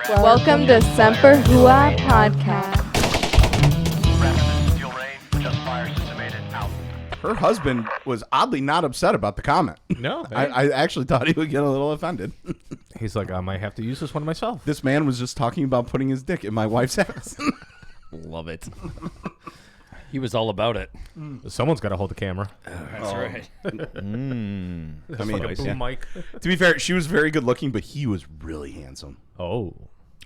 Welcome to Semper Hooah podcast. Her husband was oddly not upset about the comment. No, I actually thought he would get a little offended. he's like, I might have to use this one myself. This man was just talking about putting his dick in my wife's ass. Love it. He was all about it. Someone's got to hold the camera. That's right. I mean, Like a boom mic. to be fair, she was very good looking, but he was really handsome. Oh.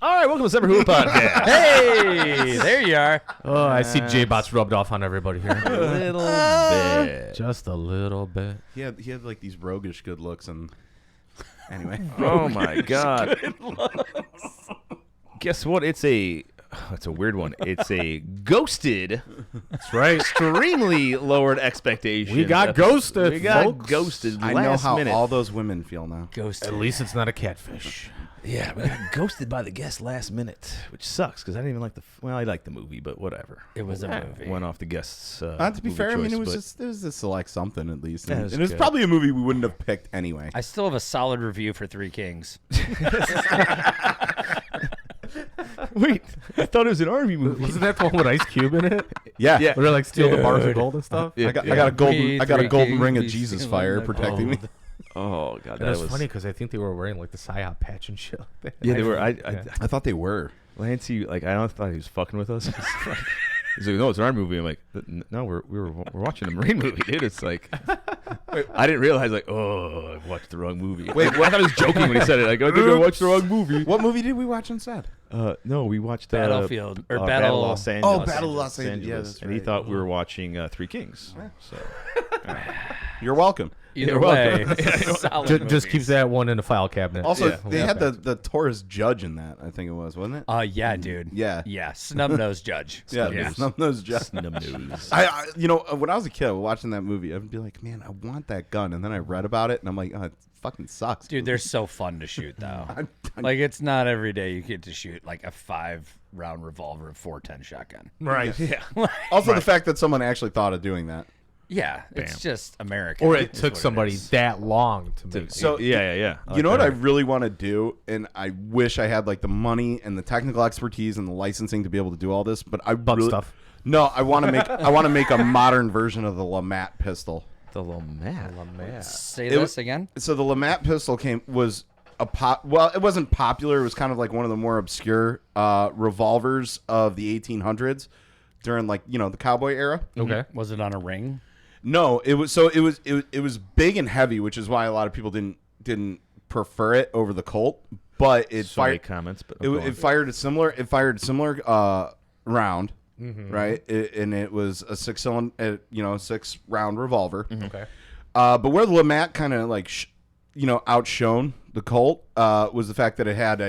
All right, welcome to Semper Hooah podcast. Hey, there you are. Oh, I see J-Bots rubbed off on everybody here. A little bit. Just a little bit. He had like these roguish good looks, and anyway. Oh my god. Guess what? It's a weird one. It's a ghosted. That's right. Extremely lowered expectations. We got ghosted, We got folks. ghosted. I know last how minute. all those women feel now. Ghosted. At least it's not a catfish. Yeah, we got ghosted by the guest last minute, which sucks because I didn't even like I liked the movie, but whatever. It was a movie. Went off the guest's. To be movie fair, I mean, choice, it was a select something at least, Yeah, and it was it was good. probably a movie we wouldn't have picked anyway. I still have a solid review for Three Kings. Wait, I thought it was an army movie. Wasn't that the one with Ice Cube in it? Yeah, Yeah. Where they like steal the bars of gold and stuff? Yeah, I got a golden Three ring of kings, Jesus one fire that protecting me. gold. Oh god, And that it was was funny because I think they were wearing like the PSYOP patch and shit. Yeah, they were. I I thought they were. Lancey, like, I don't thought he was fucking with us. He's like, no, it's an army movie. I'm like, no, we're watching a Marine movie, dude. It's like, I didn't realize, like, oh, I watched the wrong movie. Wait, I thought he was joking when he said it. Like, I think I watched the wrong movie. What movie did we watch instead? No, we watched Battlefield or Battle Los Angeles. Oh, Battle Los Angeles. Yeah, that's And he right. thought we were watching Three Kings. So You're welcome. Either You're way, welcome. solid Just movies. keeps that one in the file cabinet. Also, Yeah. they had the Taurus judge in that. I think it was, wasn't it? Yeah, dude. Yeah. Yeah, snub-nosed judge. Yeah, Yeah. those judge. snub news. When I was a kid watching that movie, I'd be like, man, I want that gun. And then I read about it, and I'm like, oh, it fucking sucks. Dude, they're so fun to shoot, though. I- Like, it's not every day you get to shoot, like, a 5-round revolver of 410 shotgun. right. Yeah. Also, the fact that someone actually thought of doing that. Yeah, it's just American. Or it is took what somebody is. that long to make it. So yeah. You know what I really want to do, and I wish I had like the money and the technical expertise and the licensing to be able to do all this, but I Butt really, stuff. No, I want to make a modern version of the LeMat pistol. The little man. Say It this was- again? So the LeMat pistol was well, it wasn't popular. It was kind of like one of the more obscure revolvers of the 1800s during like the cowboy era. Okay. Was it on a ring? No, it was big and heavy, which is why a lot of people didn't prefer it over the Colt. But it So many fired comments, but it fired a similar round, right? And it was a 6-round revolver. Okay. But where the LeMat kind of like outshone the Colt was the fact that it had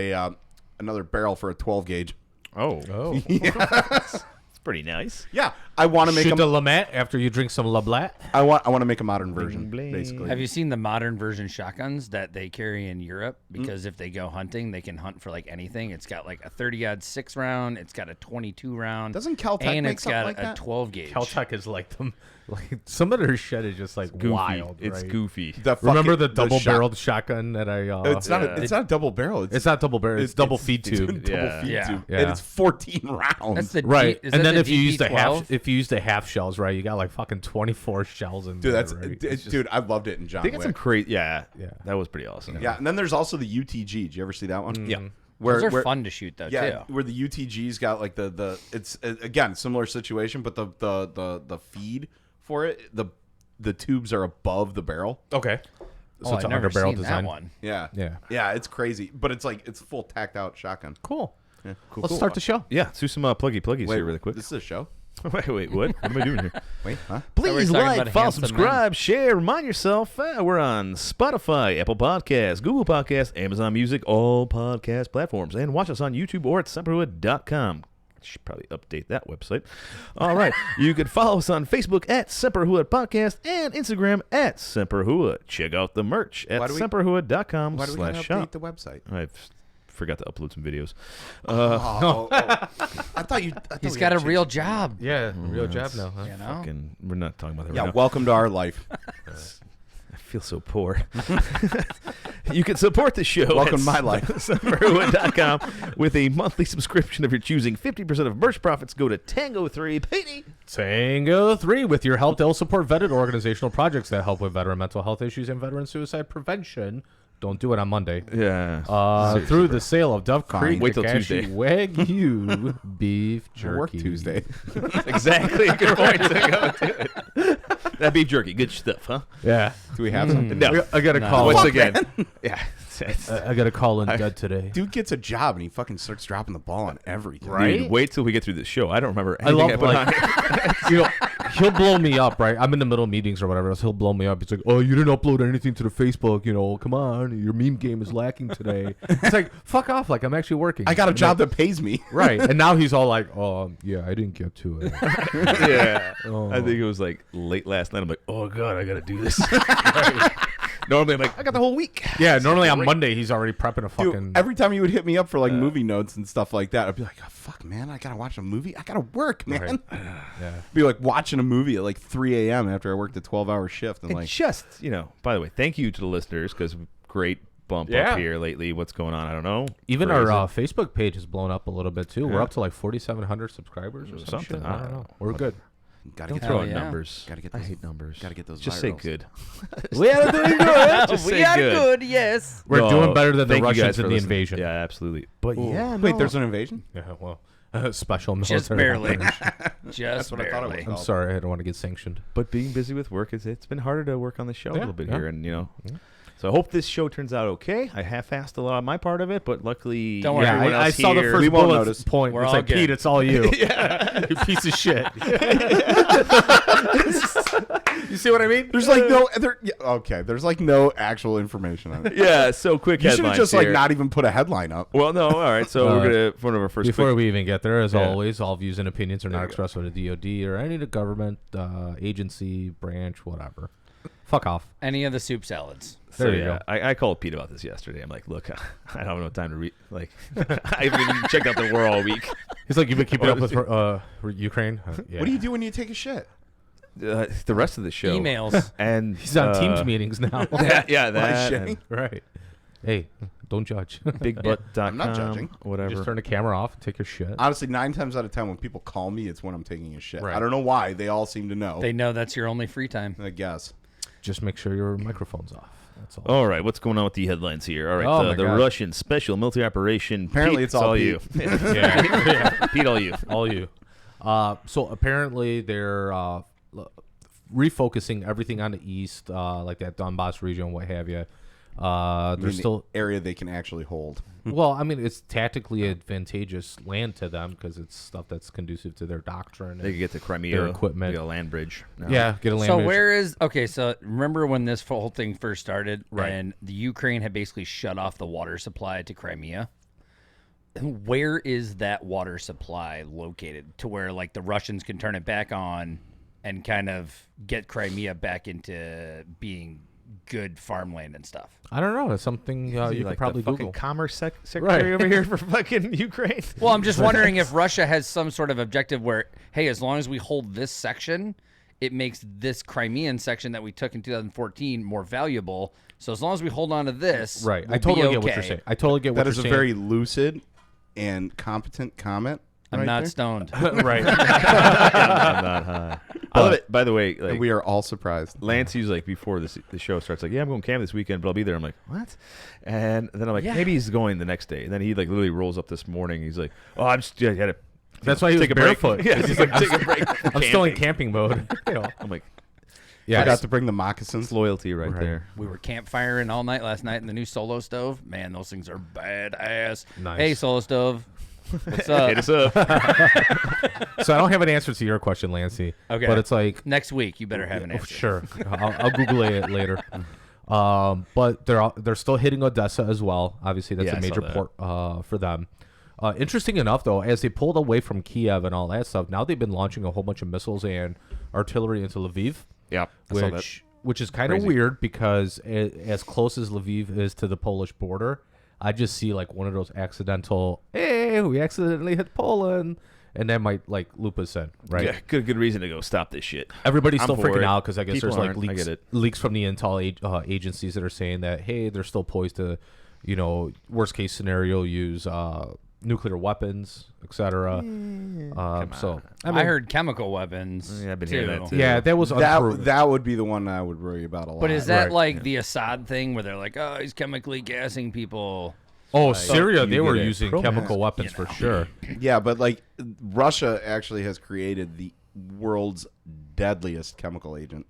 another barrel for a 12 gauge. Oh, Oh. it's pretty nice. Yeah, I want to make Shoot the a, Lamette after you drink some LeBlat. I want to make a modern version, bling. basically. Have you seen the modern version shotguns that they carry in Europe? Because if they go hunting, they can hunt for like anything. It's got like a 30-yard 6-round. It's got a 22-round. Doesn't Caltech and make it's something got like a that? 12-gauge. Caltech is like them. Like some of their shit is just like Goofy. wild. It's right? goofy. Remember fucking- the double-barreled shot- shotgun that I? It's not. It's not a double barrel. It's not double barrel. It's double feed tube. Double Yeah. feed Yeah. tube. Yeah. And it's 14 rounds. That's the Right, D, is and that then if you use DP12? the half shells, right, you got like fucking 24 shells in Dude, there. that's right? It's just- dude. I loved it in John They got Wick. some crazy. Yeah, Yeah. that was pretty awesome. Yeah, and then there's also the UTG. Did you ever see that one? Yeah. Where, Those are where- fun to shoot though Yeah, too. where the UTG's got like the it's again similar situation, but the feed for it the tubes are above the barrel. okay. So Oh, it's I've an never underbarrel seen design. that one. Yeah, Yeah. It's crazy, but it's like it's full tacked out shotgun. Cool. Yeah, cool. Let's start the show. Yeah, let's do some pluggies Wait, here really quick. This is a show. wait, what? What am I doing here? Wait, huh? Please talking like, about follow, handsome subscribe, share, remind yourself. We're on Spotify, Apple Podcasts, Google Podcasts, Amazon Music, all podcast platforms. And watch us on YouTube or at semperhooah.com. Should probably update that website. All right. You can follow us on Facebook at Semper Hooah Podcast and Instagram at Semper Hooah. Check out the merch at Why do we semperhooah.com/shop. update the website? I forgot to upload some videos. I thought you. He's got a real job. Yeah, real job now, huh? You know? We're not talking about that Yeah, right now. welcome to our life. I feel so poor. You can support the show. Welcome at my life. Semper.com with a monthly subscription of your choosing. 50% of merch profits go to Tango 3. Petey. Tango 3, with your help, they'll support vetted organizational projects that help with veteran mental health issues and veteran suicide prevention. Don't do it on Monday. Yeah. Through the sale of Dove Creek Wait till Kakashi Tuesday. Wagyu beef jerky. Work Tuesday. Exactly. Good point. That beef jerky. Good stuff, huh? Yeah. Do we have some? No. I got to call. Once Fuck, again. man. Yeah. I got to call in dead today. Dude gets a job and he fucking starts dropping the ball on everything. Right? Dude, wait till we get through this show. I don't remember I anything love put on. you know, he'll blow me up, right? I'm in the middle of meetings or whatever. So he'll blow me up. He's like, "Oh, you didn't upload anything to the Facebook. You know, come on, your meme game is lacking today." It's like, fuck off. Like, I'm actually working. I got a job that pays me. Right. And now he's all like, "Oh, yeah, I didn't get to it." Yeah. Oh. I think it was like late last night. I'm like, oh God, I got to do this. Normally I'm like, I got the whole week. Yeah, normally on Monday he's already prepping a fucking. Dude, every time you would hit me up for like movie notes and stuff like that, I'd be like, oh, fuck, man, I gotta watch a movie. I gotta work, man. Yeah. Be like watching a movie at like 3 a.m. after I worked a 12-hour shift. And And like, just, by the way, thank you to the listeners because great bump Yeah. up here lately. What's going on? I don't know. Even Crazy. our Facebook page has blown up a little bit too. We're Yeah. up to like 4,700 subscribers or Something. something. I don't know. We're good. gotta Don't get throw Hell out yeah. numbers. Gotta get I those- hate numbers. gotta get those Just say virals. good. We are doing good. Just we say are good. good, yes. We're No, doing better than the thank you guys Russians for in the listening. invasion. Yeah, absolutely. But Wait, no. there's an invasion? Yeah, well, special military. Just barely. operation. Just what I thought it barely. was. I'm sorry, I don't want to get sanctioned. But being busy with work, it's been harder to work on the show a Yeah, little bit yeah. here, and So I hope this show turns out okay. I half-assed a lot of my part of it, but luckily, Don't worry. Yeah, everyone I else saw the here- first We won't bullet notice. point. We're It's all like, Pete, good. it's all you. You piece of shit. You see what I mean? There's like no okay. There's like no actual information on it. Yeah, so quick You should have headlines just like here. not even put a headline up. Well, no, all right. So we're gonna one of our first. Before quick, we even get there, as Yeah. always, all views and opinions are There not you go. expressed by the DoD or any of the government agency, branch, whatever. Fuck off. Any of the soup salads. So There you yeah, go. I called Pete about this yesterday. I'm like, look, I don't have no time to read. Like, I haven't even checked out the war all week. He's like, you've been keeping up with Ukraine? Yeah. What do you do when you take a shit? The rest of the show, Emails. and He's on Teams meetings now. Yeah, that shitting? and Right. Hey, don't judge. bigbutt.com. I'm not judging. Whatever. Just turn the camera off, take your shit. Honestly, 9 times out of 10, when people call me, it's when I'm taking a shit. Right. I don't know why. They all seem to know. They know that's your only free time. I guess. Just make sure your microphone's off. That's all. All right, what's going on with the headlines here? All right, Oh my the God. Russian special military operation. Apparently Pete, it's all you. Yeah. Pete, all you. All you. So apparently they're refocusing everything on the east, like that Donbass region, what have you. They're still the area they can actually hold. well. I mean, it's tactically advantageous land to them because it's stuff that's conducive to their doctrine. They could get to Crimea. Their equipment. Get a land bridge. No. yeah, get a land. So bridge. where is so remember when this whole thing first started, Right. and the Ukraine had basically shut off the water supply to Crimea? Where is that water supply located to where like the Russians can turn it back on and kind of get Crimea back into being good farmland and stuff? I don't know. It's something you could like probably the fucking Google. commerce secretary over here for fucking Ukraine. Well, I'm just wondering if Russia has some sort of objective where, hey, as long as we hold this section, it makes this Crimean section that we took in 2014 more valuable. So as long as we hold on to this, Right. I we'll totally be get what you're okay. saying. I totally get what That you're is a saying. very lucid and competent comment. I'm right not there. stoned. right. I'm not high. I love it. By the way, like And we are all surprised. Lance, he's like before the show starts, like, yeah, I'm going camping this weekend, but I'll be there. I'm like, what? And then I'm like, Yeah. maybe he's going the next day. And then he like literally rolls up this morning. He's like, oh, I had to. That's why he was take a break. barefoot. Yeah, he's like, take a break. from I'm still in camping. camping mode. You know. I'm like, Yeah. Forgot to bring the moccasins. it's loyalty right, Right. there. We were campfiring all night last night in the new Solo stove. Man, those things are badass. Nice. Hey, Solo stove. What's up? Hit us up. So I don't have an answer to your question, Lancey. Okay. But it's like, Next week, you better have an oh, answer. sure, I'll Google it later. But they're still hitting Odessa as well. Obviously, that's Yeah, a I saw major that. port for them. Interesting enough, though, as they pulled away from Kiev and all that stuff, now they've been launching a whole bunch of missiles and artillery into Lviv, Yeah, I saw that. which is kind of Crazy. weird because as close as Lviv is to the Polish border, I just see like one of those accidental, hey, we accidentally hit Poland. and that might, like Lupa said, right? Yeah, good reason to go stop this shit. Everybody's I'm still for freaking it. out because I guess People there's like aren't. I leaks, get it. leaks from the intel agencies that are saying that, hey, they're still poised to, worst case scenario, use nuclear weapons, etc. So I heard chemical weapons. Yeah, I've been too. hearing that too. yeah, that was unproven. That would be the one I would worry about a lot. But is that Right. like the Assad thing where they're like, oh, he's chemically gassing people? Oh, Syria, you they were get it. using Pro chemical mask, weapons for sure. Yeah, but like Russia actually has created the world's deadliest chemical agent.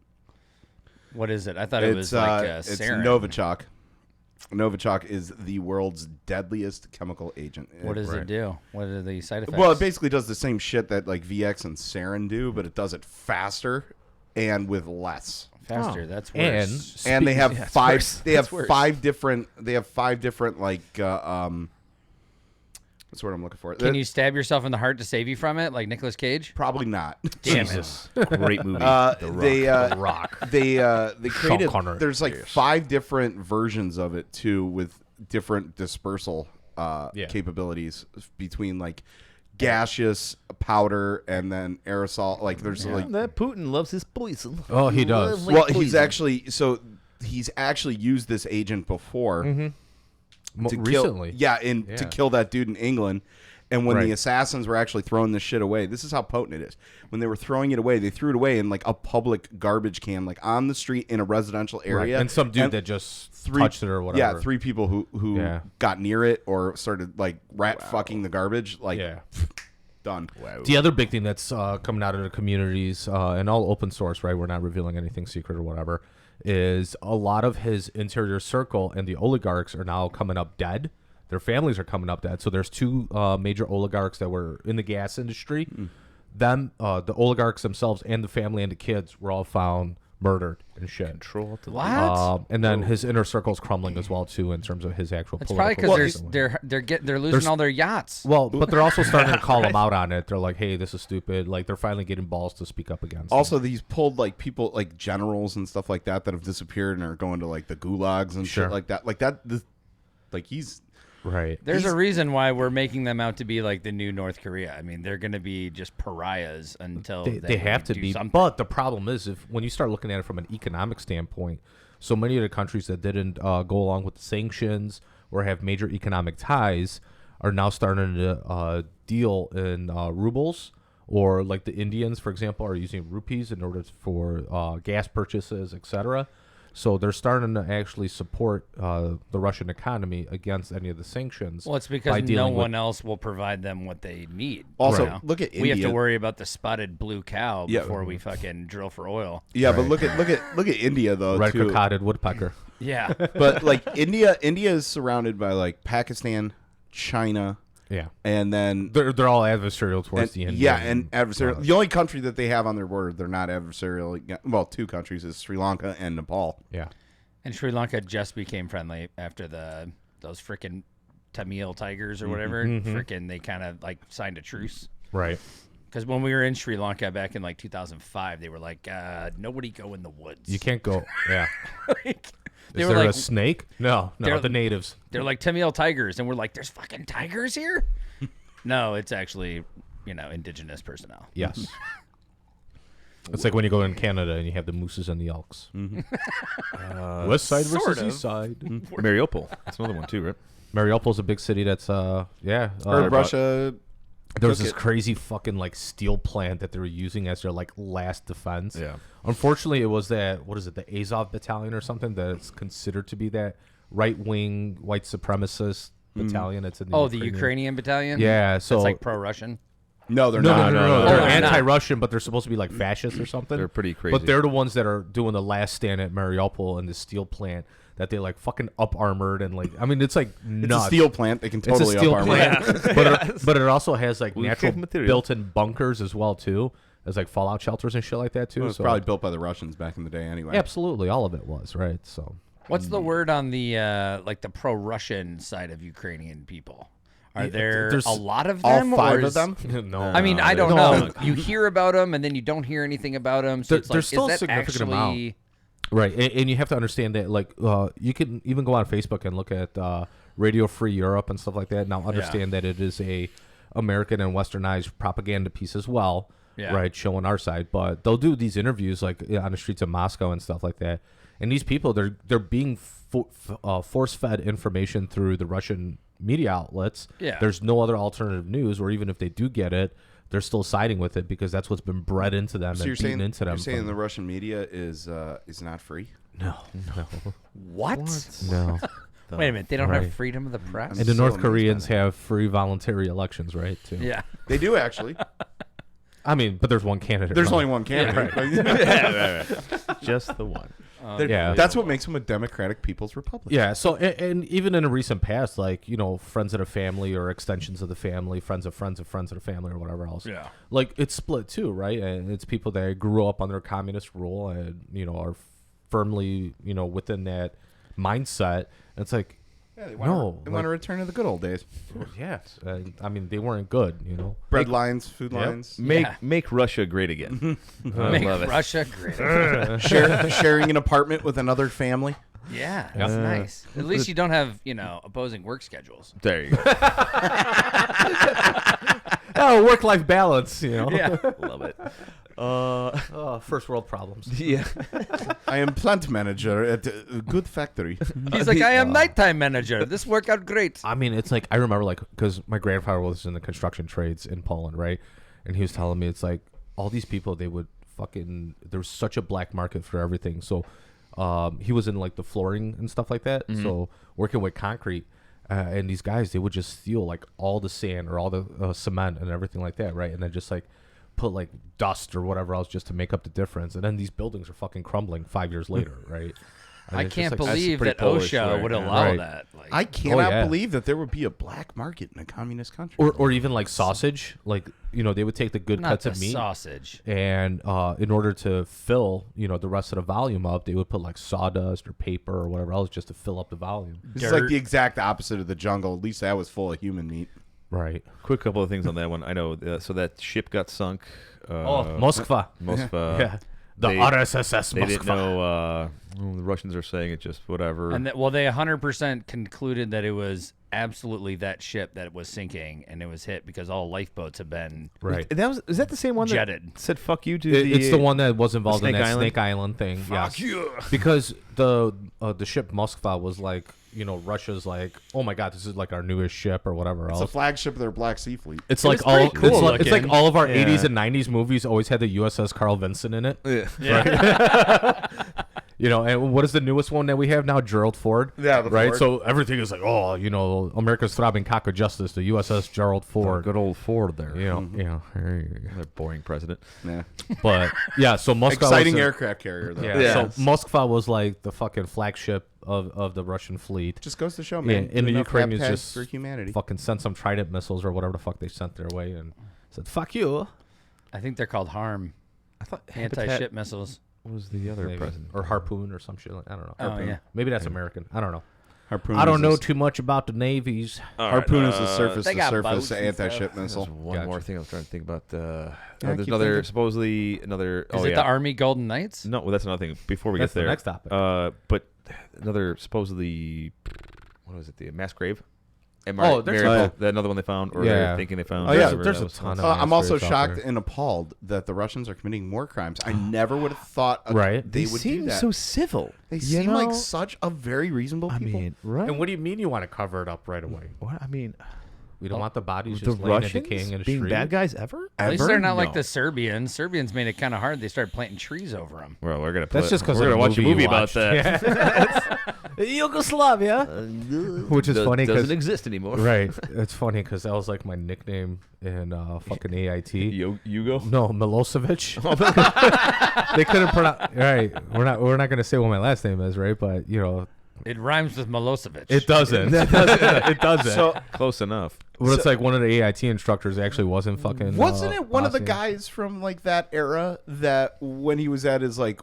What is it? I thought it was like it's sarin. Novichok. Novichok is the world's deadliest chemical agent. What does Right. it do? What are the side effects? Well, it basically does the same shit that like VX and sarin do, but it does it faster and with less. faster. Oh. That's And worse. And they have Yeah, it's five. worse. They have It's worse. five different. They have five different like. That's what I'm looking for. Can you stab yourself in the heart to save you from it, like Nicolas Cage? Probably not. Damn Jesus, great movie. The Rock. They created. Connery. There's like five different versions of it too, with different dispersal capabilities between like gaseous, powder, and then aerosol. Like there's like. That Putin loves his poison. Oh, he does. Well, he's actually used this agent before to Recently. kill, to kill that dude in England. And when the Right. assassins were actually throwing this shit away, this is how potent it is. When they were throwing it away, they threw it away in like a public garbage can, like on the street in a residential Right. area. And some dude that just touched it or whatever. Yeah, three people who Yeah. got near it or started like fucking the garbage. Like, Yeah. done. The other big thing that's coming out of the communities and all open source, right? We're not revealing anything secret or whatever. Is a lot of his interior circle and the oligarchs are now coming up dead. Their families are coming up dead. So there's two major oligarchs that were in the gas industry. Them, the oligarchs themselves, and the family and the kids were all found murdered and shit. Control to What? And then his inner circle's crumbling as well too in terms of his actual. It's probably political because system. they're losing all their yachts. Well, but they're also starting to call him out on it. They're like, "Hey, this is stupid." Like they're finally getting balls to speak up against. Also, these pulled like people, like generals and stuff like that have disappeared and are going to like the gulags and Sure. shit like that. Like that, like he's right. There's a reason why we're making them out to be like the new North Korea. I mean, they're going to be just pariahs until They have to do be. something. But the problem is, if when you start looking at it from an economic standpoint, so many of the countries that didn't go along with the sanctions or have major economic ties are now starting to deal in rubles. Or like the Indians, for example, are using rupees in order for gas purchases, etc. So they're starting to actually support the Russian economy against any of the sanctions. Well, it's by because no dealing with- one else will provide them what they need. Also, you know? look at we have to India. worry about the spotted blue cow Yeah. before we fucking drill for oil. yeah. But look at India though red too. cockaded woodpecker. Yeah. But like India is surrounded by like Pakistan, China, Yeah. and then They're all adversarial towards the Indian. yeah, and adversarial. The only country that they have on their border they're not adversarial. Well, two countries is Sri Lanka and Nepal. Yeah. And Sri Lanka just became friendly after those frickin' Tamil tigers or whatever. Frickin' they kind of like signed a truce. Right. Because when we were in Sri Lanka back in like 2005, they were like, nobody go in the woods. You can't go. Yeah. Like, Is they were there like, a snake? No, They're- the natives. they're like Tamil tigers, and we're like, there's fucking tigers here. No, it's actually indigenous personnel. Yes. It's like when you go in Canada and you have the mooses and the elks. West side versus sort of. east side. Mariupol. That's another one too, right? Mariupol's a big city that's Or Russia. there was took this it. crazy fucking like steel plant that they were using as their like last defense. Yeah. Unfortunately, it was that the Azov battalion or something that's considered to be that right wing white supremacist battalion. That's in the The Ukrainian battalion? Yeah, so That's like pro-Russian? No, they're No, not. no. Oh, They're they're not. anti-Russian, but they're supposed to be like fascists or something. They're pretty crazy. But they're the ones that are doing the last stand at Mariupol and the steel plant that they like fucking up armored and like. I mean, it's like It's nuts. a steel plant. They can It's totally a steel up armor. plant, but it also has like We natural have material. built-in bunkers as well too. There's like fallout shelters and shit like that too. It was so probably built by the Russians back in the day anyway. absolutely all of it was right. So What's the word on the like the pro-Russian side of Ukrainian people? Are Yeah, there there's a lot of All them? five or of them? no, I mean, I don't No. know. You hear about them, and then you don't hear anything about them. So There- it's like, there's still a is that significant actually... Right, and you have to understand that, like, you can even go on Facebook and look at Radio Free Europe and stuff like that. Now, understand that it is a American and westernized propaganda piece as well, Yeah. right, showing our side. But they'll do these interviews like on the streets of Moscow and stuff like that. And these people, they're being force-fed information through the Russian media outlets. Yeah. There's no other alternative news, or even if they do get it, they're still siding with it because that's what's been bred into them and beaten into them. You're saying the Russian media is not free? No. What? No. Wait a minute. They don't Right. have freedom of the press? And the so North amazed Koreans by that. have free voluntary elections, right? Too. Yeah. They do, actually. I mean, but there's one candidate. There's running. only one candidate. right. Just the one. Yeah. That's what makes them a democratic people's republic. Yeah. So, and even in a recent past, like, friends of the family or extensions of the family, friends of friends of friends of the family or whatever else. Yeah. Like, it's split too, right? And it's people that grew up under communist rule and, are firmly, within that mindset. And it's like, Yeah, they No, want to return to the good old days. yeah. I mean, they weren't good, Bread lines, food Yep. lines. Make Russia great again. I Make love it. Russia great. Sharing an apartment with another family. Yeah, that's nice. At least you don't have, opposing work schedules. There you go. Oh, work-life balance, Yeah. Love it. First world problems. Yeah. I am plant manager at a good factory. He's like, I am nighttime manager. This worked out great. I mean, it's like, I remember, like, because my grandfather was in the construction trades in Poland, right? And he was telling me, it's like, all these people, they would there was such a black market for everything. So he was in, like, the flooring and stuff like that. Mm-hmm. So working with concrete. And these guys, they would just steal, like, all the sand or all the cement and everything like that, right? And then just, like, put, like, dust or whatever else just to make up the difference. And then these buildings are fucking crumbling 5 years later, right? And I it's just can't like, believe pretty that Polish, OSHA right? would Yeah. allow Right. that. Like, I cannot yeah. believe that there would be a black market in a communist country. Or even, like, sausage. Like, they would take the good not cuts the of meat. sausage. And in order to fill, the rest of the volume up, they would put like sawdust or paper or whatever else just to fill up the volume. This is like the exact opposite of the jungle. At least that was full of human meat. Right. Quick couple of things on that one. I know. So that ship got sunk. Moskva. Moskva. Yeah. The they- RSS They didn't Moskva. know. The Russians are saying it just whatever. And they 100% concluded that it was absolutely that ship that was sinking, and it was hit because all lifeboats have been Right. Is that the same one jetted. that said "fuck you" to It's the one that was involved in Snake that Island? Snake Island thing. Fuck yes. you. Because the ship Moskva was like, Russia's like, oh my God, this is like our newest ship or whatever It's else. a flagship of their Black Sea Fleet. It's It like was all pretty cool it's like looking. all of our Yeah. 80s and 90s movies always had the USS Carl Vinson in it. Yeah. And what is the newest one that we have now? Gerald Ford. Yeah, the right. Ford. So everything is like, America's throbbing cock of justice, the USS Gerald Ford. Good old Ford there. Yeah. Their boring president. Yeah. But yeah, so Moskva Exciting was aircraft carrier, though. Yeah, Yes. so Moskva was like the fucking flagship of the Russian fleet. Just goes to show, Yeah, man. and the enough Ukrainians habitat just for humanity. fucking sent some Trident missiles or whatever the fuck they sent their way and said, "Fuck you." I think they're called HARM, I thought anti-ship missiles. was the other Maybe. president. Or Harpoon or some shit. I don't know. Oh, Harpoon. yeah. Maybe that's American. I don't know. Harpoon I don't is know a- too much about the navies. Harpoon is a surface they to got surface boats and anti-ship stuff. missile. There's one Gotcha. more thing I was trying to think about. Yeah, there's keep another thinking. supposedly another. Is it the Army Golden Knights? No, well, that's another thing. Before we That's get the there, next topic. But another supposedly, what was it? The mass grave. Oh, there's that another one they found, or Yeah. they're thinking they found. Oh, yeah, whatever there's that a was. ton of I'm also mass graves out shocked there. and appalled that the Russians are committing more crimes. I never would have thought Right. they would do that. so civil. They you seem know? like such a very reasonable I people. mean, right? And what do you mean you want to cover it up right away? What I mean, We don't want the bodies the just laying and Russians decaying in the being street. bad guys ever? At least Ever? they're not like No. the Serbians. Serbians made it kind of hard. They started planting trees over them. Well, we're gonna. That's just because we're gonna watch a movie you about watched. that. Yugoslavia. Which is funny doesn't 'cause- exist anymore. Right. It's funny because that was like my nickname in fucking AIT. Hugo. No, Milosevic. They couldn't pronounce. Right. We're not gonna say what my last name is, right? But It rhymes with Milosevic. it doesn't. It doesn't. So Close enough. But it's like one of the AIT instructors actually wasn't fucking. wasn't it one of the Bosnian. guys from like that era that when he was at his like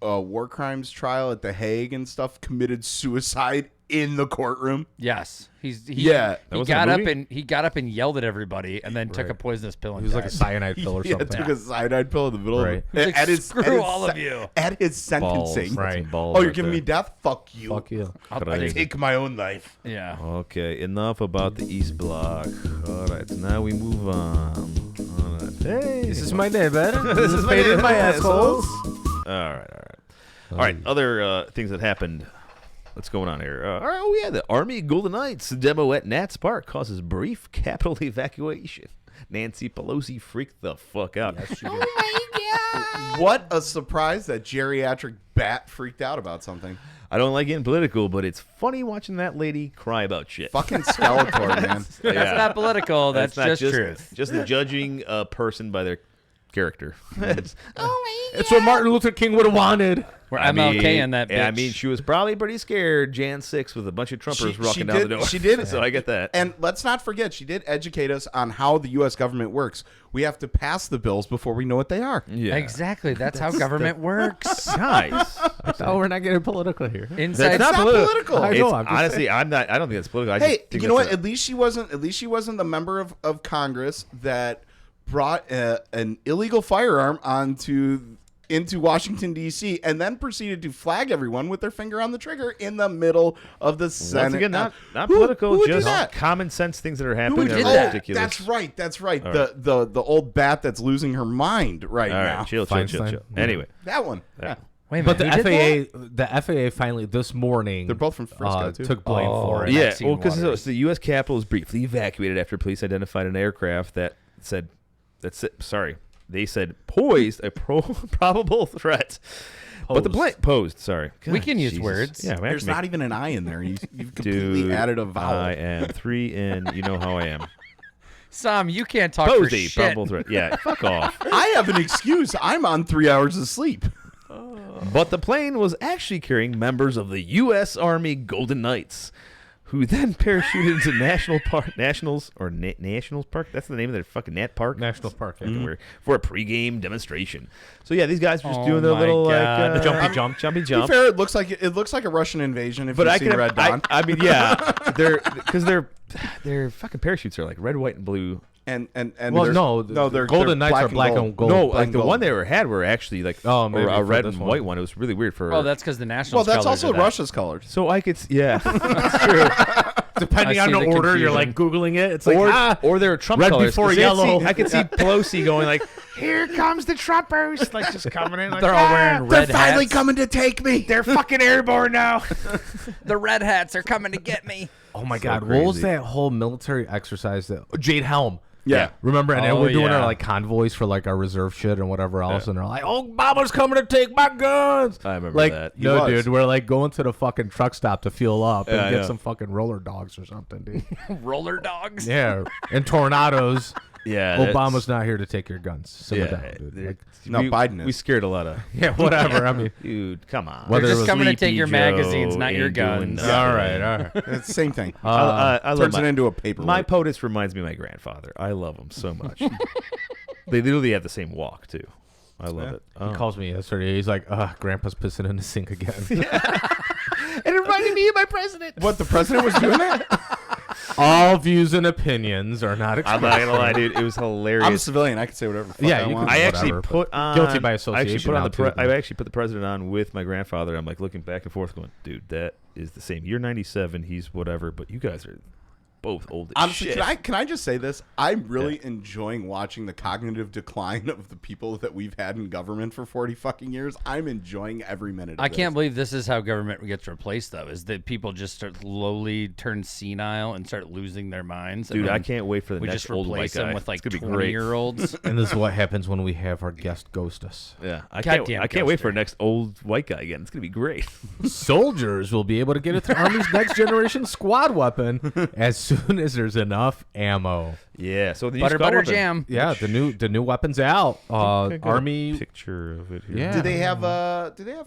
war crimes trial at The Hague and stuff committed suicide in the courtroom. Yes, he That wasn't got a up movie? and he got up and yelled at everybody, and then took a poisonous pill. And He was like a died. cyanide pill or Yeah, something. took a cyanide pill in the middle Right. of He's like, at his "Screw at his all of you." at his sentencing. Balls. Right. Balls Oh, you're right giving me there. death? Fuck you. Fuck you. I'll Crazy. Take my own life. Yeah. Okay, enough about the East Block. All right, now we move on. All right. Hey, This is my neighbor. this is faded my assholes. All right. All right, other things that happened. What's going on here? Oh, yeah, the Army Golden Knights demo at Nats Park causes brief Capitol evacuation. Nancy Pelosi freaked the fuck out. What a surprise that geriatric bat freaked out about something. I don't like getting political, but it's funny watching that lady cry about shit. Fucking Skeletor, man. That's not political. That's not just truth. Just judging a person by their character. It's what Martin Luther King would have wanted. We're MLK in that bitch. I mean, she was probably pretty scared. Jan 6 with a bunch of Trumpers walking down the door. She did. So I get that. And let's not forget, she did educate us on how the U.S. government works. We have to pass the bills before we know what they are. Yeah. Exactly. That's how government works. Nice. Oh, we're not getting political here. Inside. not political. I It's, know, I'm just honestly, I'm not. I don't think it's political. I Hey, just think you know what? that's At least she wasn't the member of Congress that brought an illegal firearm into Washington, D.C., and then proceeded to flag everyone with their finger on the trigger in the middle of the Senate. Once again, not Who political, would do just that? common sense things that are Who happening would that did are that? ridiculous. That's right. All The old bat that's losing her mind right All now. right, chill. Feinstein. Anyway, That one. Yeah. Wait a But minute. the FAA finally this morning They're both from Frisco, too. took blame for it. yeah, Maxine well, because Waters. the U.S. Capitol was briefly evacuated after police identified an aircraft that said, they said posed a probable threat. But the plane posed, sorry. We God, can use Jesus. words. Yeah, we There's actually not even an I in there. You've completely Dude, added a vowel. I am 3 in. You know how I am. Sam, you can't talk for Posey, shit. probable threat. Yeah, fuck off. I have an excuse. I'm on 3 hours of sleep. But the plane was actually carrying members of the U.S. Army Golden Knights, who then parachuted into Nationals Park. That's the name of their fucking Nat Park. National Park. Fucking weird. For a pregame demonstration. So yeah, these guys were just Oh doing their my little God. like jumpy To be jump. fair, it looks like a Russian invasion. If But you've I seen can. Red Dawn, I mean, yeah, their fucking parachutes are like red, white, and blue. and Well, they're- no, they're Golden Knights are black and gold. No, black like and the gold. one they had were actually like Oh, maybe a for red this and one. white one. It was really weird for. Oh, that's because the national. Well, that's colors also are that. Russia's colors. so I could. Yeah, that's true. Depending I on see the the order, you're confusion. like Googling it. It's like, or they were Trump red colors. before 'Cause yellow. I could see Pelosi going like, "Here comes the Trumpers!" Like just coming in. Like, They're all wearing They're red finally hats. coming to take me. They're fucking airborne now. The red hats are coming to get me. oh my So God, what was crazy. that whole military exercise that Jade Helm? Yeah. Remember, and Oh, we're doing yeah. our like convoys for like our reserve shit and whatever else, and they're like, "Oh, Obama's coming to take my guns." I remember like, that. No, He was. dude, we're like going to the fucking truck stop to fuel up Yeah, and I get know. some fucking roller dogs or something, dude. Roller dogs. Yeah, and tornadoes. Yeah, Obama's not here to take your guns. Simmer down, dude. they're- Like, No, Biden is. We scared a lot of. yeah, whatever. I mean, Dude, come on. Whether They're it just was coming to take Sleepy your Joe magazines, not your ain't doing guns. nothing. all right. It's the same thing. I love Turns my, it into a paper. my POTUS reminds me of my grandfather. I love him so much. They literally have the same walk too. I love it. He calls me yesterday. He's like, "Grandpa's pissing in the sink again." It reminded me of my president. What, the president was doing that? All views and opinions are not I'm expressed. not gonna lie, dude. It was hilarious. I'm a civilian. I can say whatever the fuck Yeah, I you want. can- I actually whatever, put on guilty by I actually association put on now, the pre- too, I but- actually put the president on with my grandfather. I'm like looking back and forth, going, dude, that is the same. You're 97. He's whatever, but you guys are both old as Honestly, shit. can I just say this? I'm really enjoying watching the cognitive decline of the people that we've had in government for 40 fucking years. I'm enjoying every minute of I this. can't believe this is how government gets replaced, though. Is that people just start slowly turn senile and start losing their minds? and Dude, then I can't wait for the We next just old white replace guy. them with like it's gonna be great. 20-year-olds. And this is what happens when we have our guest ghost us. Yeah, I Goddamn can't wait ghoster. for the next old white guy again. It's gonna be great. Soldiers will be able to get at the Army's next generation squad weapon as soon as there's enough ammo. Yeah. So the new butter, squad butter, weapon- jam. Yeah, the new weapon's out. I got a Army. picture of it here. Yeah. Do they have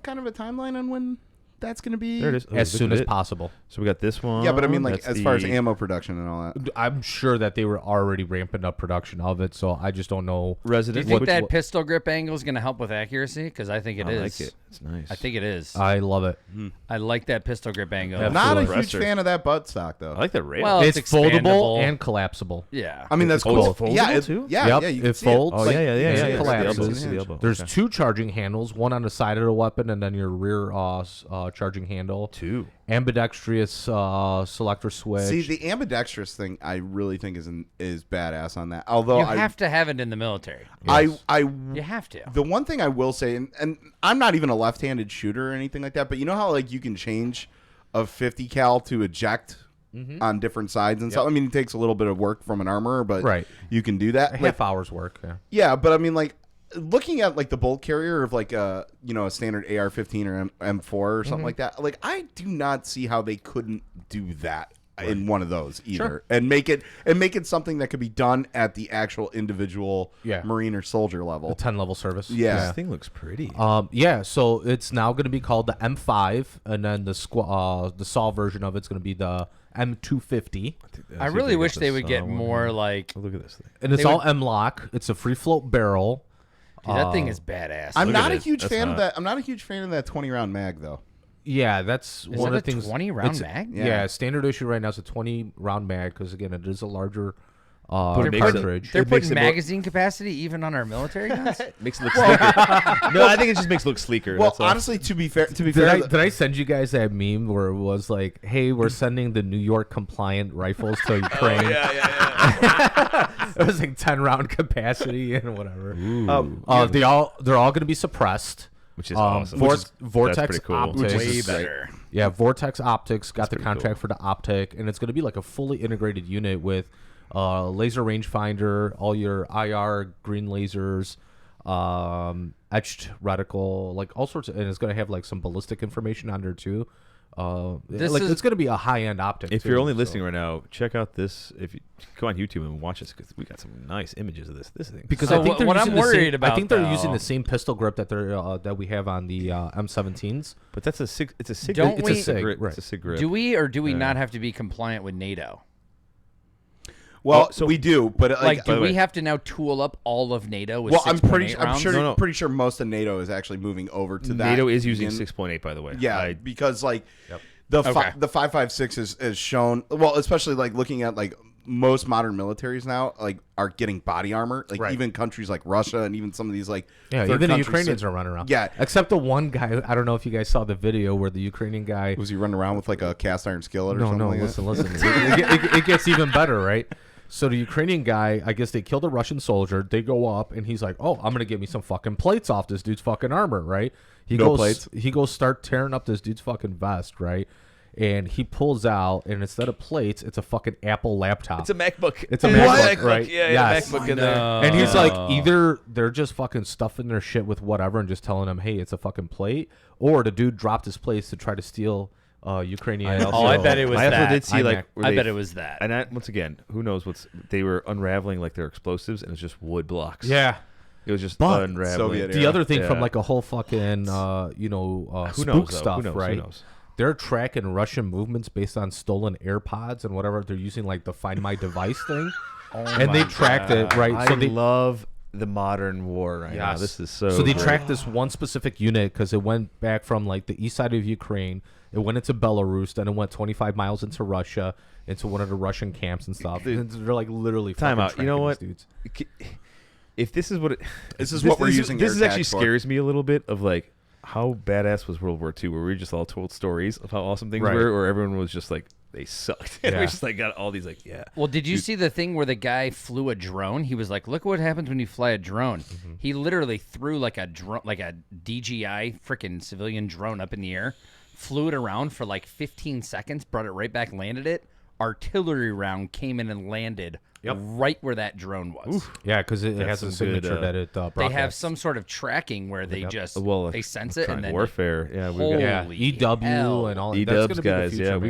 kind of a timeline on when that's going to be? There it is. Oh, as look soon at as it. possible. So we got this one. Yeah, but I mean, like, That's as far as the ammo production and all that. I'm sure that they were already ramping up production of it, so I just don't know. Do Resident. you think that pistol grip angle is going to help with accuracy? Because I think it is. I like it. It's nice. I think it is. I love it. I like that pistol grip angle. Yeah, Not a Absolutely. huge fan of that butt stock, though. I like the rail. Well, It's foldable expandable. and collapsible. Yeah. I mean, that's Oh, cool. it's foldable yeah, too? Yeah, Yep, yeah. You it can see folds. Oh, Like, yeah. it it's collapses. collapses. The elbow. There's Okay. 2 charging handles, one on the side of the weapon and then your rear charging handle. 2. Ambidextrous selector switch. See, the ambidextrous thing, I really think is badass on that. Although You have to have it in the military. Yes. You have to. The one thing I will say, and I'm not even a left-handed shooter or anything like that, but you know how like you can change a 50 cal to eject on different sides and stuff. I mean, it takes a little bit of work from an armorer, but Right. you can do that. a Like, half hour's work. Yeah. yeah, but I mean, like looking at like the bolt carrier of like a a standard AR-15 or M4 or something like that. Like I do not see how they couldn't do that in one of those either, and make it something that could be done at the actual individual Marine or soldier level. The 10 level service. Yeah. This thing looks pretty. Yeah, so it's now going to be called the M5, and then the SAW version of it's going to be the M250, I really wish they would get more like. Look at this thing. and it's They all would- M-lock. It's a free float barrel. Dude, that thing is badass. I'm Look at not a it. huge That's fan not- of that. I'm not a huge fan of that 20 round mag though. Yeah, that's Is one it of the a things. 20 round it's- mag? Yeah. Standard issue right now is a 20 round mag because again, it is a larger it makes it- cartridge. They're It makes putting it more- magazine capacity even on our military guns. Makes it look sleeker. No, I think it just makes it look sleeker. Well, that's all. honestly, to be fair, Did I send you guys that meme where it was like, "Hey, we're sending the New York compliant rifles to Ukraine." It was like 10 round capacity and whatever. They're all going to be suppressed. Which is awesome. Vortex that's pretty cool. Optics. Way better. Yeah, Vortex Optics got the pretty contract for the optic, and it's going to be like a fully integrated unit with laser rangefinder, all your IR green lasers, etched reticle, like all sorts of, and it's going to have like some ballistic information on there too. It's going to be a high end optic. If too, you're only so. listening right now, check out this. If you go on YouTube and watch this, because we got some nice images of this. This thing. Because So I think they're what using I'm the same- worried about, I think they're using though- the same pistol grip that they're that we have on the M17s. But that's a sig. It's a sig. Don't it's we- a sig. Right. It's a sig grip. Do we or do we not have to be compliant with NATO? Well, so- we do, but Like, by do the we way- have to now tool up all of NATO with well, I'm 6.8 rounds? sure, No. pretty sure most of NATO is actually moving over to that. NATO is using in- 6.8, by the way. Yeah, because like the Okay. the 5.56 is shown. Well, especially like looking at like most modern militaries now, like are getting body armor. Like Right. even countries like Russia and even some of these like Yeah, third even the countries Ukrainians sit- are running around. Yeah. except the one guy. I don't know if you guys saw the video where the Ukrainian guy. Was he running around with like a cast iron skillet or No, something? no. like Listen, that? listen. it gets even better, right? So the Ukrainian guy, I guess they killed a Russian soldier. They go up and he's like, "Oh, I'm gonna get me some fucking plates off this dude's fucking armor," right? He No goes, plates? He goes start tearing up this dude's fucking vest, right? And he pulls out, and instead of plates, it's a fucking Apple laptop. It's a MacBook. It's a What? MacBook, right? Yeah, Yes. MacBook in there. And he's like, either they're just fucking stuffing their shit with whatever and just telling him, "Hey, it's a fucking plate," or the dude dropped his plates to try to steal Ukrainian. I bet it was I also that. did see iMac. like. where I they- bet it was that. And once again, who knows what's? They were unraveling like their explosives, and it's just wood blocks. Yeah. It was just But unraveling. Soviet The other thing from Yeah. like a whole fucking Who spook knows, though? stuff, Who knows? Who right? knows? They're tracking Russian movements based on stolen AirPods and whatever. They're using like the Find My Device thing, and they tracked it right. I So they love the modern war right now. Yes. This is so. So they great. tracked this one specific unit because it went back from like the east side of Ukraine. It went into Belarus, then it went 25 miles into Russia, into one of the Russian camps and stuff. Dude, And they're like literally Time fucking out. You know tracking what? these dudes. If this is what it, This is what we're using This air actually tags for. scares me a little bit. Of like, how badass was World War II? Where we just all told stories of how awesome things Right. were, or everyone was just like they sucked. And we Yeah. just like got all these like Well, did you see the thing where the guy flew a drone? He was like, "Look what happens when you fly a drone." He literally threw like a drone, like a DJI freaking civilian drone up in the air, flew it around for like 15 seconds, brought it right back, landed it. Artillery round came in and landed right where that drone was. Yeah, because it has some a signature good, that it They have broadcasts. some sort of tracking where they just well, they sense it and electronic then warfare. Yeah, we got Holy Yeah, EW hell. and all. That's E-dubs gonna be the guys. future, Yeah, we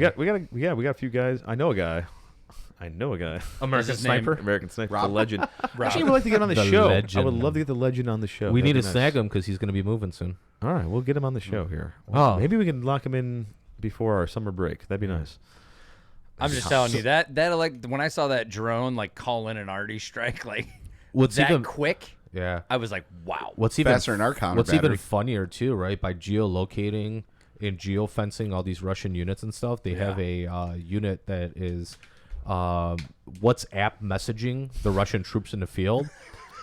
man. got a few guys. I know a guy. I know a guy. American his name? Sniper. American Sniper, Rob? the legend. Actually, I would like to get on the, The show. I legend. would love to get the legend on the show. We That'd need be to nice. snag him because he's going to be moving soon. All right, we'll get him on the show here. Oh. Maybe we can lock him in before our summer break. That'd be nice. I'm just telling you that like when I saw that drone like call in an arty strike like What's that even quick, yeah? I was like, wow. What's even Faster than our counter What's even battery. funnier too, right? By geolocating and geofencing all these Russian units and stuff, they have a unit that is WhatsApp messaging the Russian troops in the field.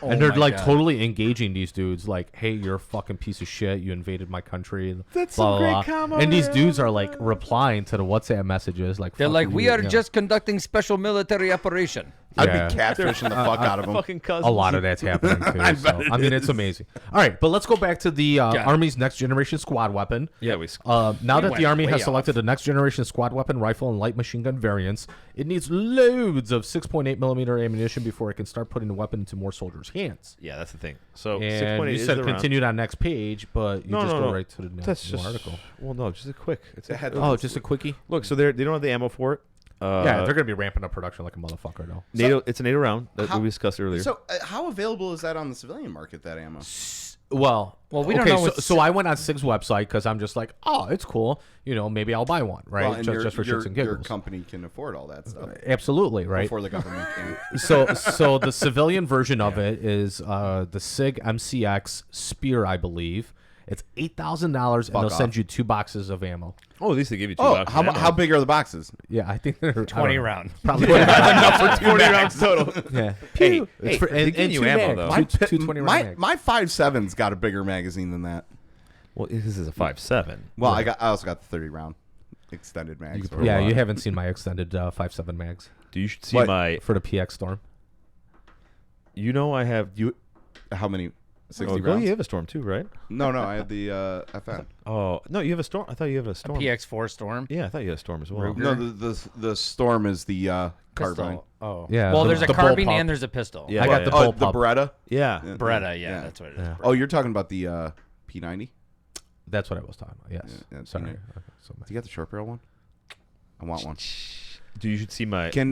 And they're my like God. totally engaging these dudes, like, "Hey, you're a fucking piece of shit. You invaded my country." That's blah, some blah, great blah. combo And these there. dudes are like replying to the WhatsApp messages, like, They're "Fuck like, you," we are you know. just conducting special military operation. I'd Yeah. be catfishing the fuck out of them. Fucking cousins. A lot of that's happening too. So, I mean, it's amazing. All right, but let's go back to the Army's next generation squad weapon. Yeah, we. Now We that the went Army way has selected the next generation squad weapon, rifle, and light machine gun variants, it needs loads of 6.8 millimeter ammunition before it can start putting the weapon into more soldiers' hands. Yeah, that's the thing. So And 6.8 you is said the round. continued on next page, but you No, just no, go no. right to the That's next just article. Well, no, just a quick. It's a Oh, just a quickie. look. So they don't have the ammo for it. Yeah, they're gonna be ramping up production like a motherfucker, though. NATO. It's a NATO round that How- we discussed earlier. So, how available is that on the civilian market? That ammo? Well, we don't okay, know So, what's- so I went on SIG's website because I'm just like, oh, it's cool. You know, maybe I'll buy one, right? Well, and just for shits and your giggles. company can afford all that stuff Absolutely, right? before the government can. So the civilian version of it is the SIG MCX Spear, I believe. It's $8,000, and they'll off. send you 2 boxes of ammo. oh, at least they give you 2 Oh, boxes. how, of ammo. how big are the boxes? Yeah, I think they're 20 round. Probably enough for 20 rounds total. yeah. Hey, It's hey, for- they give you 2 ammo, mag, though. My, two pi- 20 round my, mags. my 5.7's got a bigger magazine than that. Well, this is a 5.7. Well, I also got the 30 round extended mags. can Yeah, Wow. you haven't seen my extended 5.7 mags Do you should see What? my? for the PX Storm. You know I have. How many? 60 Oh, rounds? you have a storm too, right? No, I had the FN. Oh no, you have a storm. I thought you have a storm. PX4 Storm. Yeah, I thought you had a storm as well. No, the Storm is the carbine. Pistol. Oh. Yeah, Well, the- there's a the carbine bullpup. and there's a pistol. Yeah, I got the Oh, bullpup. the Beretta? Yeah. Beretta, yeah, that's what it is. Yeah. Oh, you're talking about the P90? That's what I was talking about. Yes. Yeah, Sorry. yeah. Okay, so Do you got the short barrel one? I want one. Dude, you should see my. Can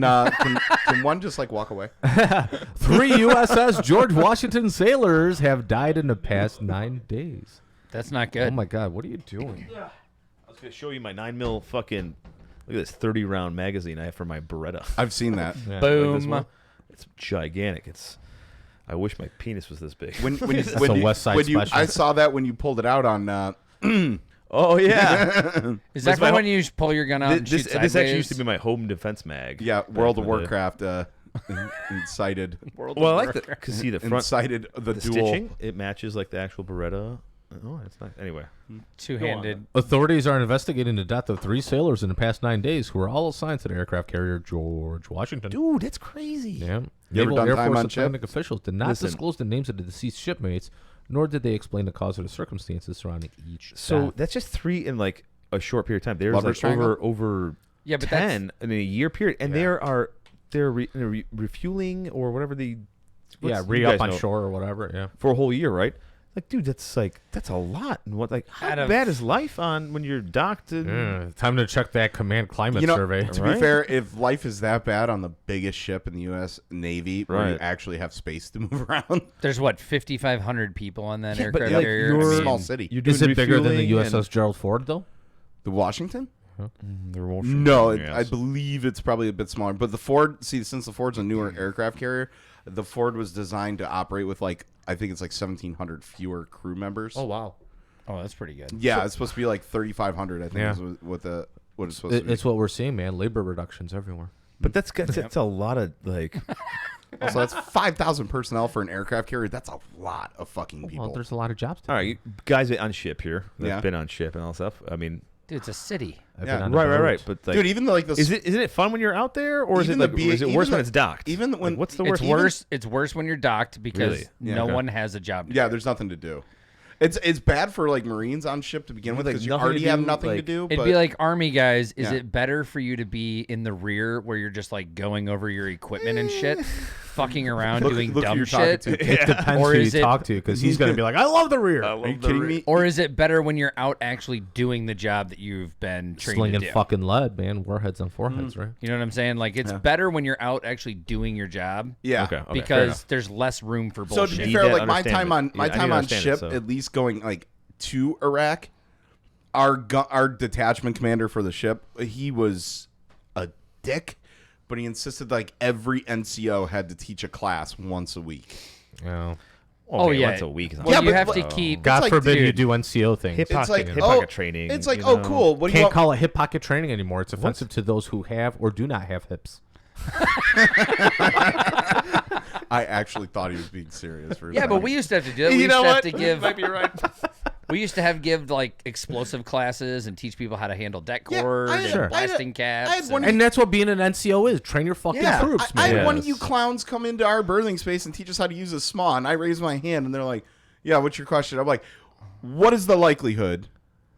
one just like walk away? 3 USS George Washington sailors have died in the past 9 days. That's not Oh good. my God, what are you doing? I was gonna show you my 9mm fucking. Look at this 30 round magazine I have for my Beretta. I've seen that. Yeah. Like this Boom. one. It's gigantic. I wish my penis was this big. When you, That's a West Side when you, special. I saw that when you pulled it out on. oh yeah. Is that my for when ho- you pull your gun out and shoot this sideways? actually used to be my home defense mag. Yeah, back World of in the day. Warcraft incited Well, I like that because see the front incited the the duel. stitching. It matches like the actual Beretta. Oh, it's nice. Anyway, Two-handed. Authorities are investigating the death of 3 sailors in the past 9 days who were all assigned to the aircraft carrier George Washington. dude, that's crazy. Yeah. You ever Naval done Air time Force on ship? Atlantic officials did not Listen. disclose the names of the deceased shipmates, nor did they explain the cause or the circumstances surrounding each So death. that's just 3 in like a short period of time. There's Lover's like triangle? over Yeah, but that's 10 in a year period, and they're refueling or whatever the yeah, you re-up guys on know, shore or whatever, yeah. for a whole year, right? Like, dude, that's a lot. And what like how Out of- bad is life on when you're docked? And, Yeah, time to check that command climate You know, survey. to Right? be fair, if life is that bad on the biggest ship in the U.S. Navy, where you Right. actually have space to move around, there's what 5,500 people on that Yeah, but, aircraft like, carrier. you're- I mean, small city. You're doing Is it bigger than the refueling USS Gerald Ford, though? The Washington? They're washing- No, yes. I believe it's probably a bit smaller. But the Ford, since the Ford's a newer aircraft carrier, the Ford was designed to operate with I think it's 1,700 fewer crew members. wow. Oh, that's pretty good. Yeah, it's supposed to be 3,500. I think Yeah. is what it's supposed to be. It's what we're seeing, man. Labor reductions everywhere. But that's a lot of like. Also, that's 5,000 personnel for an aircraft carrier. That's a lot of fucking people. Well, there's a lot of jobs to All do. right, you guys on ship here. That's Yeah. been on ship and all that stuff. I mean, Dude, it's a city. I've Yeah. been on a right. boat. But like, Dude, even the isn't it fun when you're out there, or is it Even the like B- is it even worse the- when it's docked? even when- Like, what's the It's worst? worse. It's worse when you're docked because Really? Yeah. no Okay. one has a job. To Yeah, do. there's nothing to do. It's bad for Marines on ship to begin with Like, because you nothing to already have do, nothing to like- do. It'd but be like Army guys. Is Yeah. it better for you to be in the rear where you're just going over your equipment and shit? fucking around Look- doing look who dumb you're talking shit? to. It depends Or who is you it- talk to, because he's going to be like, I love the rear. Are you kidding me? Or is it better when you're out actually doing the job that you've been trained Slinging to do? fucking lead, man. Warheads on foreheads, right? You know what I'm saying? Like, it's better when you're out actually doing your job. Yeah. Okay, fair Because enough. there's less room for So bullshit. to be Need fair, to like my understand time it. on Yeah, I need to on understand it, ship, so- at least going like to Iraq, our detachment commander for the ship, he was a dick, but he insisted like every NCO had to teach a class once a week. Yeah. Oh, yeah. Once a week. Is not Well, Yeah, you but have to like- keep. God like, forbid you dude, do NCO things. hip It's like hip pocket oh, training. It's like you oh know. cool. What do you Can't want? call it hip pocket training anymore. It's offensive to those who have or do not have hips. I actually thought he was being serious for a Yeah, second. but we used to have to do that. We You used know to have what? to give. Might be right. We used to give like explosive classes and teach people how to handle deck Yeah, cord I and had- Sure. blasting caps. I had one- And that's what being an NCO is. Train your fucking Yeah, troops, I man. had one of Yes. you clowns come into our berthing space and teach us how to use a SMAW, and I raised my hand, and they're like, "Yeah, what's your question?" I'm like, "What is the likelihood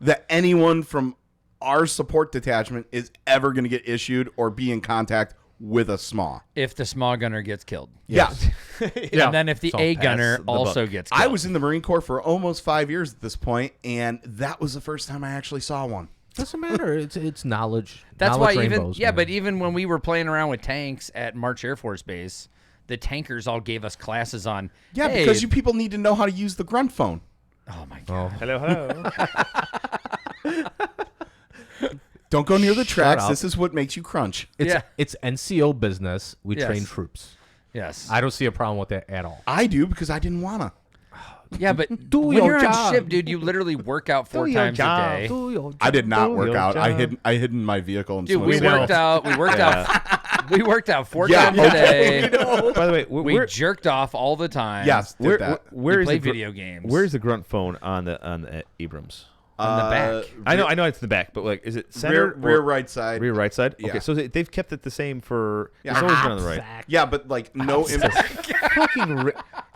that anyone from our support detachment is ever going to get issued or be in contact with a SMAW?" if the small gunner gets killed. Yeah. And then if the So A pass gunner the also buck. gets killed. I was in the Marine Corps for almost 5 years at this point, and that was the first time I actually saw one. Doesn't matter. It's knowledge. That's Knowledge why even rainbows, yeah, man. but even when we were playing around with tanks at March Air Force Base, the tankers all gave us classes on. Yeah, hey, because you people need to know how to use the grunt phone. Oh my god. Hello. Don't go near the tracks. up. This is what makes you crunch. it's Yeah. it's NCO business. We Yes. train troops. Yes. I don't see a problem with that at all. I do because I didn't want to. Yeah, but Do when your you're on job. ship, dude, you literally work out 4 your times job. a day. I did not Do work your out. job. I hid in my vehicle and Dude, we swim. worked out. We worked out. We worked out 4 Yeah, times a day. By the way, We jerked off all the time. Yes, did where, that. where We is play the gr- video games. Where's the grunt phone on the Abrams? on the back? I know it's the back, but like, is it center rear or right side. rear right side? Yeah. Okay, so they've kept it the same for. Yeah. It's always been on the right. Yeah, but like no. Fucking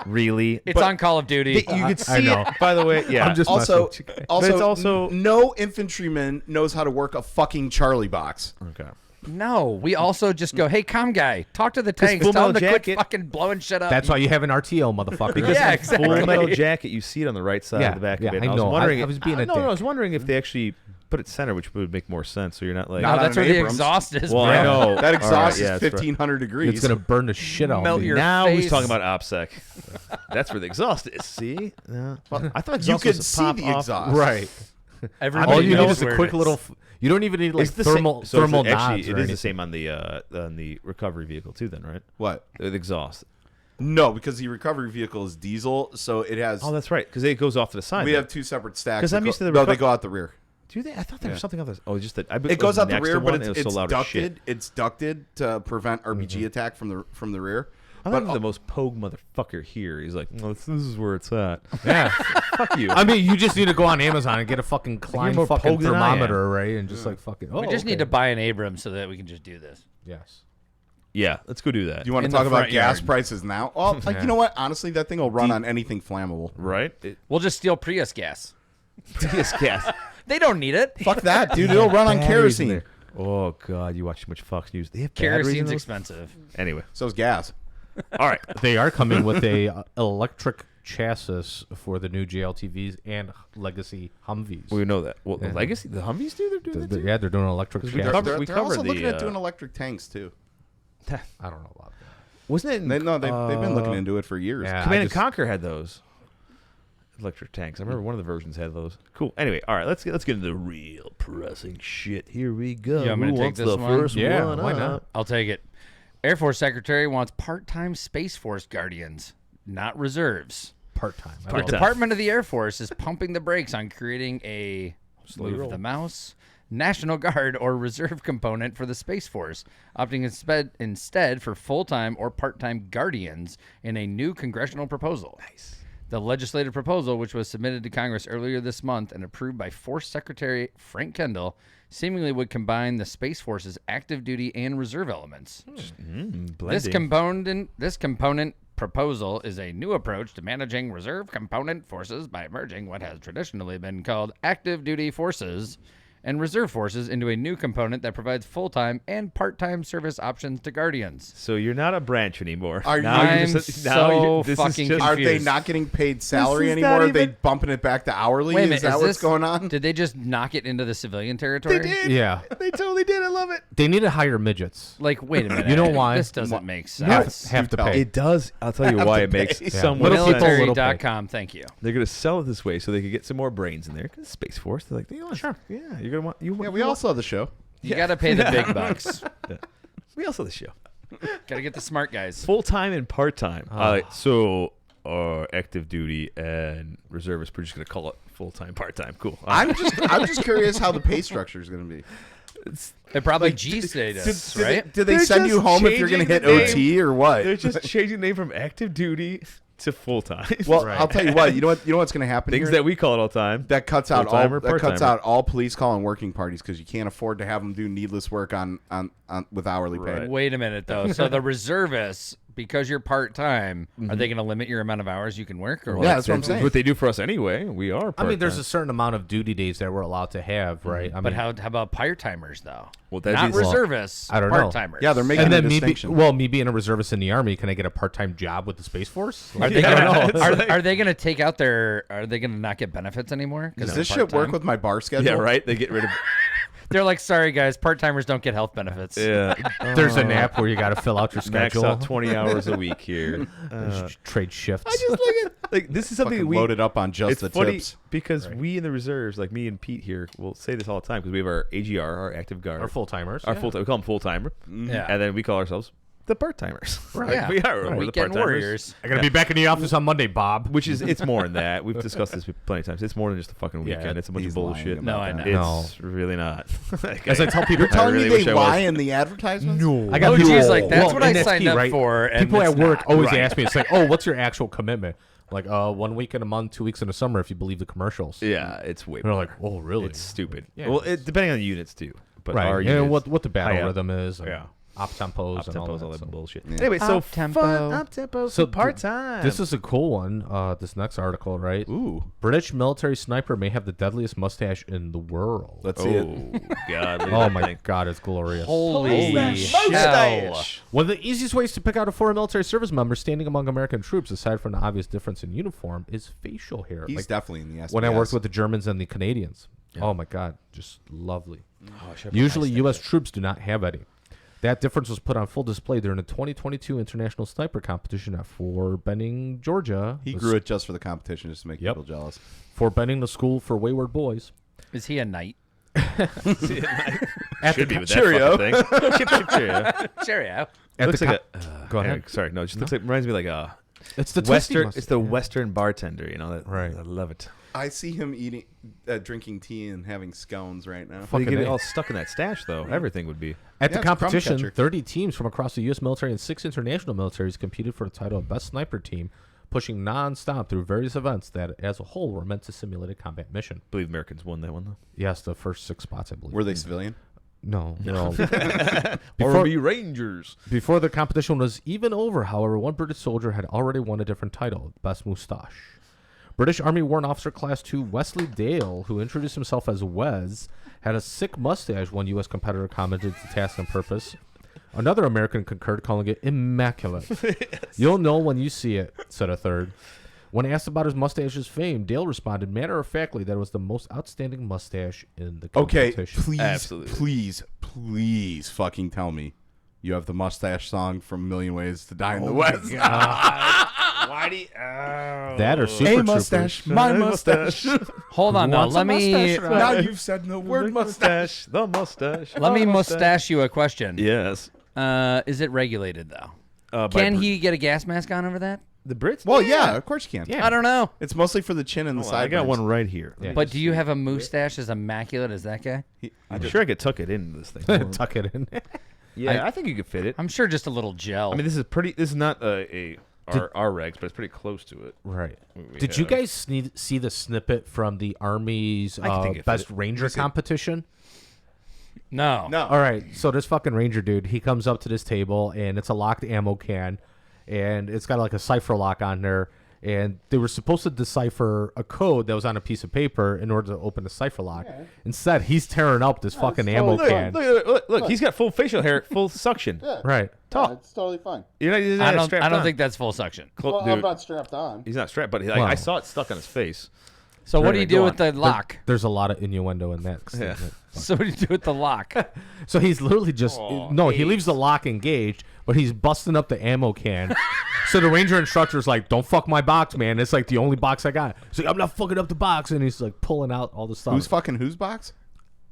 really? It's on Call of Duty. You could I see know. it. By the way, yeah. I'm just Also, messing with you guys. also, it's also- no infantryman knows how to work a fucking Charlie box. okay. No, we also just go, hey, comm guy, talk to the tanks. Full Tell them to Metal quit Jacket- fucking blowing shit up. That's why you have an RTO, motherfucker. Because Yeah, in exactly. Full Metal Jacket, you see it on the right side Yeah, of the back yeah, of it. I And know. was wondering. I was being a no, dick. I was wondering if they actually put it center, which would make more sense. So you're not like. No, Not that's on where an the Abrams. exhaust is. Well, bro. I know. That All exhaust right, is yeah, that's right. 1,500 degrees. It's gonna burn the shit out Melt of me. your Now face. who's talking about OPSEC? That's where the exhaust is. See? Yeah. I thought You exhaust could was see pop the off. exhaust. Right. Everybody All you need knows is a where quick it is. little. You don't even need like It's the thermal same, thermal actually, nods it or is the anything. same on the recovery vehicle too. Then, right? What? The exhaust. No, because the recovery vehicle is diesel, so it has. Oh, that's right. Because it goes off to the side. we then. have two separate stacks. 'Cause that I'm go- used to the No, they reco- go out the rear. Do they? I thought there was something else. Oh, just that. It goes out the next to rear, but one, it it's was so loud as shit. ducted. It's ducted to prevent RPG attack from the rear. I'm But the most pogue motherfucker here. He's like, well, this is where it's at. Yeah. Fuck you. I mean, you just need to go on Amazon and get a fucking Klein more fucking pogue than I am. thermometer, right? And just like fucking. Oh, We just need okay. to buy an Abrams so that we can just do this. Yes. Yeah, let's go do that. Do you want to In talk the about front gas yard. prices now? Well, like, you know what? Honestly, that thing will run on anything flammable. right? We'll just steal Prius gas. Prius gas. They don't need it. Fuck that, dude. It'll run on Batteries in kerosene. there. Oh god, you watch too much Fox News. They have batteries in Kerosene's those? expensive. Anyway, So is gas. all right. They are coming with a electric chassis for the new JLTVs and legacy Humvees. We know that. Well, Yeah. the Legacy, the Humvees do. They're doing that too. Yeah, they're doing an electric 'Cause we chassis. covered- They're, we they're also covered looking the, at doing electric tanks too. I don't know about that. Wasn't it? In, They've been looking into it for years. Yeah. Command I and just- Conquer had those electric tanks. I remember one of the versions had those. Cool. Anyway, all right. Let's get into the real pressing shit. Here we go. You want me to Who take wants this the one? first Yeah, one? why up? not? I'll take it. Air Force Secretary wants part-time Space Force guardians, not reserves. Part-time. I The love Part-time. Department of the Air Force is pumping the brakes on creating a move the mouse National Guard or reserve component for the Space Force, opting instead for full-time or part-time guardians in a new congressional proposal. Nice. The legislative proposal, which was submitted to Congress earlier this month and approved by Force Secretary Frank Kendall, seemingly would combine the Space Force's active duty and reserve elements. This component proposal is a new approach to managing reserve component forces by merging what has traditionally been called active duty forces and reserve forces into a new component that provides full-time and part-time service options to Guardians. So you're not a branch anymore. Are you- I'm this so is fucking just- Are they confused. not getting paid salary This is not anymore? Are they even- bumping it back to hourly? Wait a minute, Is that what's going on? Did they just knock it into the civilian territory? They did. Yeah. They totally did. I love it. They need to hire midgets. Like, wait a minute. You know why? This doesn't make Have, sense. have to tell. pay. It does. I'll tell you why it makes somewhat Little sense. people, little pay. Military.com, thank you. They're gonna sell it this way so they could get some more brains in there. Cause Space Force, they're like, sure, yeah, you're gonna want you. Yeah, we all saw the show. You got to pay the big bucks. We also the show. Got to get the smart guys. Full time and part time. So active duty and reservists. We're just gonna call it full time, part time. Cool. I'm just curious how the pay structure is going to be. They're probably G status, right? Did they They're send you just home if you're going to hit changing the OT or what? They're just changing the name from active duty to full time. Well, I'll tell you what. You know what's going to happen things here? that we call it all the time. That cuts out Full-timer, all part-timer. police call and working parties because you can't afford to have them do needless work on with hourly pay. Right. Wait a minute, though. So the reservists, because you're part-time, are they going to limit your amount of hours you can work? Or what? Yeah, that's what I'm saying. What they do for us anyway. We are. I mean, there's a part-time. certain amount of duty days that we're allowed to have, right? I mean, But how about part-timers, though? Well, that'd Not be- well, reservists, I don't know. part-timers. Yeah, they're making and a then me, distinction. me being a reservist in the Army, can I get a part-time job with the Space Force? Are they Yeah, gonna, it's are, like- are they gonna take out their? Are they gonna not get benefits anymore? Does this shit work with my bar schedule? Yeah, right. They get rid of. They're like, sorry guys, part-timers don't get health benefits. Yeah. There's an app where you got to fill out your Max schedule. out 20 hours a week here. Trade shifts. I just look at like this is something Fucking we loaded up on just it's the funny tips. because we in the reserves, like me and Pete here, will say this all the time because we have our AGR, our active guard, Or full-timers. our full time. We call them full timer, Yeah. and then we call ourselves the part timers. Right? Yeah. We are. We're the Weekend part timers. warriors. I got to be back in the office on Monday, Bob. Which is it's more than that. We've discussed this plenty of times. It's more than just a fucking Yeah, weekend. It's a bunch of he's lying bullshit. about No, I that. know. It's really not. As I tell people, You're telling really me wish they I was. lie in the advertisements? I got Oh, people, geez, like, that's what and I signed key, up right? for, and People it's at work not. always Right. ask me, it's like, oh, what's your actual commitment? Like, 1 week in a month, 2 weeks in the summer, if you believe the commercials. Yeah, it's way. And they're more. like, oh, really? It's stupid. Yeah, well, it's- depending on the units too. But right. our And units, what the battle high up. rhythm is. And Yeah. op tempos and all Up-tempos, that. all that So. bullshit. Yeah. Anyway, so Up-tempo. fun up-tempo, So part time. This is a cool one. This next article, right? Ooh, British military sniper may have the deadliest mustache in the world. let's see it. God! look at Oh that my thing. God, it's glorious. Holy hell. mustache. One of the easiest ways to pick out a foreign military service member standing among American troops, aside from the obvious difference in uniform, is facial hair. He's Like, definitely in the SBS. when I worked with the Germans and the Canadians. Oh my God, just lovely. Oh, should I put Usually, my U.S. troops do not have any. That difference was put on full display during the 2022 International Sniper Competition at Fort Benning, Georgia. He The grew it just for the competition, just to make Yep. people jealous. Fort Benning, the school for wayward boys. Is he a knight? Should be with that Cheerio. fucking thing. Cheerio. Cheerio. At Looks the like co- a. Go ahead. Sorry, no. It just looks like reminds me like a It's the twisty western. mustache. It's the western bartender. You know that. Right. I love it. I see him drinking tea and having scones right now. Well, you Fucking get it A. all stuck in that stash, though. Everything would be. At Yeah, the it's a crumb competition, catcher. 30 teams from across the U.S. military and 6 international militaries competed for the title of Best Sniper Team, pushing non-stop through various events that, as a whole, were meant to simulate a combat mission. I believe Americans won that one though. Yes, the first 6 spots, I believe. Were they civilian? No. they're all- Before Before- be Rangers. Before the competition was even over, however, one British soldier had already won a different title, Best Moustache. British Army Warrant Officer Class 2 Wesley Dale, who introduced himself as Wes, had a sick mustache, one U.S. competitor commented to Task and Purpose. Another American concurred, calling it immaculate. You'll know when you see it, said a third. When asked about his mustache's fame, Dale responded matter-of-factly that it was the most outstanding mustache in the Okay, competition. please, Absolutely. please fucking tell me you have the mustache song from Million Ways to Die in the West. Why do you, That or Super A Troopers. mustache, my mustache. Hold on, now. wants a Let me mustache ride? Now you've said the word mustache. The mustache. let me the mustache you a question. Yes. Is it regulated though? By Can he get a gas mask on over that? The Brits? Well, yeah, of course you can. Yeah. I don't know. It's mostly for the chin and the Hold on, I side. got one right here. Yeah. But do you have a mustache as immaculate as that guy? I'm sure I could tuck it into this thing. Tuck it in. Yeah, I think you could fit it. I'm sure just a little gel. I mean, this is pretty. This is not our regs, but it's pretty close to it. Right. We Did you have- guys see the snippet from the Army's I think it Best fit. Ranger competition? no. No. All right. So this fucking Ranger dude, he comes up to this table, and it's a locked ammo can, and it's got like a cipher lock on there, and they were supposed to decipher a code that was on a piece of paper in order to open a cipher lock. Yeah. Instead, he's tearing up this fucking ammo totally can. Look, he's got full facial hair, full suction. Yeah. Right. Yeah, it's totally fine. He's not I strapped don't on. think that's full suction. Well, I'm Dude, not strapped on. he's not strapped, but Wow. I saw it stuck on his face. So what do you Go do on. with the lock? There's a lot of innuendo in that Yeah. statement. So what do you do with the lock? So he's literally just he leaves the lock engaged, but he's busting up the ammo can. So the ranger instructor's like, "Don't fuck my box, man. It's like the only box I got." He's like, "I'm not fucking up the box," and he's like pulling out all the stuff. Who's fucking whose box?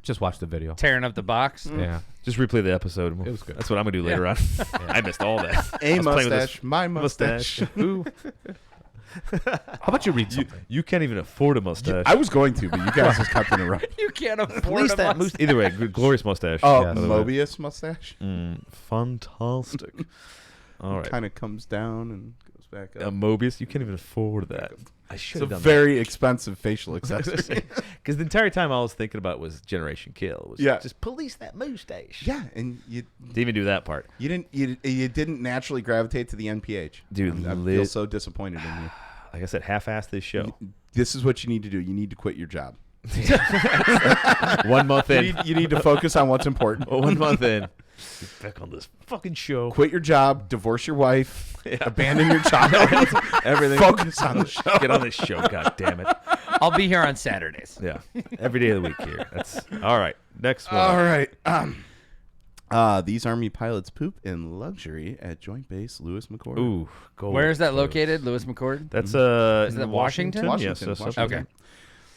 Just watch the video. Tearing up the box? Yeah. Just replay the episode. It was good. That's what I'm gonna do later on. I missed all that. A I was playing with this mustache, my mustache. Ooh. How about you read something? You can't even afford a mustache. I was going to, but you guys just kept interrupting. You can't At afford least a that mustache. either way, glorious mustache. Oh, Yes. Mobius mustache. Fantastic. All right. Kind of comes down and goes back up. Mobius, you can't even afford that. I should It's a have done very expensive facial accessory. Because the entire time I was thinking about was Generation Kill. Was Yeah. just police that mustache. Yeah, and you Didn't even do that part. you didn't naturally gravitate to the NPH. Dude, I feel so disappointed in you. Like I said, half-ass this show. This is what you need to do. You need to quit your job. 1 month in. You need to focus on what's important. 1 month in. Back on this fucking show. Quit your job, divorce your wife, abandon your child, Everything. focus on the show. Get on this show, god damn it. I'll be here on Saturdays. Yeah. Every day of the week here. That's all right. Next one. All right. These Army pilots poop in luxury at Joint Base Lewis McChord. Ooh, gold. Where is that located, Lewis McChord? That's Is that Washington? Yes, Washington. that's Okay.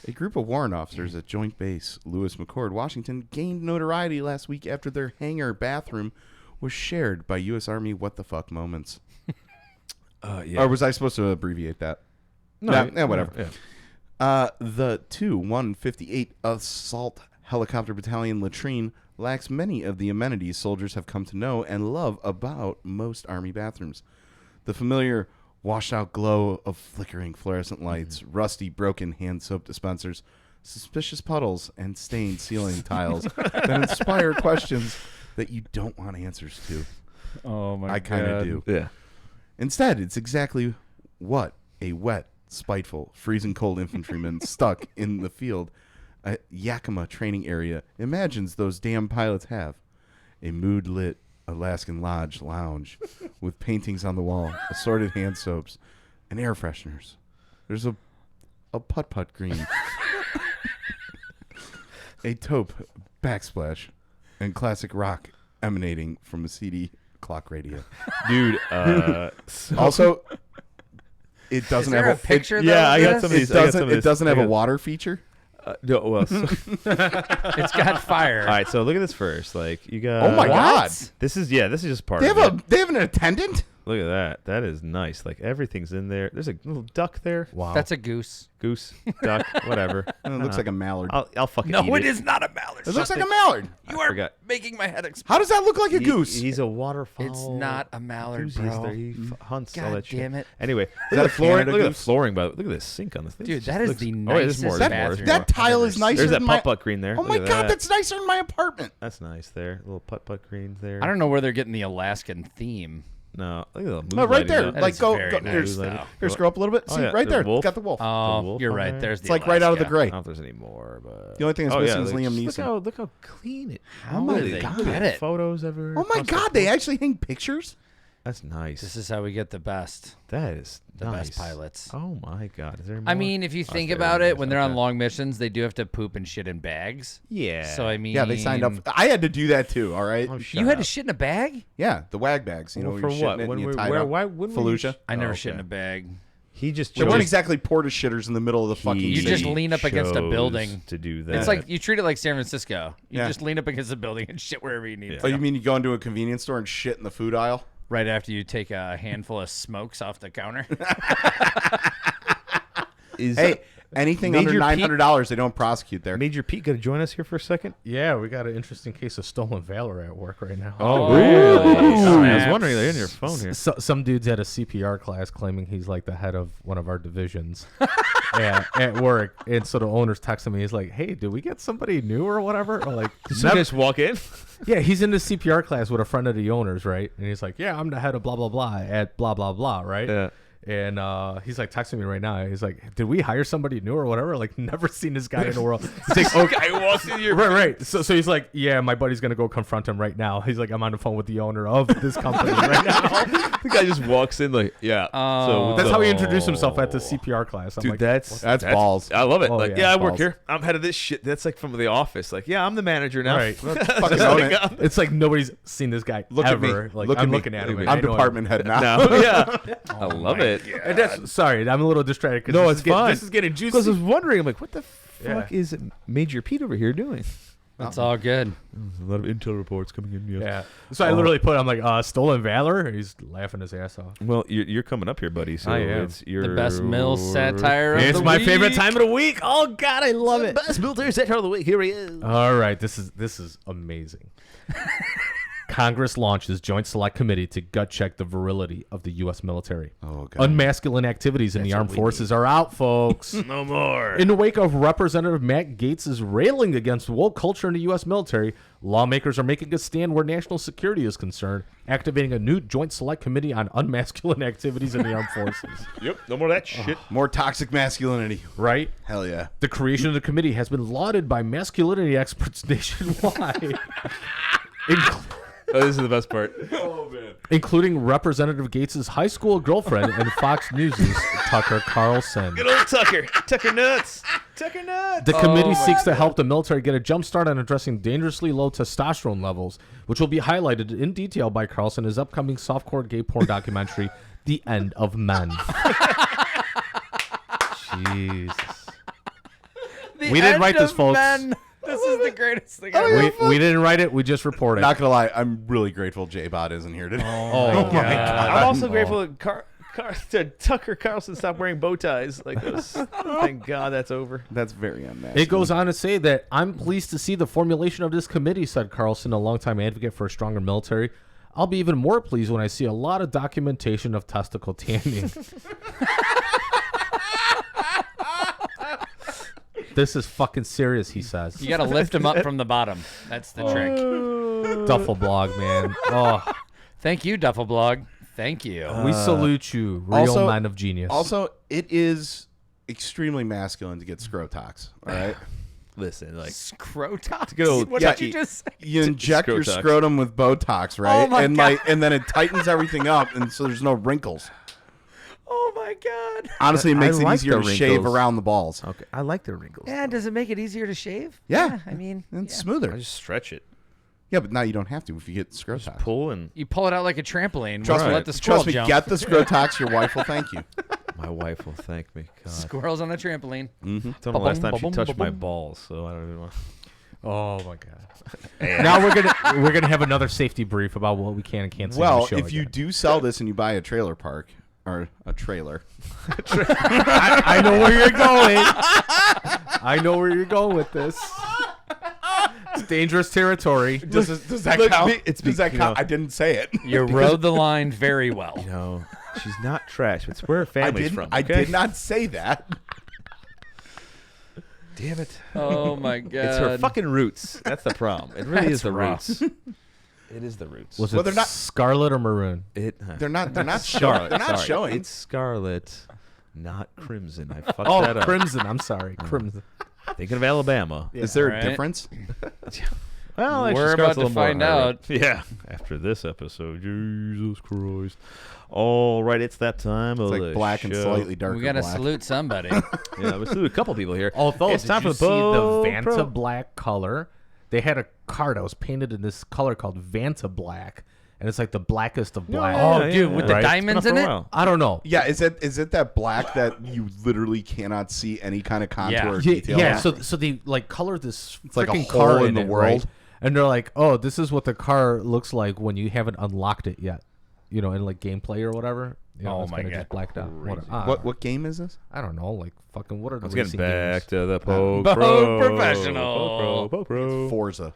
A group of warrant officers at Joint Base Lewis McChord, Washington, gained notoriety last week after their hangar bathroom was shared by U.S. Army what the fuck moments. yeah. Or was I supposed to abbreviate that? No, Yeah, whatever. Yeah. The 158 Assault Helicopter Battalion latrine lacks many of the amenities soldiers have come to know and love about most Army bathrooms. The familiar washed-out glow of flickering fluorescent lights, rusty, broken hand soap dispensers, suspicious puddles, and stained ceiling tiles that inspire questions that you don't want answers to. Oh, my I kind of do. Yeah. Instead, it's exactly what a wet, spiteful, freezing cold infantryman stuck in the field at Yakima training area imagines those damn pilots have. A mood-lit Alaskan Lodge lounge with paintings on the wall, assorted hand soaps, and air fresheners. There's a putt-putt green, a taupe backsplash, and classic rock emanating from a CD clock radio. Dude, Also, it doesn't there have a picture, though, yeah, of I got this? some of these. It doesn't have a water feature. No, well, It's got fire. all right. So look at this first. Like you got. Oh my God! This is just part They of have it. they have an attendant. Look at that. That is nice. Like everything's in there. There's a little duck there. Wow. That's a goose. Goose, duck, whatever. It looks like a mallard. I'll fucking No, eat it is not a mallard. It looks like a mallard. You are forgot. making my head explode. How does that look like a goose? He's a waterfowl. It's not a mallard, Goose. bro. He hunts all God that shit. damn it. Anyway, that look at a the flooring. Canada Look at the goose? flooring. By the way. Look at this sink on this thing. Dude, It that just is looks- the oh, wait, there's nicest more. that, There's more. bathroom. that tile is nicer There's that than my. putt-putt green there. Oh my Look at God, that. that's nicer than my apartment. That's nice there. Little putt-putt greens there. I don't know where they're getting the Alaskan theme. No, look at the No, right moonlighting there. there. That Like is go, very go nice. here, scroll up a little bit. Oh, See, yeah, right there's there. a wolf. Got the wolf. Oh, wolf you're on right. there. There's the It's like right out of the Alaska. gray. I don't know if there's any more, but The only thing that's oh, missing yeah, is like, Liam just Neeson. Look how clean it. How my do they God. get it? Photos ever. Oh my across the God, they board. actually hang pictures. That's nice. This is how we get the best. That is The nice. best pilots. Oh my God, is there more? I mean, if you think there about it it, is. when they're on Okay. long missions, they do have to poop and shit in bags. yeah. So I mean, Yeah, they signed up. I had to do that too. All right. Oh, You shut had to up. shit in a bag? Yeah, the wag bags. You know, Well, where for you're what? shitting it When and you we- tie it where- up. why wouldn't we Fallujah. I never Oh, shit in okay. a bag. He just They chose. weren't exactly porta shitters in the middle of the fucking. You city. just lean up against a chose building. to do that. It's like you treat it like San Francisco. You Yeah. just lean up against a building and shit wherever you need Oh, to. you mean you go into a convenience store and shit in the food aisle? Right after you take a handful of smokes off the counter. is Hey, anything Major under $900, they don't prosecute there. Major Pete going to join us here for a second? Yeah, we got an interesting case of stolen valor at work right now. really? I was Snaps. wondering. They're in your phone here. Some dude's at a CPR class claiming he's like the head of one of our divisions at work. And so the owner's texting me. He's like, hey, did we get somebody new or whatever? Or like, Did you just walk in? yeah, he's in the CPR class with a friend of the owner's, right? And he's like, yeah, I'm the head of blah, blah, blah at blah, blah, blah, right? Yeah. And he's like texting me right now. He's like, "Did we hire somebody new or whatever? Like, never seen this guy in the world." He's like, "Okay, Guy walks in your right." So he's like, "Yeah, my buddy's gonna go confront him right now." He's like, "I'm on the phone with the owner of this company right now." The guy just walks in like, yeah. So That's how he introduced himself at the CPR class. I'm Dude, like, that's balls. I love it. Oh, like, yeah, I work balls. here. I'm head of this shit. That's like from The Office. Like, yeah, I'm the manager now. Right. Fucking own it. It's like nobody's seen this guy Look at me. ever. Like, Look at I'm me. looking at him. and I'm I know him. department head now. No, yeah. I love it. And that's sorry, I'm a little distracted. 'Cause No, this it's is fine. This is getting juicy. Because I was wondering, I'm like, what the fuck Yeah. is Major Pete over here doing? That's all good. A lot of intel reports coming in. Yeah. So I literally put, I'm like, stolen valor. He's laughing his ass off. Well, you're coming up here, buddy. So I am. it's your The best mill satire of It's the my week. favorite time of the week. Oh God, I love it. best military satire of the week. Here he is. All right, this is amazing. Congress launches Joint Select Committee to gut check the virility of the U.S. military. Oh, God. Unmasculine activities in the armed forces are out, folks. No more. In the wake of Representative Matt Gaetz' railing against woke culture in the U.S. military, lawmakers are making a stand where national security is concerned, activating a new Joint Select Committee on unmasculine activities in the armed forces. Yep. No more of that shit. More toxic masculinity. Right? Hell yeah. The creation of the committee has been lauded by masculinity experts nationwide, Oh, this is the best part. including Representative Gaetz' high school girlfriend and Fox News' Tucker Carlson. Good old Tucker. Tucker nuts. Tucker nuts. The committee seeks to help the military get a jump start on addressing dangerously low testosterone levels, which will be highlighted in detail by Carlson in his upcoming softcore gay porn documentary, The End of Men. Jesus. We didn't write this, folks. This is the greatest thing ever. We didn't write it. We just reported. Not gonna lie, I'm really grateful J-Bot isn't here today. Oh, my God. I'm also grateful that Tucker Carlson stopped wearing bow ties. Like this. Thank God that's over. That's very unmasculine. It goes on to say that I'm pleased to see the formulation of this committee, said Carlson, a longtime advocate for a stronger military. I'll be even more pleased when I see a lot of documentation of testicle tanning. This is fucking serious, he says. You got to lift him up from the bottom. That's the trick. Duffel blog, man. Oh, Thank you, Duffel Blog. Thank you. we salute you, real also- man of genius. Also, it is extremely masculine to get scrotox. All right, Listen, like Scrotox? good old- What yeah, did you just say? you inject your Scrotox. scrotum with Botox, right? Oh my and God. and then it tightens everything up, and so there's no wrinkles. Oh, my God. Honestly, it I makes it like easier the to shave wrinkles. around the balls. okay, I like the wrinkles. Yeah, does it make it easier to shave? Yeah. I mean, And it's yeah. I smoother. just stretch it. Yeah, but now you don't have to if you get scrotox. Pull and You pull it out like a trampoline. Trust me, Let the squirrel trust me. jump. Get the scrotox. Your wife will thank you. my wife will thank me. God. Squirrels on a trampoline. It's the last time she Ba-bum, touched my ba-bum. balls, so I don't even want. oh my God. Now we're gonna have another safety brief about what we can and can't say on Well, the show if you again. do sell this and you buy a trailer park or a trailer, I know where you're going. I know where you're going with this. It's dangerous territory. does that look, count? it's does that you count? know- I didn't say it. You rode the line very well. You know, she's not trash. It's where her I family's didn't. from. I okay? did not say that. Damn it. Oh, my God. It's her fucking roots. That's the problem. It really is That's the rough. roots. It is the roots. Was Well, it they're not- scarlet or maroon? They're not. They're not showing. Scarlet. They're not sorry. showing. It's scarlet, not crimson. I fucked Oh, that up. crimson. I'm sorry, crimson. Thinking of Alabama. Is there Right. a difference? Well, actually, We're scarlet's about a to little more find higher out. up. Yeah. After this episode, Jesus Christ. All right, it's that time of It's the like black and show. slightly darker. We got to black. salute somebody. Yeah, we salute a couple people here. Although, it's did time you for the see the POG Vanta Pro. black color? They had a car that was painted in this color called Vanta black, and it's like the blackest of black. Oh, dude, with the Right. diamonds in it? I don't know. Yeah, is it that black that you literally cannot see any kind of contour Yeah. or Yeah, detail? yeah, on? so they like color this like a freaking hole car in in the it, world. right? And they're like, oh, this is what the car looks like when you haven't unlocked it yet, you know, in like gameplay or whatever. You know, Oh it's my kinda God. just blacked out. what game is this? I don't know, like fucking what are the Let's get racing back games? to the POG POG Pro. Professional. POG Pro. Forza.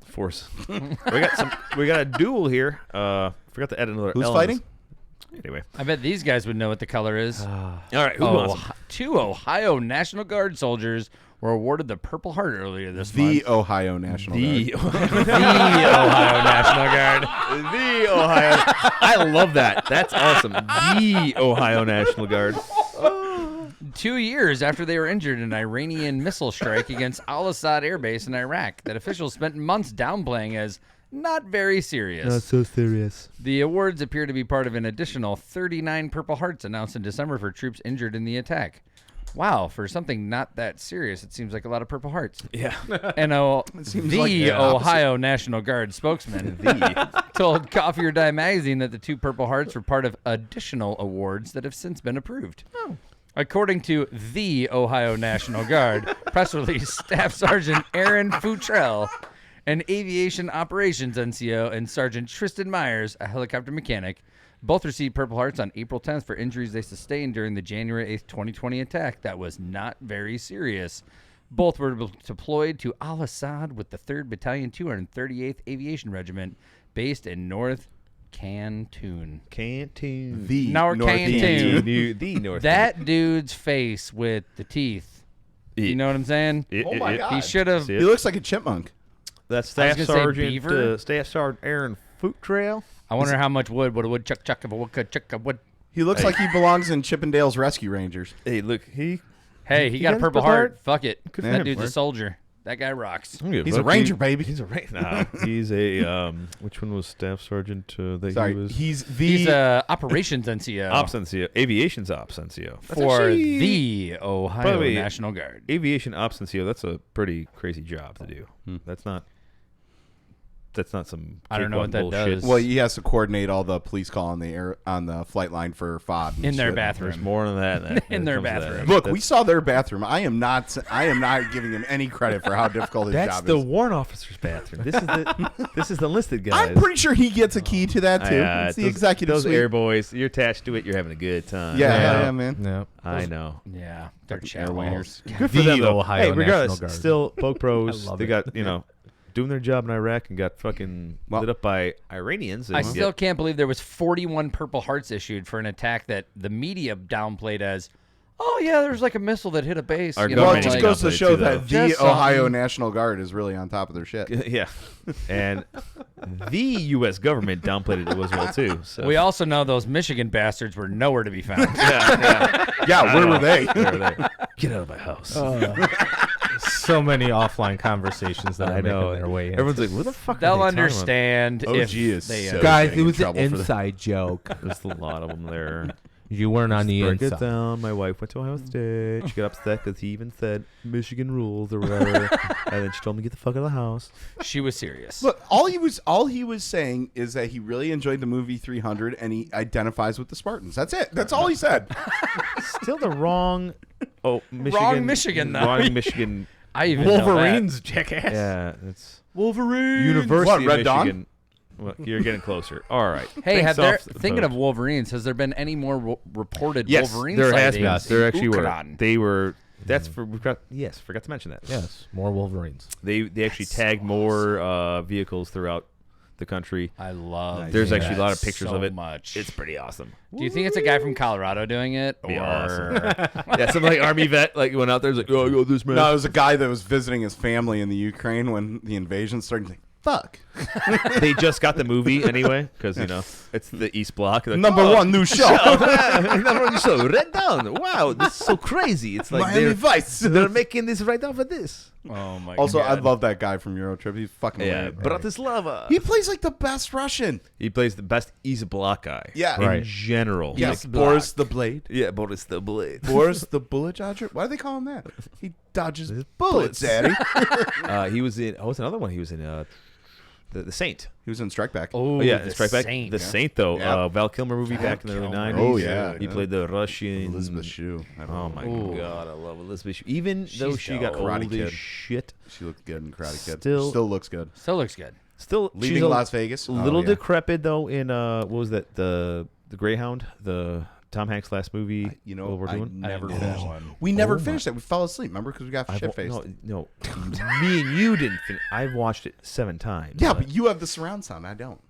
Force. we got a duel here. Forgot to add another Who's element. fighting? Anyway. I bet these guys would know what the color is. All right, who wants? Two Ohio National Guard soldiers were awarded the Purple Heart earlier this The month. Ohio National Guard. The Ohio National Guard. The Ohio. I love that. That's awesome. The Ohio National Guard. 2 years after they were injured in an Iranian missile strike against Al-Assad Air Base in Iraq that officials spent months downplaying as not very serious. Not so serious. The awards appear to be part of an additional 39 Purple Hearts announced in December for troops injured in the attack. Wow, for something not that serious, it seems like a lot of Purple Hearts. Yeah. And seems like the Ohio National Guard spokesman told Coffee or Die magazine that the 2 Purple Hearts were part of additional awards that have since been approved. Oh. According to the Ohio National Guard press release, Staff Sergeant Aaron Futrell, an aviation operations NCO, and Sergeant Tristan Myers, a helicopter mechanic, both received Purple Hearts on April 10th for injuries they sustained during the January 8th, 2020 attack that was not very serious. Both were deployed to Al-Assad with the 3rd Battalion 238th Aviation Regiment based in North Canton. The North North Canton. The North. That dude's face with the teeth. You know what I'm saying? Oh my God. He should have. He looks like a chipmunk. That's I was Staff gonna say Sergeant beaver. Staff Sergeant Aaron Futrell. I wonder how much wood would a woodchuck chuck if a woodchuck chuck a wood. He looks like he belongs in Chippendale's Rescue Rangers. Hey, look, Hey, he He got got a his Purple Purple Heart. Heart. Fuck it. for That him. dude's a soldier. That guy rocks. He's a Ranger, baby. He's a Ranger. Nah, he's a which one was Staff Sergeant? That Sorry, he was. he's He's a operations NCO Ops NCO, Aviation's Ops NCO. That's for actually- the Ohio probably- National Guard. Aviation Ops NCO. That's a pretty crazy job to do. That's not some. I don't know what that bullshit. does. Well, he has to coordinate all the police call on the flight line for FOD and In their shit. bathroom. There's more than that. In their bathroom. Look, we saw their bathroom. I am not giving him any credit for how difficult his That's job the is. warrant officer's bathroom. This is the enlisted guys. I'm pretty sure he gets a key to that too. Yeah, It's the those- executive Those suite. air boys, you're attached to it. You're having a good time. Yeah, man. Yeah. I know. Yeah, they're Air shower walls. Good for The them, though. Ohio Hey, National regardless, Guard. still POG Pros. I love They it. got doing their job in Iraq and got fucking lit up by Iranians. I and still can't believe there was 41 Purple Hearts issued for an attack that the media downplayed as, oh yeah, there's like a missile that hit a base. Our you know, Well, it government just like- goes to downplayed show too, though. that the Just Ohio something. National Guard is really on top of their shit. yeah, and the U.S. government downplayed it as well too. So. we also know those Michigan bastards were nowhere to be found. Yeah, where were they? Where are they? Get out of my house. So many offline conversations that I are know. making their way. Everyone's like, "What the fuck?" They'll are they talking about?" understand OG if is they so- guys, getting it in was an trouble for this. inside joke. There's a lot of them there. You weren't on the Break it inside. down. My wife went to Ohio State. She got upset because he even said Michigan rules or whatever, and then she told me to get the fuck out of the house. she was serious. Look, all he was saying is that he really enjoyed the movie 300 and he identifies with the Spartans. That's it. That's all he said. Still the wrong. Oh, Michigan. Wrong Michigan, though. Wrong Michigan. I even know that. Wolverines, jackass. Yeah, it's Wolverine. University What, of Red Dawn? Michigan. Well, you're getting closer. All right. Hey, Thanks have there, off the thinking of boat. Wolverines, has there been any more reported Yes, Wolverine there has sightings? been. Yes, there actually were. Ukraine? They were. That's for. We forgot. Yes, forgot to mention that. Yes, more Wolverines. They actually tagged more vehicles throughout the country. I love. There's that actually a lot of pictures so of it. Much. It's pretty awesome. Do you think it's a guy from Colorado doing it, Be or awesome. Yeah, some like army vet like went out there. Was like, oh, I got this man. No, it was a guy that was visiting his family in the Ukraine when the invasion started. He's like, fuck. They just got the movie anyway because it's the East Block. They're like, Number "Oh, one new show. Number one show. Red Dawn. Wow, this is so crazy. It's like Miami Vice. they're making this right now for this. oh my Also, god! I love that guy from Eurotrip. He's fucking Yeah, weird. Bratislava. He plays like the best Russian. He plays the best East Block guy. Yeah. in Right. general. Yes, Like, Boris the Blade. yeah, Boris the Blade. Boris the Bullet Dodger. Why do they call him that? He dodges bullets, Daddy. He was in. Oh, what's another one? He was in. The Saint. He was in Strike Back. Oh, Yeah, the Strike Back. Saint. The Saint, though. Yeah. Val Kilmer movie back in the early Kilmer. 90s. Oh, yeah. He played the Russian. Elizabeth Shue. I don't Oh, know. my Ooh. God. I love Elizabeth Shue. Even though She's she got dope. old Karate as Kid. shit. She looked good in Karate Kid. Still- Still looks good. Still looks good. Still, Leaving she's a Las Vegas. little Oh, yeah. decrepit, though, in, what was that? The Greyhound? The Tom Hanks last movie. You know, What we're I doing? never didn't finished. know one. We never Oh my- finished it. We fell asleep. Remember, because we got shit faced. No, me and you didn't finish. I've watched it 7 times. Yeah, but you have the surround sound. I don't.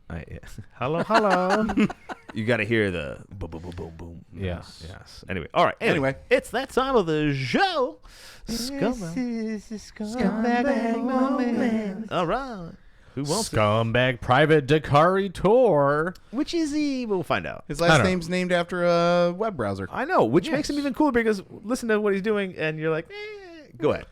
Hello. You got to hear the boom, boom, boom, boom, boom. Yes. Yes. Anyway, all right. Anyway, it's that time of the show. Scumbag moment. All right. Who wants it? Scumbag Private Dakari Tour. Which is he? We'll find out. His last name's named after a web browser. I know, which makes him even cooler because listen to what he's doing, and you're like, go ahead.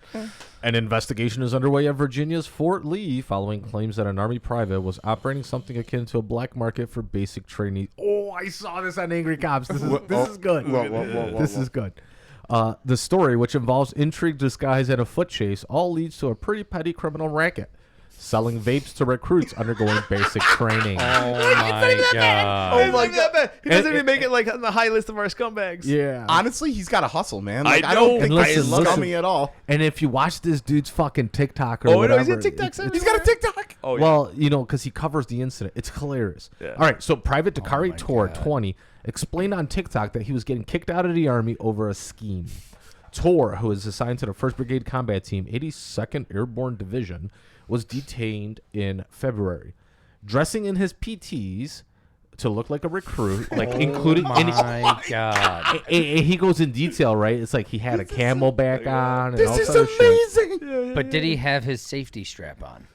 An investigation is underway at Virginia's Fort Lee following claims that an Army private was operating something akin to a black market for basic training. Oh, I saw this on Angry Cops. This is good. This is good. The story, which involves intrigue, disguise, and a foot chase, all leads to a pretty petty criminal racket. Selling vapes to recruits undergoing basic training. Oh my god! Oh my god! He doesn't even make it like on the high list of our scumbags. Yeah. Honestly, he's got a hustle, man. Like, I I don't know. think And he's listen, scummy at all. And if you watch this dude's fucking TikTok or Oh, whatever, no, he's in TikToks everywhere. He's got a TikTok. Oh, yeah. well, because he covers the incident. It's hilarious. Yeah. All right, so Private Dakari Tour 20 explained on TikTok that he was getting kicked out of the Army over a scheme. Tor, who is assigned to the 1st Brigade Combat Team, 82nd Airborne Division, was detained in February. Dressing in his PTs to look like a recruit, like including... Oh my god! And he goes in detail, right? It's like he had a camelback on. And all This is sort of shit. amazing. But did he have his safety strap on?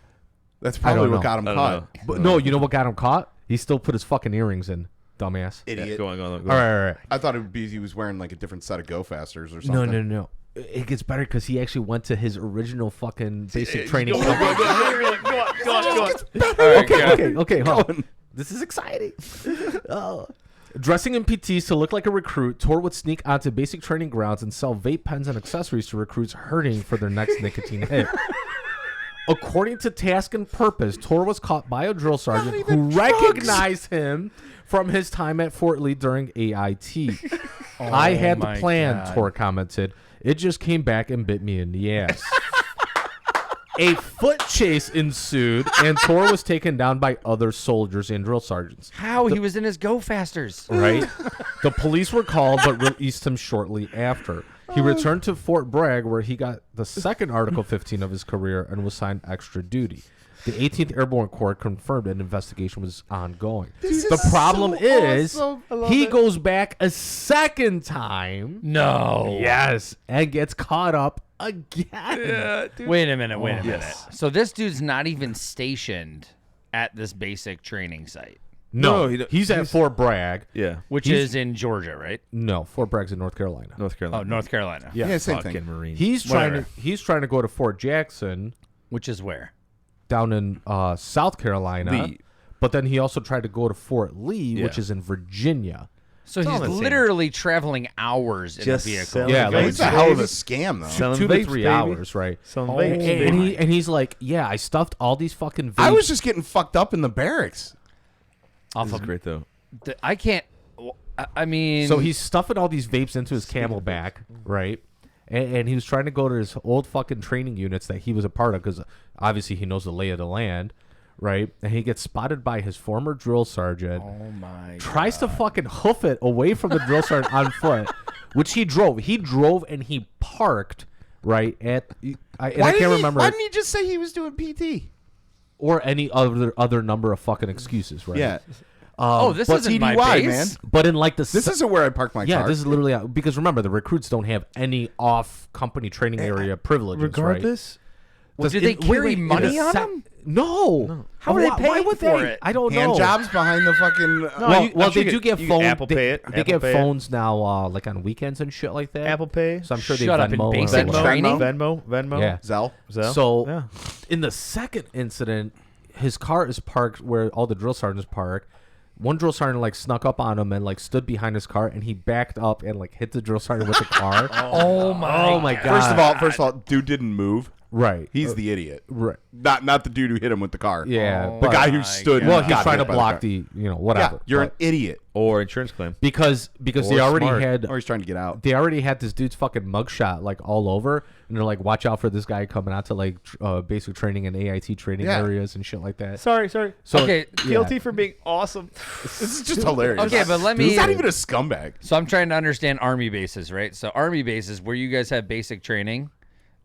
That's I probably don't what know. got him I don't caught. know. But no, you know what got him caught? He still put his fucking earrings in, dumbass. Idiot. Go on. All right. I thought it would be he was wearing like a different set of Go Fasters or something. No. It gets better because he actually went to his original fucking basic training. Go on. Okay. Hold on. This is exciting. Dressing in PTs to look like a recruit, Tor would sneak onto basic training grounds and sell vape pens and accessories to recruits hurting for their next nicotine hit. According to Task and Purpose, Tor was caught by a drill sergeant who recognized him from his time at Fort Lee during AIT. I had the my plan, God. Tor commented. It just came back and bit me in the ass. A foot chase ensued, and Tor was taken down by other soldiers and drill sergeants. How he was in his Go Fasters? Right? The police were called, but released him shortly after. He returned to Fort Bragg, where he got the second Article 15 of his career and was signed extra duty. The 18th Airborne Corps confirmed an investigation was ongoing. The problem is, he goes back a second time. No. Yes, and gets caught up again. Wait a minute. So this dude's not even stationed at this basic training site, No, No, he's at Fort Bragg. Yeah. which is in Georgia, right? No, Fort Bragg's in North Carolina. North Carolina. Oh, North Carolina. Yeah, same Fucking thing. Marine. He's trying to go to Fort Jackson Which is where? down in South Carolina. Lee. But then he also tried to go to Fort Lee, which Yeah. is in Virginia. So all he's the same. literally traveling hours in Just a vehicle. selling Yeah, vapes, like It's a hell of a baby. scam, though. Selling 2 to vapes, 3 baby. hours, right? Selling Oh, vapes. And he's like, yeah, I stuffed all these fucking vapes. I was just getting fucked up in the barracks. Off This is of, great though. I can't. I mean, So he's stuffing all these vapes into his camelback, right? And he was trying to go to his old fucking training units that he was a part of because obviously he knows the lay of the land, right? And he gets spotted by his former drill sergeant. Oh my! Tries to fucking hoof it away from the drill sergeant on foot, which he drove. He drove and he parked right at. I can't remember. Why didn't he just say he was doing PT? Or any other number of fucking excuses, right? Yeah. Oh, this but isn't my TDY, base. man. But in like the This isn't where I park my car. this is literally because remember the recruits don't have any off company training area privileges, right? Regardless, Well, do they carry money on them? No. How are they Why paying would for they? it? I don't hand know. jobs behind the fucking. Well, sure they do get you phones. Apple Pay it. They Apple get Pay it. phones now, like on weekends and shit like that. Apple Pay. So I'm sure they Shut up, in Venmo or basic whatever. training? Venmo. Yeah. Zelle. Zelle. So yeah. in the second incident, his car is parked where all the drill sergeants park. One drill sergeant like snuck up on him and like stood behind his car, and he backed up and like hit the drill sergeant with the car. Oh my God! First of all, dude didn't move. Right. He's the idiot. Right. Not the dude who hit him with the car. Yeah. Oh The but- guy who my stood. God. well, and he's got trying hit to by the block car. the whatever. Yeah, you're but an idiot. Or insurance claim. because Or they already smart. had Or he's trying to get out. they already had this dude's fucking mugshot like all over, and they're like, watch out for this guy coming out to like basic training and AIT training Yeah. areas and shit like that. Sorry. So Okay, Guilty for being awesome. This is just hilarious. Okay, but let me- He's not even a scumbag. So I'm trying to understand army bases, right? So army bases where you guys have basic training,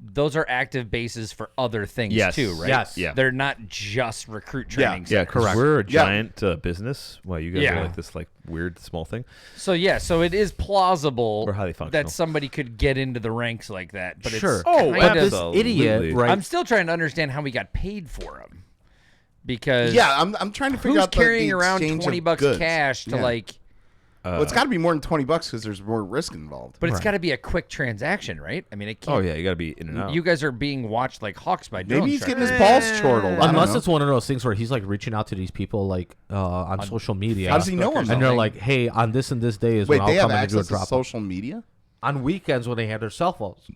those are active bases for other things too, right? Yes. Yeah. They're not just recruit training. Yeah, centers. correct. We're a giant business. Well, you guys Yeah. are like this weird small thing. So so it is plausible We're highly functional. that somebody could get into the ranks like that. But Sure. it's Oh, kind of, this idiot, right? I'm still trying to understand how we got paid for them. Because I'm trying to figure who's out carrying the around exchange of $20 goods. cash to Yeah. Well, it's got to be more than $20 because there's more risk involved. But it's got to be a quick transaction, right? I mean, it can't. Oh yeah, you got to be in and out. You guys are being watched like hawks by drones. Maybe he's right? getting his balls chortled. I don't Unless know. it's one of those things where he's like reaching out to these people like on social media. How does he know them? And they're like, "Hey, on this and this day is Wait, when they I'll have come in and do a access to drop." social media? On weekends when they have their cell phones.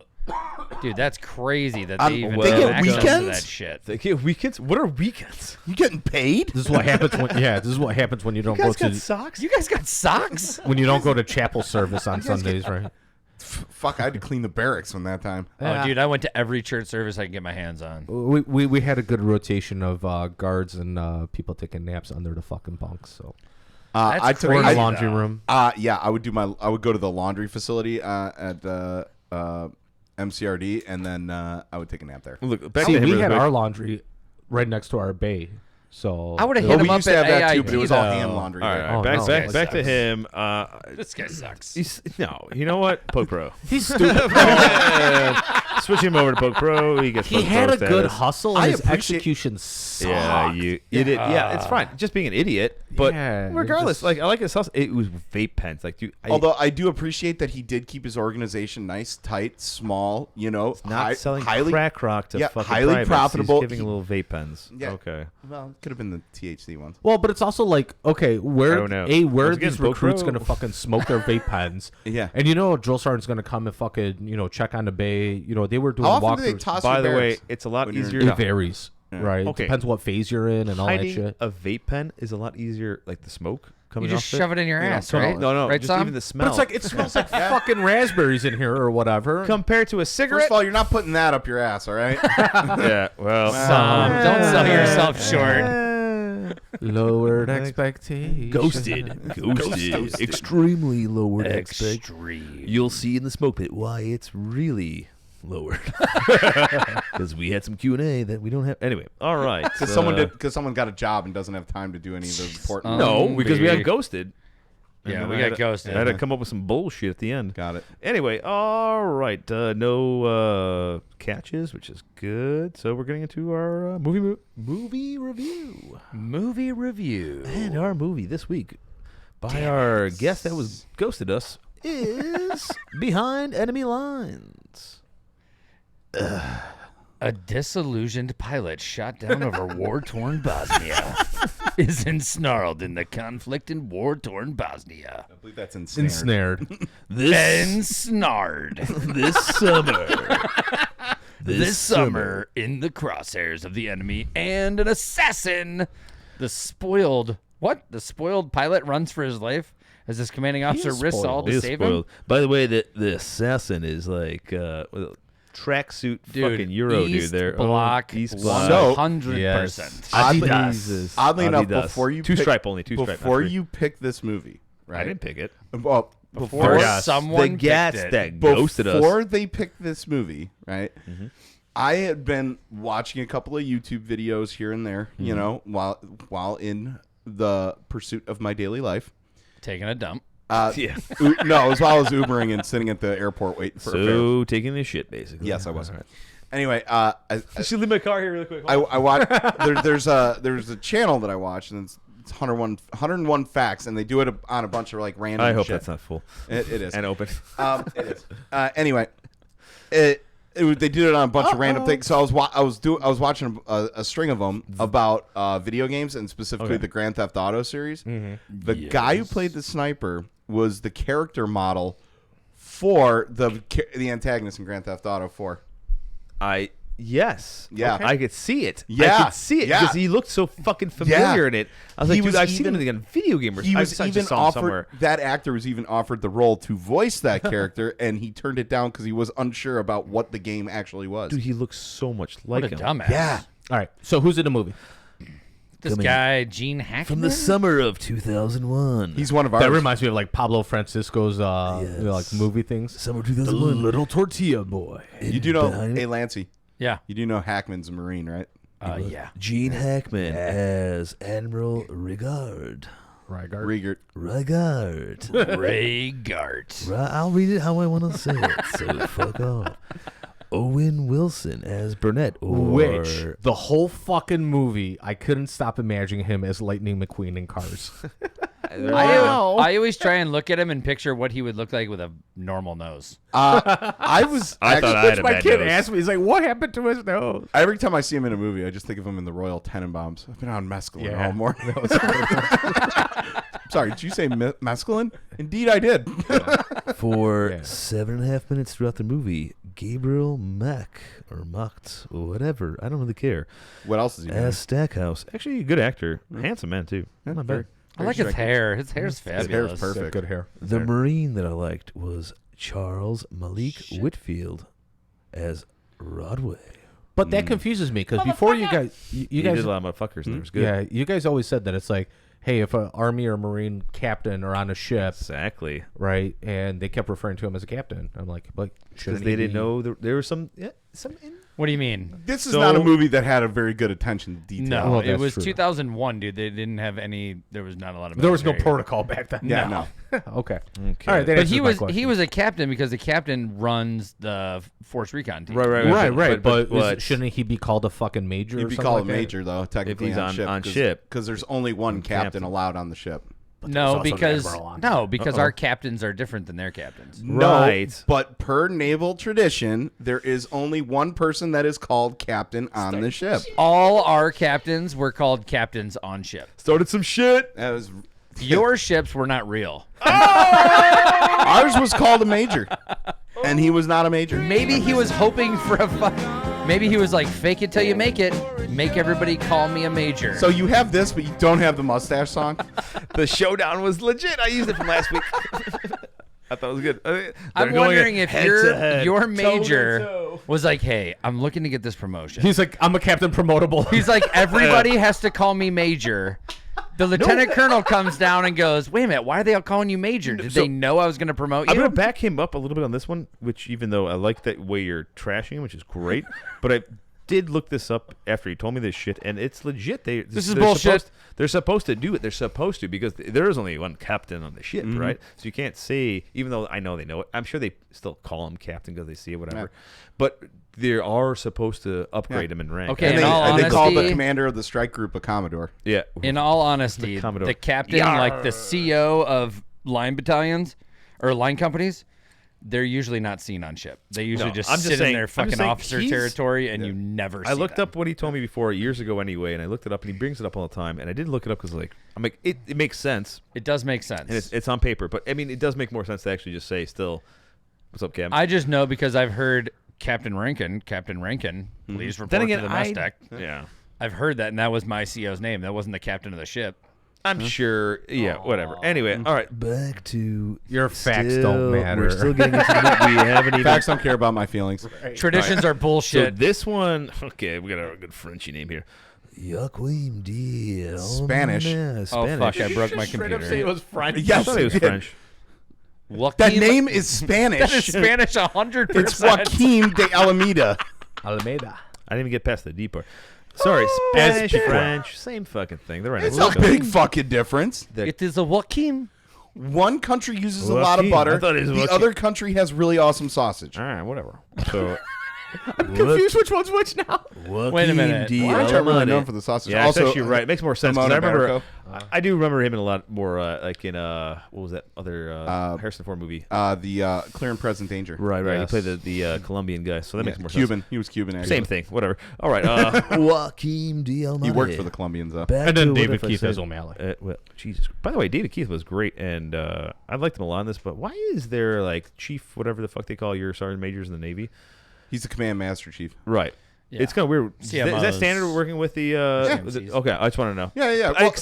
Dude, that's crazy that On- they even they have get access to weekends? that shit. They get weekends. What are weekends? You getting paid? This is what happens when this is what happens when you don't You go guys got to socks? You guys got socks? when you don't go to chapel service on Sundays, right? Fuck, I had to clean the barracks when that time. Oh, dude, I went to every church service I can get my hands on. We had a good rotation of guards and people taking naps under the fucking bunks. So That's I took or in the crazy, laundry though. room. Yeah, I would go to the laundry facility at MCRD, and then I would take a nap there. Look, back See, to him we really had quick. our laundry right next to our bay. So I would have Oh, hit we him up used to have at that AIT, too, but it was all though. hand laundry. All there. right, Oh, back, no. back, This back guy to him. This guy sucks. No, you know what? POG Pro. he's stupid. Switch him over to POG Pro. He gets He POG had Pro a good status. hustle, I and his appreciate- execution sucked. Yeah, you idiot. Yeah, it's fine. Just being an idiot. But Yeah, it regardless, just- like I like his hustle. It was vape pens. Like, dude, Although I do appreciate that he did keep his organization nice, tight, small. You know, not selling highly crack rock to fucking highly privates. profitable. He's giving little vape pens. Yeah. Okay. Well, it could have been the THC ones. Well, but it's also like, okay, I where don't know. where are Once again, these POG recruits Pro. gonna fucking smoke their vape pens? Yeah. And you know, drill sergeant's gonna come and fucking check on the bay. They were doing How often do they walkthroughs. toss By your the way, barracks it's a lot when you're- easier. It varies, right? Okay. It depends what phase you're in and all that Hiding shit. a vape pen is a lot easier. Like the smoke coming You just off shove it in your You don't ass, smell right? it. No, right, just Sam? even the smell. But it's like it smells like fucking raspberries in here or whatever. compared to a First cigarette. of all, you're not putting that up your ass, all right? Yeah. Well. Don't sell yourself short. Lowered expectations. Ghosted. Extremely lowered Extreme. You'll see in the smoke pit why it's really lowered. Because we had some Q&A that we don't have. Anyway, all right. Because someone got a job and doesn't have time to do any of the important. No, because we Maybe. got ghosted. Yeah, And we then I got had to- ghosted. I had to come up with some bullshit at the end. Got it. Anyway, all right. No catches, which is good. So we're getting into our movie review. Movie review. And our movie this week by our guest that was ghosted us is Behind Enemy Lines. A disillusioned pilot shot down over war-torn Bosnia is ensnarled in the conflict in war-torn Bosnia. I believe that's ensnared. Ensnared. Ensnared. This summer. This summer in the crosshairs of the enemy and an assassin. The spoiled pilot runs for his life as his commanding officer is risks all spoiled. to Is save spoiled. him. By the way, the assassin is like tracksuit fucking Euro East dude. There, Block, East Block. So- 100%. Oddly enough, Adidas. before you two pick- stripe only, two stripe. before you pick this movie, right? I didn't pick it. Well, before someone the gats picked it. that ghosted us. before they picked this movie, right? I had been watching a couple of YouTube videos here and there, you know, while in the pursuit of my daily life. Taking a dump. Yeah. No, it was while I was Ubering and sitting at the airport waiting for a fare. So taking a shit basically. Yes, I was. All right. Anyway, I should leave my car here really quick. I watch. There's a channel that I watch, and it's 101 facts, and they do it on a bunch of like random. I hope shit. that's not full. It is. And open. It is. Anyway, they did it on a bunch of random things. So I was watching a string of them about video games and specifically the Grand Theft Auto series. The guy who played the sniper was the character model for the antagonist in Grand Theft Auto 4. Yes. Yeah. Okay. I could see it. Yeah. I could see it Yeah. because he looked so fucking familiar in it. I was like, He dude, was I've seen him even- in the video game. He was I even just saw him somewhere. offered. That actor was even offered the role to voice that character, and he turned it down because he was unsure about what the game actually was. Dude, he looks so much like What a him. dumbass. Yeah. All right. So who's in the movie? This guy, Gene Hackman? From the summer of 2001. He's one of ours. That reminds me of like Pablo Francisco's like movie things. Summer 2001. Little tortilla boy. You do know, hey Lancey, Yeah. you do know Hackman's a Marine, right? Yeah. Gene Hackman as Admiral Rigard. Rigard. Rigard. Ray Gart. I'll read it how I want to say it, so fuck off. Owen Wilson as Burnett. Which, the whole fucking movie, I couldn't stop imagining him as Lightning McQueen in Cars. I always try and look at him and picture what he would look like with a normal nose. I thought I had a My bad kid nose. asked me, he's like, what happened to his nose? Every time I see him in a movie, I just think of him in the Royal Tenenbaums. I've been on mescaline all morning. Sorry, did you say mescaline? Indeed, I did. For 7.5 minutes throughout the movie, Gabriel Macht, or whatever, I don't really care. What else is he doing? As Stackhouse. Actually, a good actor. Handsome man, too. Not bad. I like his hair. His hair's fabulous. His hair's perfect. Good hair. The Marine that I liked was Charles Malik Whitfield as Rodway. But that confuses me because before you guys, you He guys, did a lot of motherfuckers, and it was good. yeah, you guys always said that it's like, hey, if an Army or Marine captain are on a ship, Exactly. right, and they kept referring to him as a captain, I'm like, but Because shouldn't they he didn't be- know there was some What do you mean? This is So- not a movie that had a very good attention to detail. No, Well, it that's was true. 2001, dude. They didn't have any. There was not a lot of. There was no military. protocol back then. Yeah, no. Okay. Okay. All right. that But answers he my was question. a captain because the captain runs the Force Recon team. Right. But, but shouldn't he be called a fucking major? He'd or be something called like a that? major, though, technically he's on ship. Because there's only one captain allowed on the ship. No, also an because admiral on it. our captains are different than their captains. Right. No, but per naval tradition, there is only one person that is called captain on the ship. All our captains were called captains on ship. Started some shit. That was Your ships were not real. ours was called a major, and he was not a major. Maybe he was hoping for maybe he was like, fake it till you make it. Make everybody call me a major. So you have this, but you don't have the mustache song. The showdown was legit. I used it from last week. I thought it was good. I'm They're going wondering if head to head. your major was like, hey, I'm looking to get this promotion. He's like, I'm a captain promotable. He's like, everybody has to call me major. The lieutenant colonel comes down and goes, wait a minute, why are they all calling you major? Did they know I was going to promote you? I'm going to back him up a little bit on this one, which even though I like that way you're trashing him, which is great, but I did look this up after he told me this shit, and it's legit. This is bullshit. They're supposed to do it. They're supposed to, because there is only one captain on the ship, right? So you can't say, even though I know they know it, I'm sure they still call him captain because they see it, whatever. Yeah. But they are supposed to upgrade him in rank. Okay, And in all they call the honesty- commander of the strike group a commodore. Yeah. In all honesty, Commodore. the captain, Yarr. like the CO of line battalions or line companies, they're usually not seen on ship. They usually No, just I'm just sit saying- in their I'm just fucking saying officer he's- territory, and you never see I looked them. up what he told me before years ago anyway, and I looked it up, and he brings it up all the time, and I did look it up because I'm like, it makes sense, It does make sense. and it's on paper, but I mean, it does make more sense to actually just say still, what's up, Cam? I just know because I've heard Captain Rankin, please report Then again, to the mess deck. yeah. I've heard that, and that was my CO's name. That wasn't the captain of the ship. I'm sure, yeah, whatever. Anyway, all right, back to Your facts don't matter. We're still getting into the movie. We haven't even. Facts don't care about my feelings. Traditions are So bullshit. this one, okay, we got a good Frenchy name here. Joaquim de Spanish. Spanish. Oh, fuck, I broke my computer. was French. I Yes, thought it was it did. French. That name is Spanish. That is Spanish 100%. It's Joaquim de Alameda. Alameda. I didn't even get past the D part. Sorry, Spanish, French, same fucking thing. They're right. It's next a to each big fucking difference. It is a Joaquim. One country uses a lot of Joaquin. butter. I thought it was The Joaquin. other country has really awesome sausage. other. All right, whatever. So, Confused which one's which now. Wait a minute. Why aren't you really known for the sausage? Yeah, also, actually right. It makes more sense. 'Cause Ramon I remember, Iberico. I do remember him in a lot more, like in what was that other Harrison Ford movie? the Clear and Present Danger. Right. Yes. He played the Colombian guy, so that makes more Cuban. sense. He was Cuban. Actually. Same thing. Whatever. All right. Joaquim de Almeida. He worked for the Colombians though. Back And then to David what if I Keith said- as O'Malley. Well, Jesus. By the way, David Keith was great, and I liked him a lot in this. But why is there like chief, whatever the fuck they call your sergeant majors in the Navy? He's the command master chief. Right. Yeah. It's kind of weird. Is that CMOs. standard working with the? Okay, I just want to know. Yeah. Well,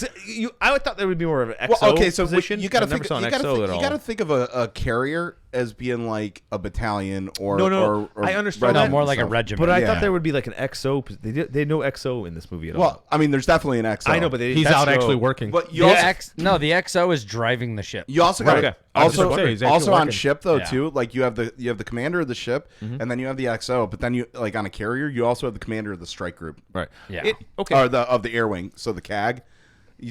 I thought there would be more of an XO okay, so position. you got to I never think. saw an You got to XO think, at all. you got to think of a carrier as being like a battalion or No, or I understand No, that. more like a stuff. regiment. But I Yeah. thought there would be like an XO. They had no XO in this movie at all. Well, I mean, there's definitely an XO. I know, but He's out actually working. But you the also the XO is driving the ship. you also got Okay. I was just also wondering. He's actually also on working. ship though Yeah. too. Like you have the commander of the ship, and then you have the XO. But then you like on a carrier, you also have the commander of the strike group. right. Yeah. Okay. Or of the air wing, so the CAG.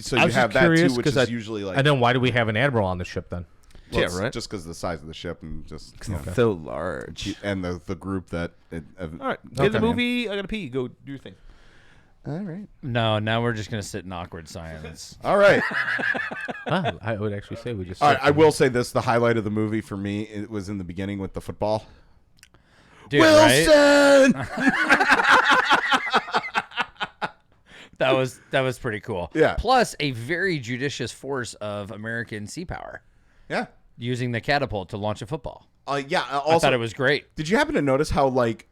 So I you was have just that curious too, which 'cause is I- usually like And then why do we have an admiral on the ship then? well, Yeah, it's right. just because of the size of the ship and just So large. and the group that. All right. In the Okay. movie, I gotta pee. Go do your thing. All right. No, now we're just gonna sit in awkward silence. All right. I would actually say we just. All right. I will say this: the highlight of the movie for me it was in the beginning with the football. Dude, right? Wilson. That was pretty cool. Yeah. Plus a very judicious force of American sea power Yeah. using the catapult to launch a football. Yeah. I Also, thought it was great. did you happen to notice how like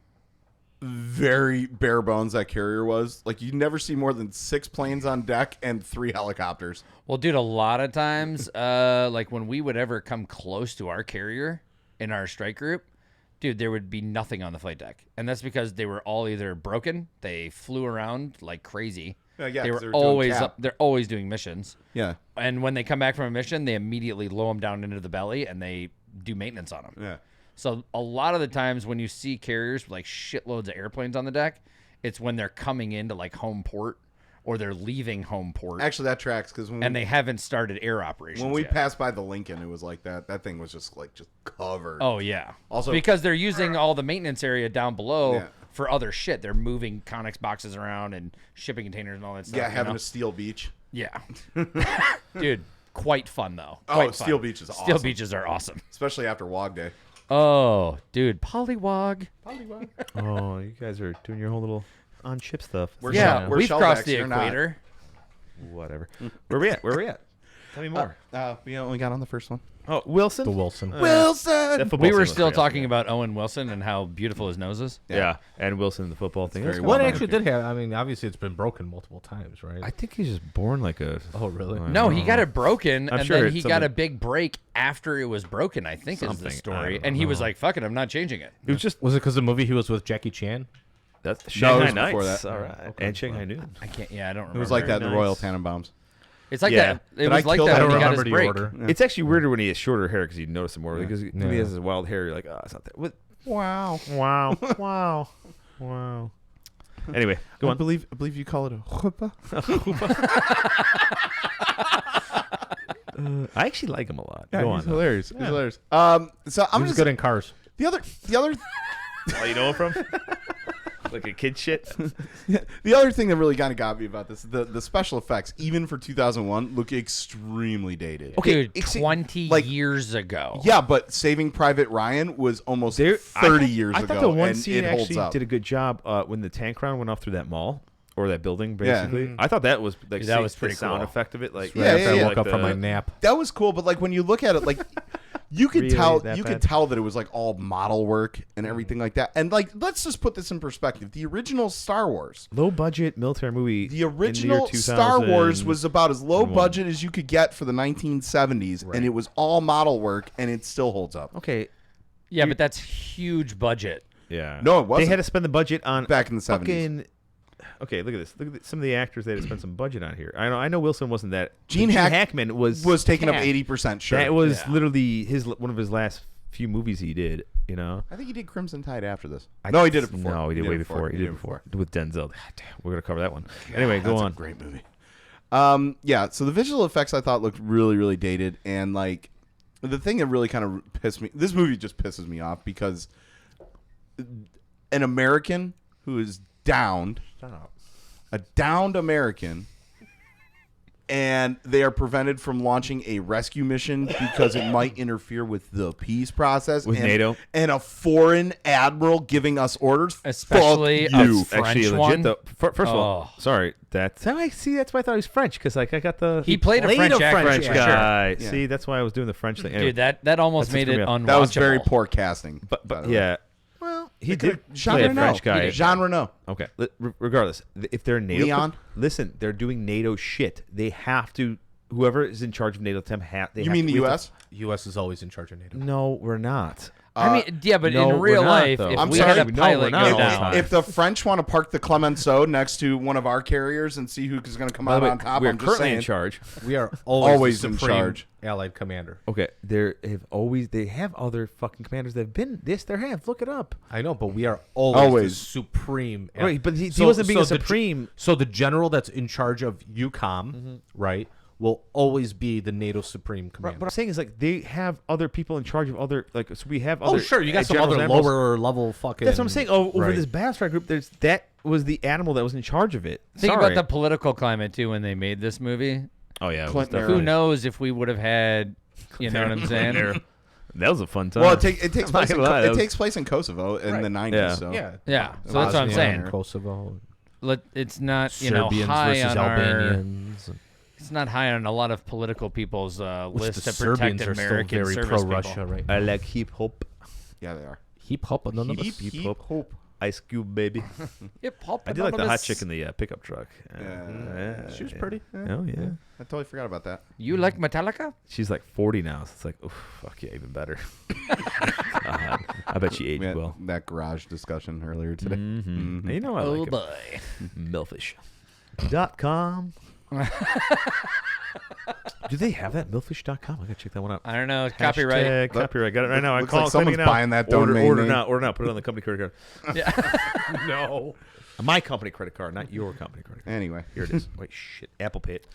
very bare bones that carrier was? Like you never see more than 6 planes on deck and 3 helicopters. Well, dude, a lot of times, like when we would ever come close to our carrier in our strike group, dude, there would be nothing on the flight deck. And that's because they were all either broken, they flew around like crazy. Yeah, they 'cause were they were doing always cap. they're always doing missions. Yeah. And when they come back from a mission, they immediately lower them down into the belly and they do maintenance on them. Yeah. So a lot of the times when you see carriers with like shitloads of airplanes on the deck, it's when they're coming into like home port or they're leaving home port Actually, that tracks because when and they haven't started air operations when we yet. passed by the Lincoln, it was like that. That thing was just covered. Oh yeah. Also- because they're using all the maintenance area down below Yeah. for other shit. They're moving Connex boxes around and shipping containers and all that stuff. yeah, you having know? a steel beach. Yeah. Dude, quite fun though. Oh, Quite Steel fun. Beach is Steel awesome. beaches are awesome. Especially after Wog Day. Oh, dude, Pollywog. Oh, you guys are doing your whole little on ship stuff. We're Yeah, shell- we're we've shell crossed backs, the you're not. equator. Whatever. Where we at? Where we at? Tell me more. We only got on the first one. Oh, Wilson. The Wilson. Wilson. That football We scene were was still pretty talking awesome. about Owen Wilson and how beautiful his nose is. Yeah, and Wilson, the football thing. very That's well What done. actually did have? I mean, obviously it's been broken multiple times, right? I think he's just born like a. Oh, really? No, he got it broken, I'm and sure then it's he got a something- big break after it was broken, I think is the Something. I story. don't And he was know. like, fuck it, I'm not changing it. It was just Was it because the movie he was with Jackie Chan? that's No, Shanghai it was before Nights. that. All right, and Shanghai Noon. I can't, I don't remember. It was like that in the Nice. Royal Tenenbaums. It's like Yeah. that. It Did was I like kill that that? when I he don't got his remember the break. order. It's actually weirder when he has shorter hair because you notice it more. Because when he Yeah. has his wild hair, you're like, oh, it's not that. What? Wow. Wow, wow, wow. Anyway, go I on. believe you call it a chuppah. I actually like him a lot. Yeah, go he's on. hilarious. He's hilarious. So I'm He was just good in Cars. the other Oh, you know him from? Like a kid shit. the other thing that really kind of got me about this the special effects even for 2001 look extremely dated. Okay, Dude, 20 like- years ago. Yeah, but Saving Private Ryan was almost 30 years I ago. thought the one and scene it holds actually up. did a good job when the tank round went off through that mall or that building. Basically, Yeah. I thought that was like Dude, that was the pretty sound cool. effect of it. Like Yeah, After I yeah, woke up from my nap. That was cool, but like when you look at it, like you could Really tell that you bad? could tell that it was like all model work and everything like that. And like let's just put this in perspective. The original Star Wars, low budget military movie. the in the original year Star Wars 2000. was about as low 21. budget as you could get for the 1970s, and it was all model work, and it still holds up. Okay. Yeah, but that's huge budget. Yeah. No, it wasn't. They had to spend the budget on Back in the 70s. fucking. Okay, look at this. Look at some of the actors they had to spend some budget on here. I know Wilson wasn't that. Gene but Hack- Hackman was taking up cash. 80%. Sure, That was Yeah. literally one of his last few movies he did. You know. I think he did Crimson Tide after this. No, he did it before. No, he did way before. He did it before with Denzel. God damn, we're gonna cover that one. Anyway, go That's on. a great movie. Yeah. So the visual effects I thought looked really, really dated, and like the thing that really kind of pissed me. This movie just pisses me off because an American who is downed, a downed American, and they are prevented from launching a rescue mission because it might interfere with the peace process. With and, NATO. And a foreign admiral giving us orders. Especially Fuck you. a French Actually, legit one. though. First of all, Oh. sorry. That's how I see. That's why I thought he was French because like I got the. He played a French actor, French for guy. sure. See, that's why I was doing the French thing. Anyway, Dude, that almost That's made it for me. unwatchable. That was very poor casting. but by the way. yeah. Well, He did Jean play a Reno. French guy. Jean Reno. Okay. Regardless, if they're NATO, Leon? listen, they're doing NATO shit. They have to. Whoever is in charge of NATO, You mean the U.S.? U.S. is always in charge of NATO. No, we're not. I mean, yeah, but no, in real we're not, life, though. if I'm we sorry. had a No, pilot we're not go all the down, time. If the French want to park the Clemenceau next to one of our carriers and see who's going to come By out the way, on top, we're I'm just currently saying. in charge. We are Always the in supreme charge. Allied commander. Okay, they have other fucking commanders that have been this. There have. Look it up. I know, but we are always the supreme. Right, but he wasn't being a supreme. So the general that's in charge of EUCOM, right, will always be the NATO supreme commander. What I'm saying is like they have other people in charge of other so we have other. Oh, sure, you got some generals other and admirals. lower level fucking. That's what I'm saying. Oh, over right. this battle strike group, that was the animal that was in charge of it. think Sorry. about the political climate too when they made this movie. Oh yeah, Clinton era. Who knows if we would have had, you know what I'm saying? That was a fun time. Well, it takes place. It Takes place in Kosovo in the 90s. Yeah. So. Yeah, Yeah, so that's what I'm Bosnia saying. and Kosovo, It's not, Serbians high versus on our. Albanians. It's not high on a lot of political people's Which list the to protect Serbians are still American very service pro-Russia people. right I now. like hip hop, Yeah, they are. Hip hop, none of us. hip hop, Ice Cube baby. Hip hop. I did like the hot chick in the pickup truck. Yeah. She was pretty. Oh yeah. I totally forgot about that. You like Metallica? She's like 40 now. So it's like, oh fuck yeah, even better. God, I bet she aged We had well. that garage discussion earlier today. Mm-hmm. You know I Oh like it. boy. Milfish.com. Do they have that? Milfish.com? I gotta check that one out. I don't know. Copyright. Hashtag copyright. Got it right now. I Looks call like someone's claiming it now. buying that order, domain order name. now. Order now. Put it on the company credit card. Yeah. No. My company credit card, not your company credit card. Anyway. Here it is. Wait, shit. Apple Pay it.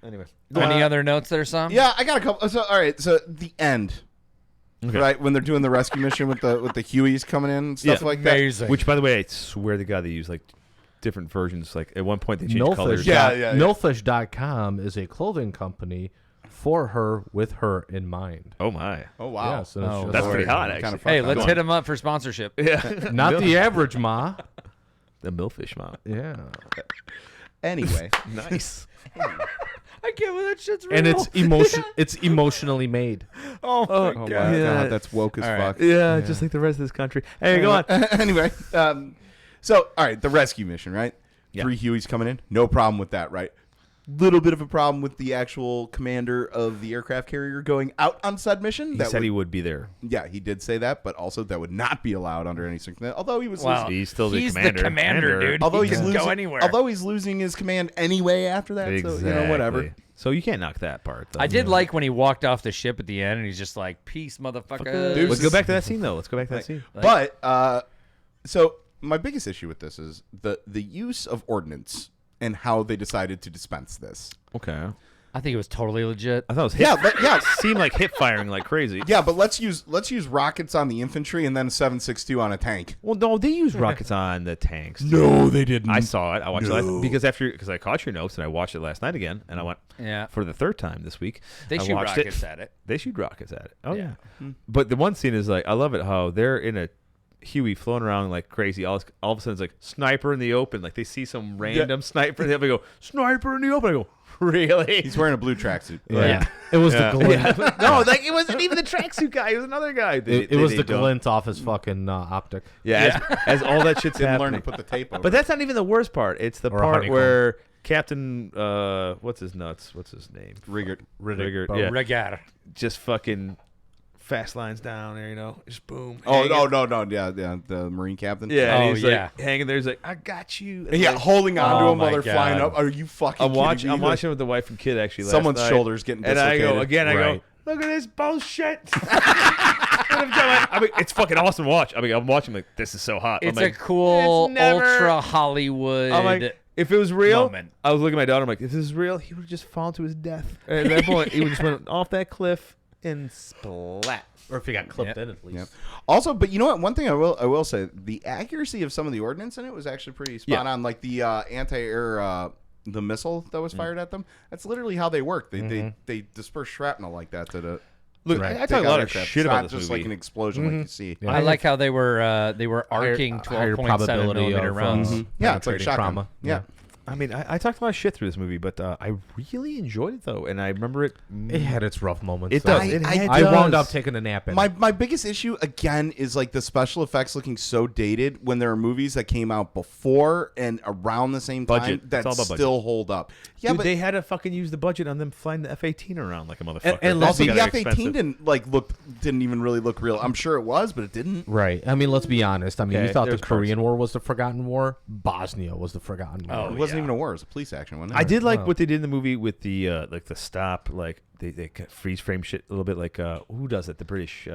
Anyway. Any other notes there, Sam? Yeah, I got a couple. So, all right. So the end, Okay. right when they're doing the rescue mission with the Hueys coming in and stuff Yeah. like that. Amazing. Which, by the way, I swear to God, they use like different versions. Like at one point, they changed colors. Millfish.com is a clothing company for her with her in mind. Oh my. Oh wow. Yeah, so it's just That's like- pretty hot, actually. Kind of Hey, let's hit him up for sponsorship. Yeah. Not the average ma. The Milfish mom. Yeah. Anyway. Nice. I can't believe that shit's real. And it's emotionally made. Oh my Oh god. my Yeah. god, that's woke as All right. fuck. Yeah, just like the rest of this country. Hey, go on. Anyway, so all right, the rescue mission, right? Yeah. 3 Hueys coming in, no problem with that, right? Little bit of a problem with the actual commander of the aircraft carrier going out on said mission. He said he would be there. Yeah, he did say that, but also that would not be allowed under any circumstance. Although he was Wow. losing, He's still the He's commander. the commander, dude. although he he's can losing, go anywhere. although he's losing his command anyway after that. Exactly. So you know, whatever. So you can't knock that part. Though. I did like when he walked off the ship at the end and he's just like, peace, motherfucker. Dude, Let's go back to that scene though. Let's go back to that scene. But so my biggest issue with this is the use of ordnance and how they decided to dispense this. Okay. I think it was totally legit. I thought it was hip. Yeah, but yeah, Seemed like hip firing like crazy. yeah, but let's use rockets on the infantry and then a 7.62 on a tank. Well, no, they use rockets on the tanks. No, they didn't. I saw it. I watched it No. last because I caught your notes and I watched it last night again and I went Yeah. for the third time this week. They I shoot watched rockets it. at it. They shoot rockets at it. Oh yeah. Yeah. But the one scene is like I love it how they're in a Huey flown around like crazy. All of a sudden it's like sniper in the open. Like they see some random sniper. They go sniper in the open. I go really? He's wearing a blue tracksuit. Yeah. It was the glint. No, like it wasn't even the tracksuit guy. It was another guy. It was the glint off his fucking optic. Yeah, as all that shit's Didn't learn happening. to put the tape over. But that's not even the worst part. It's the Or a part honeycomb. where Captain what's his nuts? What's his name? Riggert. Riggert. Yeah. Regatta. Just fucking fast lines down there, you know. Just boom. Oh hanging. no, yeah, the Marine captain. Yeah, and Oh, he's yeah. like hanging there. He's like, I got you. And yeah, like, holding on to Oh him while my they're flying God. up. Are you fucking? I'm kidding me? I'm watching with the wife and kid actually. Last Someone's night, shoulders getting and I go dislocated. again. I Right. go, look at this bullshit. I mean, it's fucking awesome to watch. I mean, I'm watching like this is so hot. It's I'm like, a cool, it's never- ultra Hollywood. I'm like, if it was real, moment. I was looking at my daughter. I'm like, if this is real, he would have just fallen to his death. At that point, he would just went off that cliff and splat. Or if he got clipped in at least. Yep. Also, but you know what? One thing I will say, the accuracy of some of the ordnance in it was actually pretty spot on. Like the anti-air, the missile that was fired at them. That's literally how they work. They disperse shrapnel like that to the. Look, Right. I talk a lot of shit it's about not this just movie. like an explosion like you see. Yeah. I like how they were arcing higher 12.7 probability millimeter of, rounds. Yeah, it's like penetrating shotgun. trauma. Yeah. I mean, I talked a lot of shit through this movie, but I really enjoyed it though, and I remember it. It had its rough moments. It though. does. I wound up taking a nap in it. My biggest issue again is like the special effects looking so dated when there are movies that came out before and around the same Budget. time that It's all about still hold up. Yeah, Dude, but they had to fucking use the budget on them flying the F-18 around like a motherfucker. And also the Got F-18 expensive. didn't even really look real. I'm sure it was, but it didn't. Right. I mean, let's be honest. I mean, Okay, you thought the there's parts. Korean War was the forgotten war. Bosnia was the forgotten war. It wasn't even a war. It was a police action, wasn't it? I did like what they did in the movie with the like the stop, like they freeze frame shit a little bit. Like who does it? The British.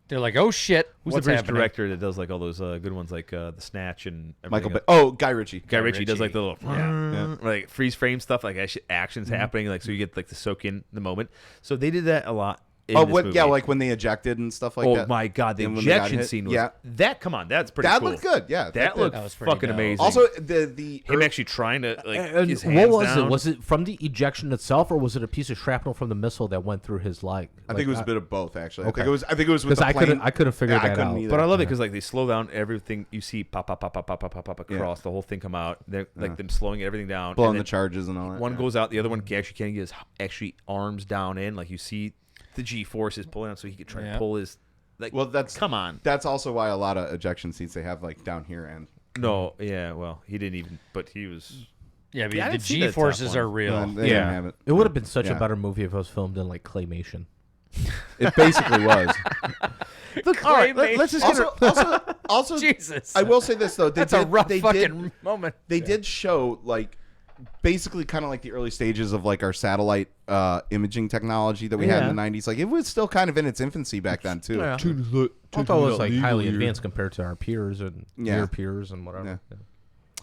They're like, oh shit, Who's what's the British happening? director that does like all those good ones, like the Snatch and Michael everything Bay. else? Oh, Guy Ritchie. Guy Ritchie does like the little Yeah. like freeze frame stuff, like action's happening, like so you get like to soak in the moment. So they did that a lot. In this movie. Yeah, like when they ejected and stuff like that. Oh my god, the And when they got injection hit. scene was Yeah. that. Come on, that's pretty. That cool. looked good. Yeah, That looked That was pretty fucking dope. amazing. Also, the him actually trying to like And his what hands was down. it? Was it from the ejection itself, or was it a piece of shrapnel from the missile that went through his leg? I think it was a bit of both, actually. Okay. I think it was with Because the I plane. couldn't figure Yeah, I that couldn't out. either. But I love it because like they slow down everything. You see pop, pop, pop, pop, pop, pop, pop, pop across the whole thing come out. They're like them slowing everything down, blowing and the then charges and all that. one yeah. goes out, the other one actually can't get his actually arms down in. Like you see the G force is pulling out, so he could try to pull his. Like, Well, that's come on. That's also why a lot of ejection seats they have like down here and. No, yeah, well, he didn't even, but he was. Yeah, but Yeah, I the didn't see that G forces top one. are real. They didn't have it. It would have been such Yeah. a better movie if it was filmed in like claymation. It basically was. Look, all right, let's just get Also, Jesus. I will say this though. That's a rough fucking moment. They did show like basically kind of like the early stages of like our satellite imaging technology that we had in the 90s. Like it was still kind of in its infancy back then too. Yeah. I thought it was like highly advanced compared to our peers and your peers and whatever. Yeah.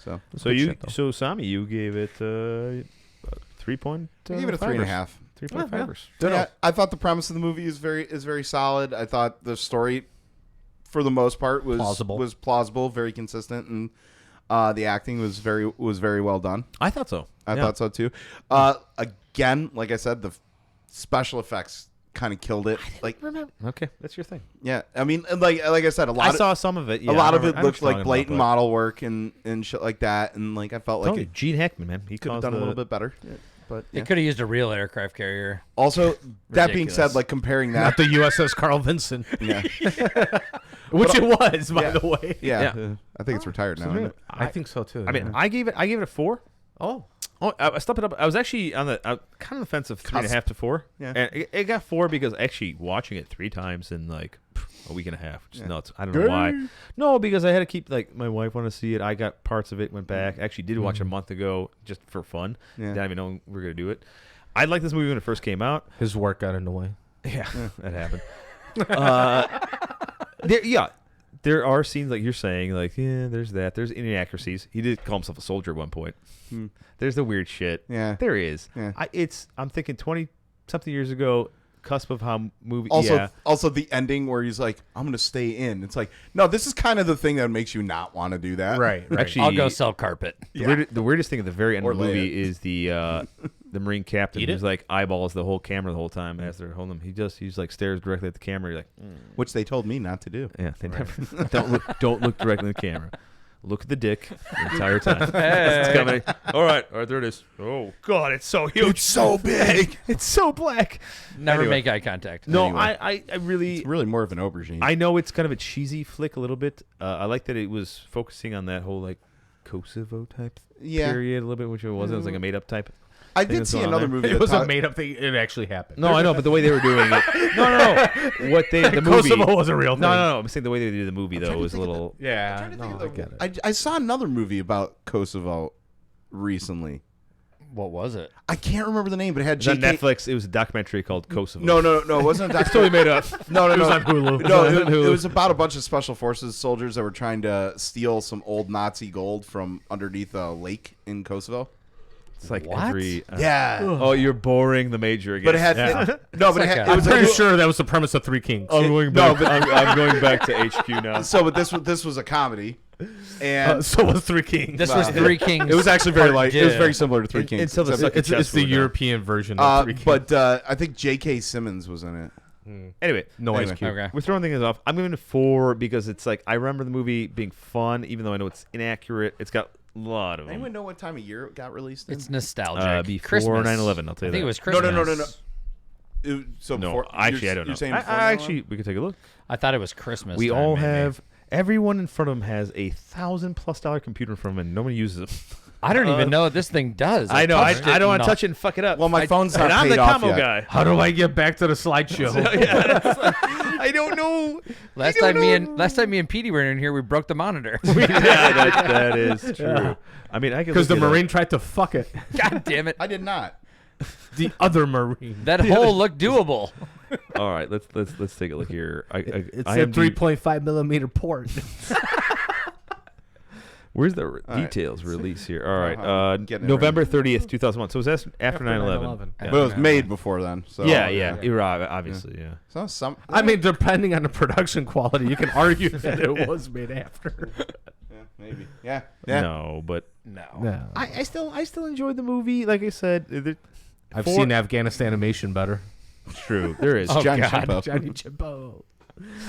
Yeah. So So Sami, you gave it 3 point. I gave it a 3.5. 3.5. Yeah, I thought the premise of the movie is very solid. I thought the story, for the most part, was plausible, very consistent, and the acting was very well done. I thought so. I thought so too. Again, like I said, the special effects kind of killed it. Like, Okay, that's your thing. yeah, I mean, like I said, I saw some of it. Yeah, a lot I of it remember- looked like blatant model work and shit like that, and like I felt like it Gene Hackman, man, he could have caused done a the- little bit better. But They could have used a real aircraft carrier. also, that being Ridiculous. said, like comparing Not that, the USS Carl Vinson, yeah, which it was, by Yeah. the way. yeah, Yeah. I think it's retired now. Isn't it? I think so too. I mean, I gave it a 4. oh, I stepped it up. I was actually on the kind of the fence of 3.5 to 4. Yeah. And it got 4 because actually watching it 3 times in like a week and a half, which is nuts. I don't know why. No, because I had to keep like my wife wanted to see it. I got parts of it, went back. Actually, did watch a month ago just for fun. Yeah. Didn't even know we were gonna do it. I liked this movie when it first came out. his work got in the way. Yeah, that happened. There are scenes like you're saying, like there's that. There's inaccuracies. He did call himself a soldier at one point. There's the weird shit. Yeah. There is. Yeah. I'm thinking 20-something years ago, cusp of how movie. Also the ending where he's like, "I'm gonna stay in." It's like, no, this is kind of the thing that makes you not want to do that. Right. Actually, I'll go sell carpet. the weirdest thing at the very end Or of the lay movie is the Marine captain Eat it? who's like eyeballs the whole camera the whole time as they're holding him. He's like stares directly at the camera. You're like, Which they told me not to do. yeah, they never don't look directly at the camera. Look at the dick the entire time. It's coming. All right, there it is. Oh God, it's so huge. It's so big. It's so black. Never Anyway. make eye contact. No, Anyway. I really It's really more of an aubergine. I know it's kind of a cheesy flick a little bit. I like that it was focusing on that whole like Kosovo type period a little bit, which it wasn't. It was like a made up type. I thing did that's see going on another there. movie. It that was a taught- made up thing. It actually happened. No, I know, but the way they were doing it. No. What the movie? Kosovo was a real thing. No. I'm saying the way they did the movie trying though to was a think of little. Yeah, I no, I get it. I saw another movie about Kosovo recently. What was it? I can't remember the name, but it had It was on J.K. Netflix. It was a documentary called Kosovo. No, it wasn't a It's totally made up. No, It was on Hulu. No, It was on it Hulu. was about a bunch of special forces soldiers that were trying to steal some old Nazi gold from underneath a lake in Kosovo. It's like What? every. Yeah, Oh, you're boring the major again. but it had no, but it, like had, a- it was I'm pretty like, sure that was the premise of Three Kings. I'm going No, back. but- I'm going back to HQ now. So, but this was a comedy, and So was Three Kings. This was Three Kings. it was actually very Part light. It was two. very similar to Three Kings. Until the except- second it's the chessboard now. European version of Three Kings. but I think J.K. Simmons was in it. Anyway, no anyway. Ice Cube. Okay. we're throwing things off. I'm giving it 4 because it's like I remember the movie being fun, even though I know it's inaccurate. It's got lot of them. Anyone know what time of year it got released in? It's nostalgic. Before Christmas. 9/11, I'll tell you I think that. it was Christmas. No. So No, before, actually, I don't know. You're saying Actually, we can take a look. I thought it was Christmas. We time, all maybe. have. Everyone in front of them has a $1,000+ computer in front of them, and nobody uses it. I don't even know what this thing does. I know. I touched it don't want to and touch it and fuck it up. Well, my phone's not and I'm paid the off combo yet. guy. How do I get back to the slideshow? I don't know. Last time me and Petey were in here, we broke the monitor. that is true. I mean, I Because the Marine tried to fuck it. God damn it! I did not. The other Marine. That hole looked doable. All right, let's take a look here. It's I a am 3.5 millimeter port. Where's the details release here? All right, Getting it November 30th, 2001. So it was after 9/11. But it was made before then. So Yeah, you're right, obviously, yeah. So some. I mean, depending on the production quality, you can argue that it was made after. Yeah, maybe. Yeah. No, but No. I still enjoyed the movie. Like I said, I've seen Afghanistan animation better. True, there is. Johnny God. Chimpo. Johnny Chimpo.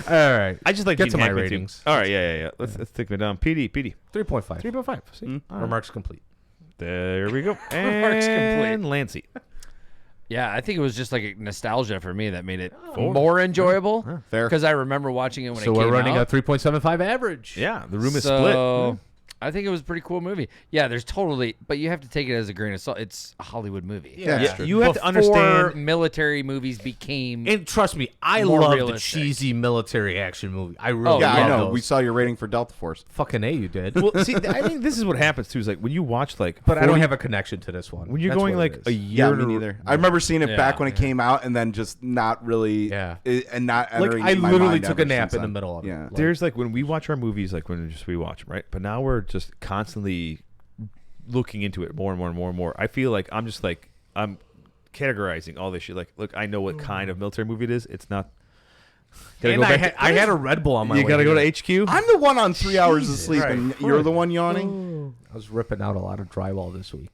All right. I just like Get Gene to my Hackman, too. ratings. All right, yeah. Let's take me down. PD. 3.5. 3.5. See? Remarks complete. There we go. Remarks And complete. Lancey. Yeah, I think it was just like a nostalgia for me that made it more enjoyable. Fair. Because I remember watching it when So it came we're running out. a 3.75 average. Yeah, the room is So, split. I think it was a pretty cool movie. Yeah, there's totally, but you have to take it as a grain of salt. It's a Hollywood movie. Yeah, Yeah, true. you have to Before understand. military movies became. And trust me, I More love the realistic. cheesy military action movie. I really Yeah, I love know. those. We saw your rating for Delta Force. Fucking A, you did. Well, see, I think this is what happens too. Is like when you watch but I don't have a connection to this one. when you're That's going what it like is. a Yeah, year. me neither. I remember seeing it back when it Yeah. came out, and then just not really. Yeah. And not Like, entering I my literally mind took a ever nap since in the then. middle of it. Yeah. Like, There's like when we watch our movies, like when we watch them, right? But now we're just constantly looking into it more and more. I feel like I'm just like I'm categorizing all this shit. Like, look, I know what kind of military movie it is. It's not. Gotta and go I, back I had a Red Bull on my You way gotta go here. to HQ. I'm the one on 3 hours of sleep, Right. and you're the one yawning. I was ripping out a lot of drywall this week.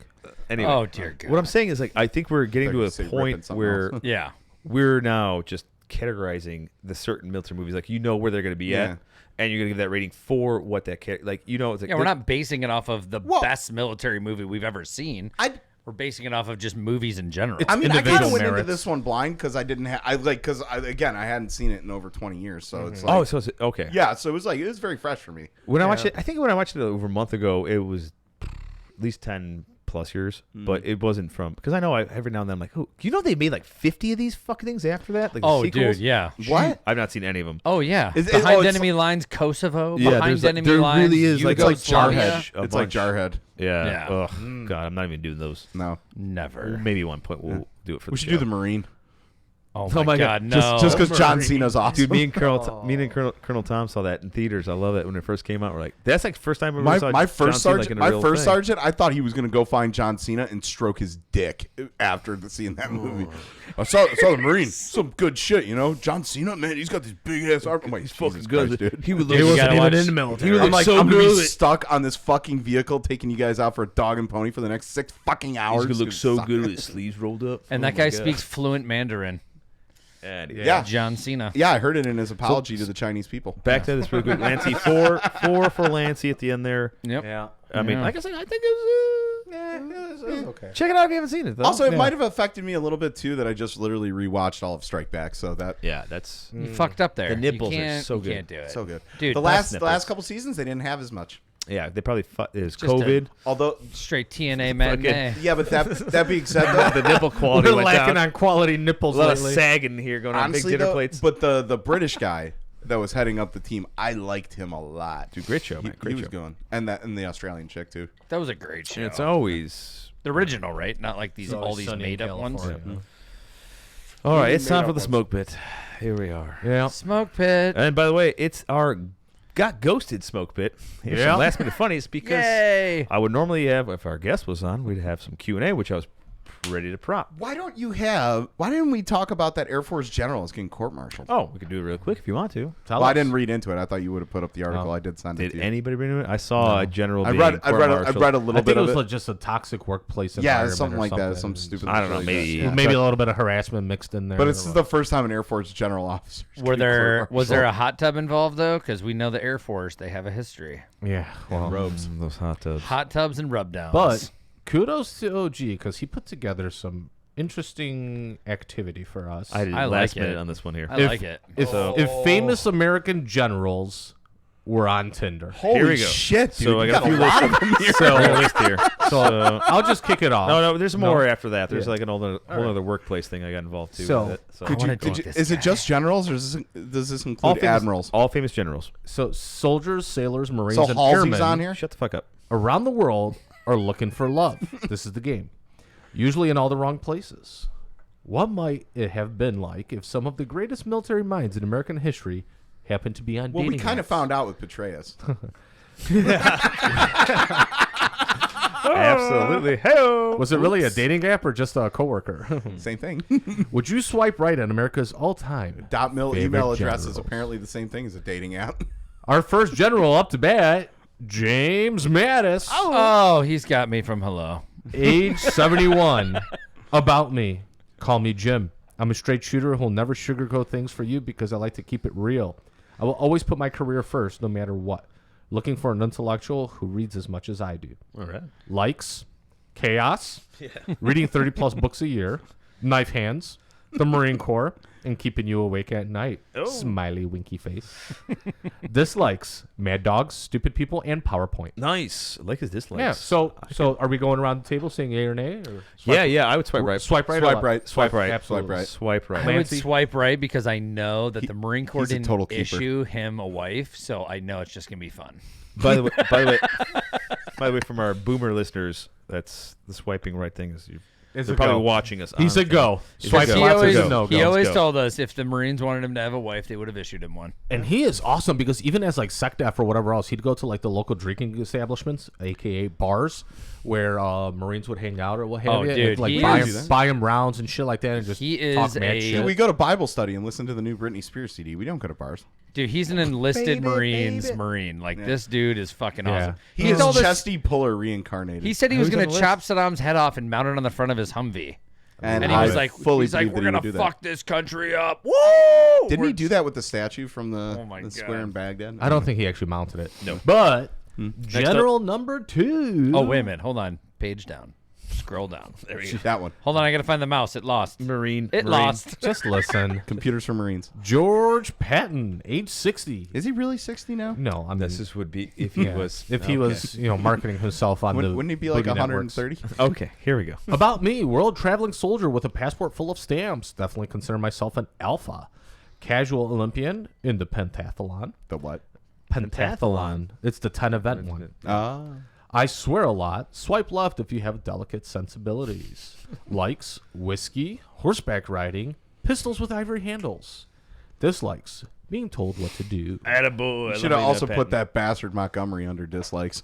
Anyway, Oh dear God. what I'm saying is like I think we're getting Thought to you a were saying point ripping something where else. Yeah. we're now just categorizing the certain military movies. Like you know where they're going to be Yeah. at, and you're going to give that rating for what that like you know. It's like Yeah, we're not basing it off of the Well- best military movie we've ever seen. We're basing it off of just movies in general. I mean, I kind individual of went into merits. this one blind because I didn't have. I again, I hadn't seen it in over 20 years, so it's like. Oh, so it's, okay. Yeah, so it was like it was very fresh for me. When I watched it, I think when I watched it over a month ago, it was at least 10+ years, but it wasn't from because I know every now and then I'm like, oh, you know, they made like 50 of these fucking things after that. Like the oh, sequels? dude, yeah. What? I've not seen any of them. Oh, yeah. Is it- Behind oh, it's- Enemy Lines, Kosovo. Yeah, Behind there's like- Enemy there Lines, really is, like, It's like Yugoslavia. Jarhead. A It's like bunch. Jarhead. Yeah. Yeah. Ugh, God, I'm not even doing those. No, Never. Maybe one point we'll do it for we the should show. do the Marine. Oh, Oh my my God. God, no. Just because John Cena's awesome. Dude, me and Colonel Tom saw that in theaters. I love it when it first came out. We're like, that's like the first time I ever saw my John first Cena, sergeant, like, in a my real first thing. sergeant, I thought he was gonna go find John Cena and stroke his dick after seeing that movie. I saw the Marine, some good shit, you know. John Cena, man, he's got these big ass arms. I'm like, he's fucking good, dude. He would He look. wasn't gotta even watch- in the military. he would I'm look like, so I'm gonna be good. stuck on this fucking vehicle, taking you guys out for a dog and pony for the next 6 fucking hours. He's gonna look It's so suck. good with his sleeves rolled up. And Oh that my guy God. speaks fluent Mandarin. Yeah. John Cena. Yeah, I heard it in his apology to the Chinese people. Back to this real quick. Lancey, four for Lancey at the end there. Yep. Yeah. I mean, Yeah. like I said, I think it was. Okay. Check it out if you haven't seen it. Though. Also, it Yeah. might have affected me a little bit too that I just literally rewatched all of Strike Back, so that Yeah, that's. You fucked up there. The nipples you are can't, so you good. can't do it. so good. Dude, the that's last nipples. couple seasons they didn't have as much. Yeah, they probably is Just a- COVID. Although, Straight TNA matinee. yeah, but that being said, though, the nipple quality We're went lacking down. on quality nipples A lot of lately. sagging here going on big honestly, dinner though, plates. but the British guy that was heading up the team, I liked him a lot. Dude, great show, man. He Great was show. going, and the Australian chick too. That was a great show. It's always. the original, right? Not like these It's all always these sunny in made up ones. California. All right, Even it's time made for up the ones. smoke pit. Here we are. Yeah. Smoke pit. And by the way, it's our got ghosted smoke pit. Here's Yeah. some last minute funnies because Yay! I would normally have, if our guest was on, we'd have some Q&A, which I was ready to prop. Why didn't we talk about that Air Force general is getting court-martialed? Oh, we could do it real quick if you want to. Well, I didn't read into it. I thought you would have put up the article. I did send it Did to you. anybody bring it? I saw a general. I being read a little I bit think it of was it. like just a toxic workplace Yeah, environment something or like that. something. Some stupid. I don't know, shit like maybe- that. Yeah. Maybe a little bit of harassment mixed in there. But it's the first time an Air Force general officer. Was there a hot tub involved though? Because we know the Air Force, they have a history. yeah. Well, robes, those hot tubs. Hot tubs and rub downs. but kudos to OG because he put together some interesting activity for us. I did I last like it. minute on this one here. I like it. If famous American generals were on Tinder. Holy Here we go. shit, dude! So I You got a few lot of them here. So, list here. So I'll just kick it off. No, there's more No. after that. There's Yeah. like an whole other workplace thing I got involved too. So, with it. So Is it just generals, or does this all include famous, admirals? all famous generals. So soldiers, sailors, marines, So and Halsey's airmen on here. Shut the fuck up. around the world are looking for love. This is the game. Usually in all the wrong places. What might it have been like if some of the greatest military minds in American history happened to be on Well, dating we kind of apps? found out with Petraeus. Absolutely. Hey. Was it really a dating app or just a coworker? Same thing. Would you swipe right on America's all-time .mil favorite email address is generals? apparently the same thing as a dating app. Our first general up to bat, James Mattis, Oh, he's got me from hello. age 71. About me, call me Jim. I'm a straight shooter who'll never sugarcoat things for you because I like to keep it real. I will always put my career first, no matter what. Looking for an intellectual who reads as much as I do. All right. Likes, chaos, reading 30 plus books a year, knife hands, the Marine Corps, and keeping you awake at night. Smiley winky face. Dislikes, mad dogs, stupid people, and PowerPoint. Nice. I like his dislikes. Yeah. So are we going around the table saying yay or nay? Or Yeah. I would swipe right. Swipe right. Swipe or left? right. Swipe right. Absolutely. Swipe right. Swipe right. I would Clancy? swipe right because I know that the Marine Corps he's a didn't total keeper. issue him a wife, so I know it's just gonna be fun. By the way, from our boomer listeners, that's the swiping right thing. It's They're a probably go. watching us. He's on a go. It's a Swipe go. left It's is a a no He go. always go. told us if the Marines wanted him to have a wife, they would have issued him one. And he is awesome because even as like SecDef or whatever else, he'd go to like the local drinking establishments, aka bars, where Marines would hang out or what have Oh, you. dude, and, like he buy him rounds and shit like that, and just He talk is mad a- shit. We go to Bible study and listen to the new Britney Spears CD. We don't go to bars. Dude, he's an enlisted Marine. Like this dude is fucking awesome. He is told us- Chesty Puller reincarnated. He said he was Who's going on to the chop Saddam's head off and mount it on the front of his Humvee. and And he I was like, fully he's like, believe we're that he going would to do that. fuck this country up. Woo! Didn't We're- he do that with the statue from the, Oh my the square God. in Baghdad? I don't think he actually mounted it. No. But General number 2. Oh, wait a minute. Hold on. Page down. Scroll down. There we go. That one. Hold on. I got to find the mouse. It lost. Marine. It lost. Just listen. Computers for Marines. George Patton, age 60. Is he really 60 now? No, I mean, This would be if he yeah. was. if he was, marketing himself on the Wouldn't he be like boogie networks. 130? Okay, here we go. About me, world traveling soldier with a passport full of stamps. Definitely consider myself an alpha. Casual Olympian in the pentathlon. The what? Pentathlon. It's the 10 event one. Ah. I swear a lot. Swipe left if you have delicate sensibilities. Likes, whiskey, horseback riding, pistols with ivory handles. Dislikes, being told what to do. Attaboy. Should have also put that bastard Montgomery under dislikes.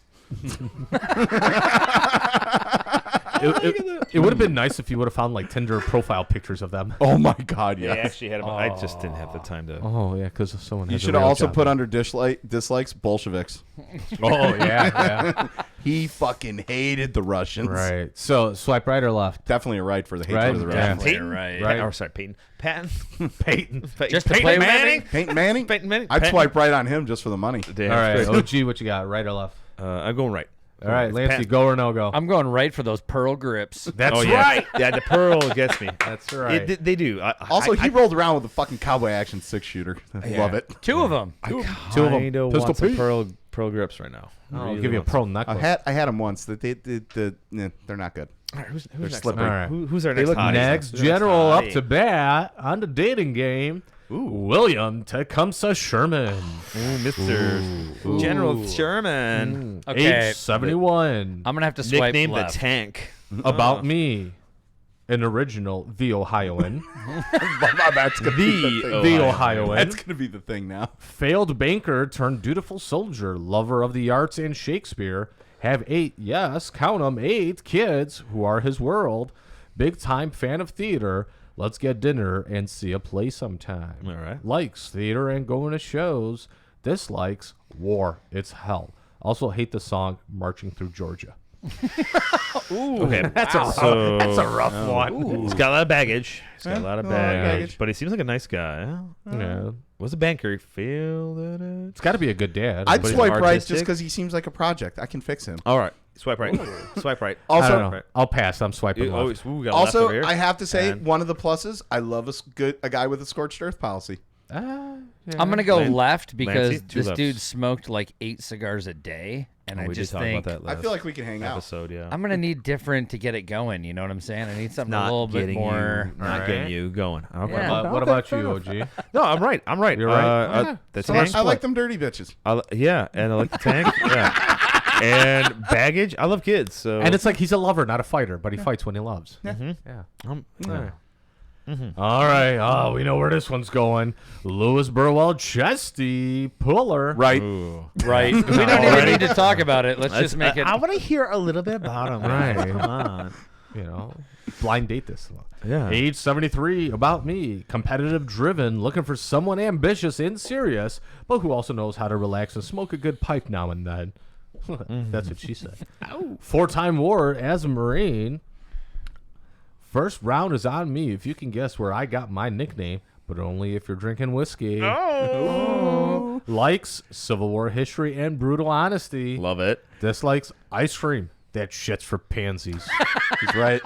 It would have been nice if you would have found like Tinder profile pictures of them. Oh my God, Yeah, I yes. actually had him. I just didn't have the time to. Oh yeah, because someone. You has a should have real also job. put under dislikes Bolsheviks. Oh yeah, He fucking hated the Russians. right. So swipe right or left? Definitely a right for the hatred Right, of the yeah. Russians. Peyton, right. Right. Or sorry, Peyton. Patton. Peyton. Just to Peyton play with Manning. him? Peyton Manning? Peyton Manning. I'd Patton. swipe right on him just for the money. Damn, All right, straight. OG, what you got? Right or left? I'm going right. All right, It's Lancey, Patton. go or no go? I'm going right for those pearl grips. That's Oh, yeah. right. Yeah, the pearl gets me. That's right. They do. Also, he rolled around with a fucking cowboy action 6-shooter. Love it. Two of them. Two of 'em. Kinda Pistol want some Pete. pearl grips right now. I'll Really give you a want pearl necklace. I had him once. They're not good. some. All right, who's They're next? slippery. All right. Who's our They next look hottie? Next Who's our general up hottie? to bat on the dating game. William Tecumseh Sherman. Ooh, Mr. General Sherman. Okay. Age 71. I'm going to have to swipe Nicknamed left. the Tank. About me. An original, the Ohioan. That's gonna be the thing. The Ohioan. That's gonna be the thing now. Failed banker turned dutiful soldier, lover of the arts and Shakespeare. Have 8, yes, count 'em, 8 kids who are his world. Big time fan of theater. Let's get dinner and see a play sometime. All right. Likes theater and going to shows. Dislikes war. It's hell. Also hate the song Marching Through Georgia. Okay, That's a rough one. He's got a lot of baggage. But he seems like a nice guy. Yeah. Was a banker. Failed at it. It's got to be a good dad. I'd But he's swipe right artistic. just because he seems like a project. I can fix him. All right. Swipe right. Swipe right. I Also, don't know. I'll pass. I'm swiping left. We got also, left over here. I have to say, And- one of the pluses, I love a guy with a scorched earth policy. Yeah. I'm gonna go Lan- left because Lancey, two this lefts. dude smoked like 8 cigars a day, and I we just did talk think about that I last feel like we can hang out. episode. Yeah. I'm gonna need different to get it going. You know what I'm saying? I need something a not little bit getting more. you, not getting you going. Okay. Yeah. What about you, OG? No, I'm right. I'm right. You're right. The So tank. I like them dirty bitches. Yeah, and I like the tank. Yeah. And baggage. I love kids. So And it's like he's a lover, not a fighter, but he fights when he loves. Mm-hmm. Yeah. yeah. All right. Oh, we know where this one's going. Lewis Burwell, Chesty Puller. Right. Ooh. Right. We don't even need to talk about it. Let's just make it. I want to hear a little bit about him. Right. Come on. You know, blind date this one. Yeah. Age 73, about me, competitive driven, looking for someone ambitious and serious, but who also knows how to relax and smoke a good pipe now and then. That's what she said. 4-time war as a Marine. First round is on me if you can guess where I got my nickname, but only if you're drinking whiskey. Oh. Likes Civil War history and brutal honesty. Love it. Dislikes ice cream. That shit's for pansies. He's right.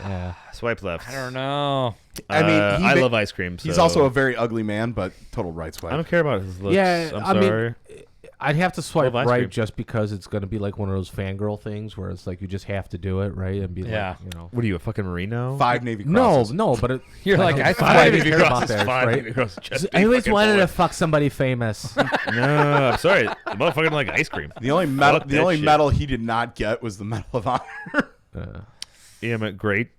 Yeah. Swipe left. I don't know. I mean, I love ice cream. He's so also a very ugly man, but total right swipe. I don't care about his looks. Yeah, I'm I mean, sorry. I'd have to swipe Love ice right cream. just because it's going to be like one of those fangirl things where it's like you just have to do it, right? And be Yeah. like, you know. What are you, a fucking Marine now? 5 Navy No, crosses. no, but it, You're like, I I thought don't I even care about that, right? I always wanted to fuck somebody famous. No, I'm sorry. The motherfucker like ice cream. The only medal, Fuck the that only shit. medal he did not get was the Medal of Honor. Yeah, I'm a great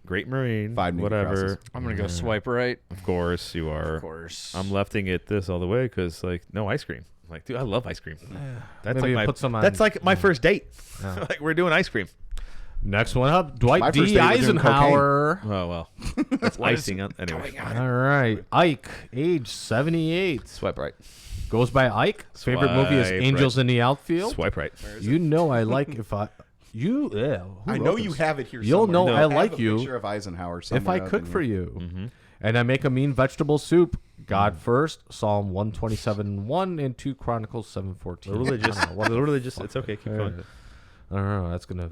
Marine. 5 Navy whatever. crosses. I'm gonna go swipe right. Of course you are. Of course. I'm lefting it this all the way because like no ice cream. Like, dude, I love ice cream. That's Maybe like my put some on- that's like my first date. Yeah. Like we're doing ice cream. Next one up, My Dwight first D. date was doing Eisenhower. Oh well, that's icing. Anyway, All right, Ike, age 78. swipe right. Goes by Ike. Favorite movie is Swipe Angels right. in the Outfield. Swipe right. You know I like if I... You, yeah. who I wrote know you this? have it here You'll somewhere. know No, I have like a you picture of Eisenhower if somewhere I up cook in for here. you. And I make a mean vegetable soup. God first, Psalm 127:1 and 2 Chronicles 7:14. Religious. It's okay. Keep going. I don't know. That's gonna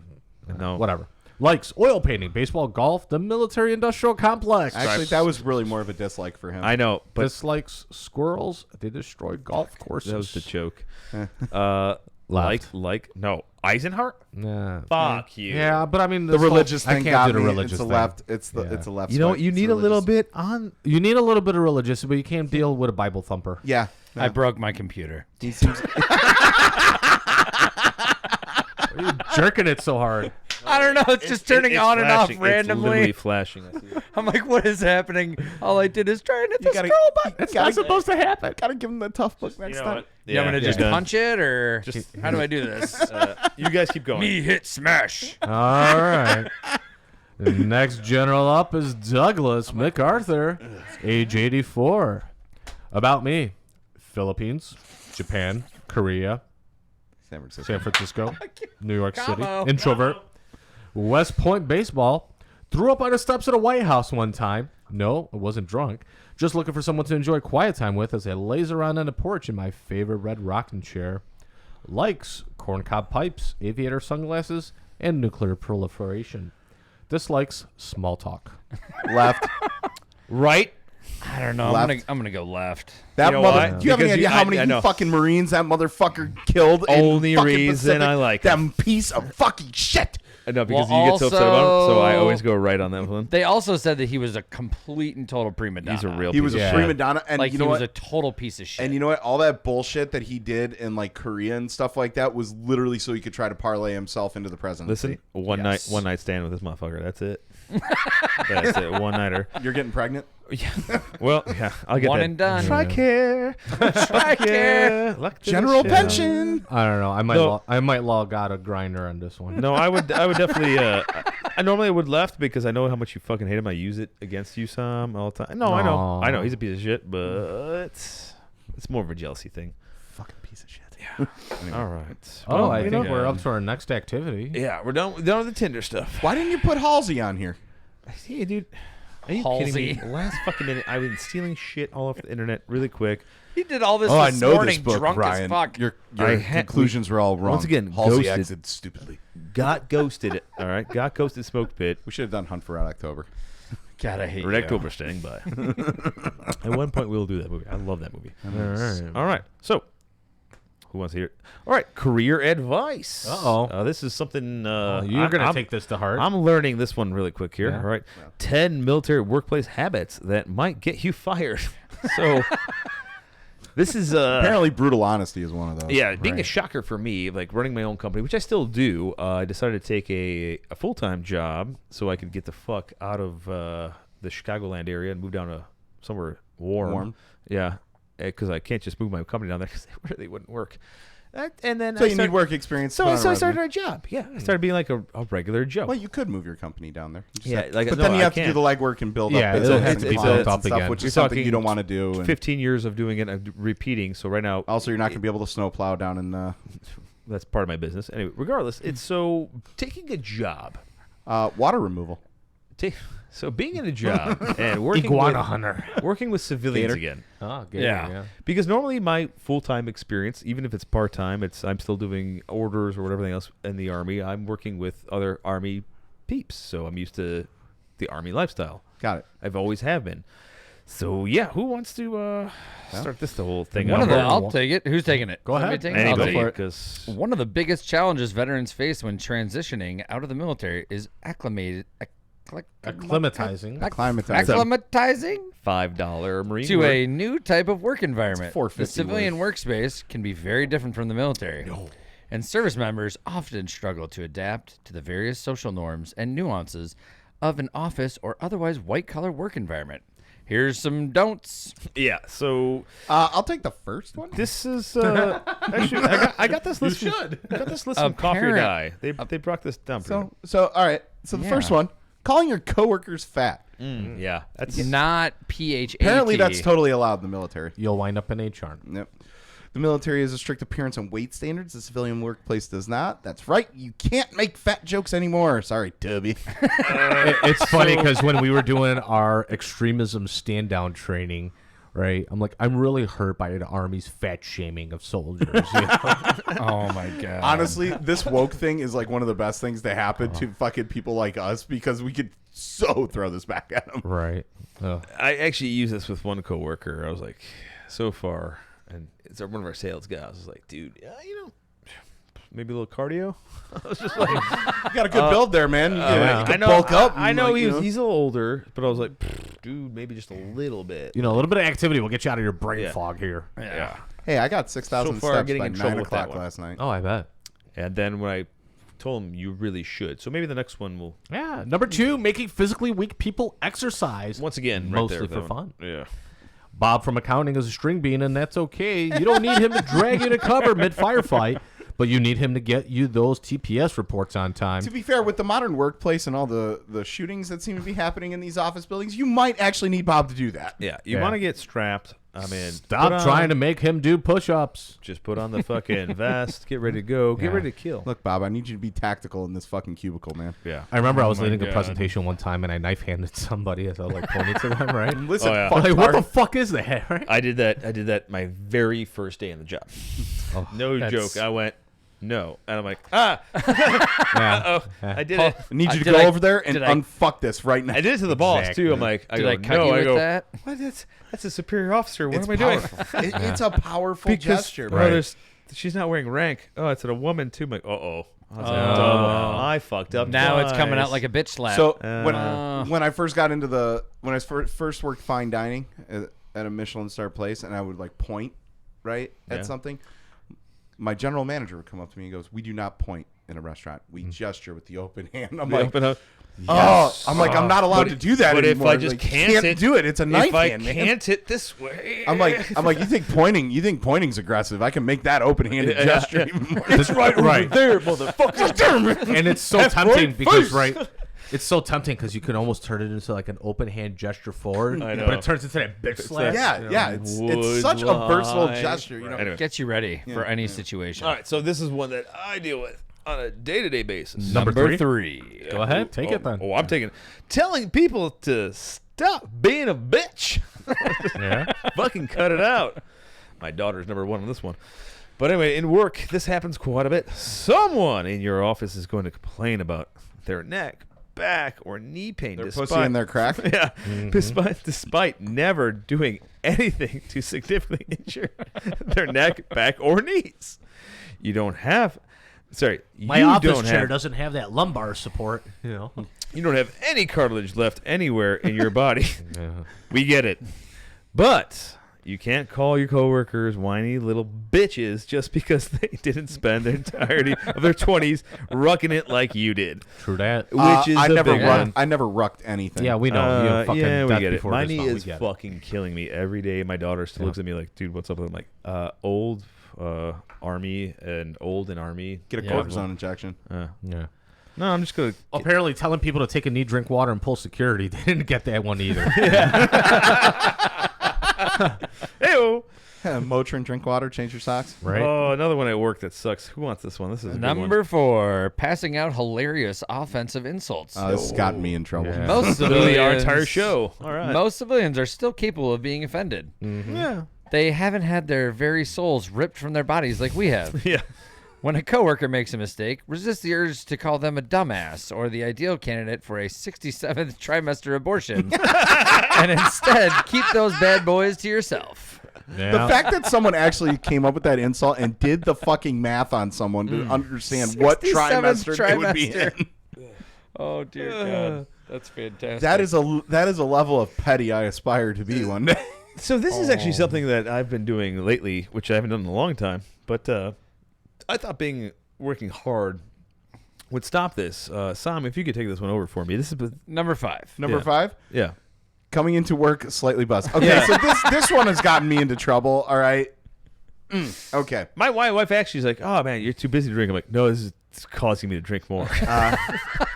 No. whatever. Likes oil painting, baseball, golf, the military-industrial complex. Actually, that was really more of a dislike for him. I know, but Dislikes squirrels. They destroy golf courses. that was the joke. Left. No Eisenhower. Nah. Fuck you. Yeah, but I mean the this whole- religious I thing can't got do the me. religious It's a thing. left. It's Yeah. a left. You know, swipe. you It's need a little religious. bit on. You need a little bit of religious, but you can't deal with a Bible thumper. Yeah. I broke my computer. He seems. Why are you jerking it so hard? I don't know. It's just turning on and off flashing. It's literally randomly. flashing. I see it. I'm like, what is happening? All I did is trying to hit the gotta- scroll button. It's Not supposed to happen. Gotta give him the tough look next You know time. what? Yeah, I'm gonna just done. punch it, or Just- how do I do this? You guys keep going. Me hit smash. All right. The next general up is Douglas MacArthur, age 84. About me, Philippines, Japan, Korea, San Francisco, New York City, Combo. introvert, West Point baseball, threw up on the steps of the White House one time. No, I wasn't drunk. Just looking for someone to enjoy quiet time with as I laze around on the porch in my favorite red rocking chair. Likes corncob pipes, aviator sunglasses, and nuclear proliferation. Dislikes small talk. Left. Right. I don't know. Left. I'm gonna go left. That You know mother. what? Do you have any Because idea how many I know. fucking Marines that motherfucker killed? in Only fucking reason Pacific? I like them piece of fucking shit. No, because Well, you get so upset about him, so I also- always go right on that one. They also said that he was a complete and total prima donna. He's a real. He was piece a of prima shit. donna, and like you know he was what? a total piece of shit. And you know what? All that bullshit that he did in like Korea and stuff like that was literally so he could try to parlay himself into the presidency. Listen, one night stand with this motherfucker. That's it. That's it. One nighter. You're getting pregnant? Well, yeah, I'll get One that. and done. Tricare. Tricare. Luck to the General shit. pension. I don't know. No. I might log out a grinder on this one. No, I would definitely. I normally would left because I know how much you fucking hate him. I use it against you some all the time. No, I know. He's a piece of shit, but it's more of a jealousy thing. Fucking piece of shit. Yeah. Anyway. All right. Oh, I think we're up to our next activity. Yeah, we're done with the Tinder stuff. Why didn't you put Halsey on here? Hey, dude. Are you kidding me? Last fucking minute, I've been stealing shit all over the internet really quick. He did all this I this know morning, this book, drunk Ryan. as fuck. Your conclusions were all wrong. Once again, Halsey ghosted. acted stupidly. Got ghosted. All right, got ghosted. Smoke pit. We should have done Hunt for Red October. God, I hate Red you. October standing by. At one point, we'll do that movie. I love that movie. All right. All right. So, who wants to hear it? All right. Career advice. Uh-oh. This is something. You're going to take this to heart. I'm learning this one really quick here. Yeah. All right. 10 military workplace habits that might get you fired. So, this is. Apparently, brutal honesty is one of those. Yeah, being a shocker for me, like running my own company, which I still do. I decided to take a full-time job so I could get the fuck out of the Chicagoland area and move down to somewhere warm. Yeah, because I can't just move my company down there because they really wouldn't work. And then So you need work experience. So I started a job. Yeah, I started being like a regular Joe. Well, you could move your company down there. Yeah, but then you have to do the legwork and build up business it'll have to be built up stuff, again. which You're is something talking you don't want to do. And 15 years of doing it and repeating. So right now, also, you're not going to be able to snowplow down in. that's part of my business. Anyway, regardless, it's so taking a job. Water removal. So being in a job and working Iguana hunter. working with civilians Gator. again. Oh, good. Yeah. Because normally my full-time experience, even if it's part-time, I'm still doing orders or whatever else in the Army. I'm working with other Army peeps, so I'm used to the Army lifestyle. Got it. I've always have been. So yeah, who wants to start the whole thing? I'll take it. Who's taking it? Go ahead. Let me take it? I'll Anybody, take it. because One of the biggest challenges veterans face when transitioning out of the military is acclimatizing Acclimatizing. $5 Marine to work. a new type of work environment. $4.50 The civilian workspace can be very different from the military. And service members often struggle to adapt to the various social norms and nuances of an office or otherwise white-collar work environment. Here's some don'ts. Yeah, so I'll take the first one. this is actually I got this list. I got this list from Coffee or Die. They brought this down. So all right. So the first one, calling your coworkers fat. Yeah, that's Not PHAT. Apparently, that's totally allowed in the military. You'll wind up in HR. Yep. The military has a strict appearance and weight standards. The civilian workplace does not. That's right. You can't make fat jokes anymore. Sorry, Tubby. It's funny because when we were doing our extremism stand down training, right? I'm like, I'm really hurt by the Army's fat shaming of soldiers. You know? Oh my god. Honestly, this woke thing is like one of the best things to happen to fucking people like us because we could so throw this back at them. Right. I actually used this with one coworker. I was like, so far, and it's one of our sales guys. I was like, dude, maybe a little cardio. I was just like, You got a good build there, man. You I can know, bulk up. I and, know like, he's a little older, but I was like, dude, maybe just a little bit. You know, a little bit of activity will get you out of your brain Yeah. fog here. Yeah. Hey, I got 6,000 So far, I'm steps getting by in trouble 9 with that o'clock one. last night. Oh, I bet. And then when I told him you really should, so maybe the next one will Yeah. Number 2, making physically weak people exercise. once again right Mostly there, for that one. fun. Yeah. Bob from accounting is a string bean, and that's okay. You don't need him to drag you to cover mid-firefight, but you need him to get you those TPS reports on time. To be fair, with the modern workplace and all the shootings that seem to be happening in these office buildings, you might actually need Bob to do that. Yeah. You Yeah. want to get strapped. I mean, Stop trying to make him do push-ups. just put on the fucking vest, get ready to go, get Yeah. ready to kill. Look, Bob, I need you to be tactical in this fucking cubicle, man. Yeah. I remember I was my leading a God. presentation one time, and I knife-handed somebody as I was like pointing to them, right? Listen, Oh, yeah. fuck Like, what the tard. fuck is that, right? I did that my very first day on the job. No that's- joke. I went, no. And I'm like, Yeah. uh-oh, Yeah. I did it. I need you to Did go I- over there and did I- unfuck this right now. I did it to the boss, Exactly. too. I'm like, Did go, I cut no. you I with go, that? what? That's a superior officer. What It's am I doing? powerful. It's a powerful gesture, oh, man. she's not wearing rank. Oh, it's a woman, too. I'm like, uh-oh. I was like, Oh. double. I fucked up Now it's coming out twice. like a bitch slap. So Uh. when I first got into when I first worked fine dining at a Michelin star place, and I would like point right Yeah. at something, my general manager would come up to me and goes, "We do not point in a restaurant. We gesture with the open hand." I'm They like, open up. "Oh, I'm like, I'm not allowed But to do that but anymore." if I just Like, can't do it, it's a knife If I hand, man. can't hit this way. I'm like, you think pointing's aggressive? I can make that open-handed Yeah, gesture yeah. even more. It's right there, motherfucker. And it's so tempting because, right, It's so tempting because you can almost turn it into like an open hand gesture forward, I know. but it turns into that bitch slap. Yeah, it's such a versatile gesture. You know, Anyway. Gets you ready for any situation. All right, so this is one that I deal with on a day-to-day basis. Number three. Go ahead, take it then. Oh, I'm taking it. Telling people to stop being a bitch. Yeah. Fucking cut it out. My daughter's number one on this one. But anyway, in work, this happens quite a bit. Someone in your office is going to complain about their neck, back, or knee pain. their pussy in their crack. Yeah, despite never doing anything to significantly injure their neck, back, or knees. You don't have. Sorry, My you office don't chair have, doesn't have that lumbar support. You know. You don't have any cartilage left anywhere in your body. We get it, but you can't call your coworkers whiny little bitches just because they didn't spend the entirety of their 20s rucking it like you did. True that. Which is I a never big rucked. one. I never rucked anything. Yeah, we know. You fucking yeah, we death get it. before My this knee one. We is get it. fucking killing me every day. My daughter still looks at me like, dude, what's up? I'm like, old army and old in army. Get a cortisone injection. Yeah. No, I'm just gonna. Apparently, telling people to take a knee, drink water, and pull security, they didn't get that one either. Hey-o. Motrin, drink water, change your socks. Right? Oh, another one at work that sucks. Who wants this one? This is a good one. Number 4, passing out hilarious offensive insults. This has gotten me in trouble. Yeah. Most Literally our civilians, entire show. All right. Most civilians are still capable of being offended. Yeah. They haven't had their very souls ripped from their bodies like we have. Yeah. When a coworker makes a mistake, resist the urge to call them a dumbass or the ideal candidate for a 67th trimester abortion, and instead keep those bad boys to yourself. Yeah. The fact that someone actually came up with that insult and did the fucking math on someone to understand what 67th trimester they would be trimester. in. Oh dear God, that's fantastic. That is a level of petty I aspire to be one day. So this is actually something that I've been doing lately, which I haven't done in a long time. But I thought working hard would stop this. Sam, if you could take this one over for me. This is number 5. Number Yeah. 5. yeah. Coming into work slightly buzzed. Okay, so this one has gotten me into trouble. All right. Okay. My wife actually is like, "Oh man, you're too busy to drink." I'm like, "No, this is causing me to drink more."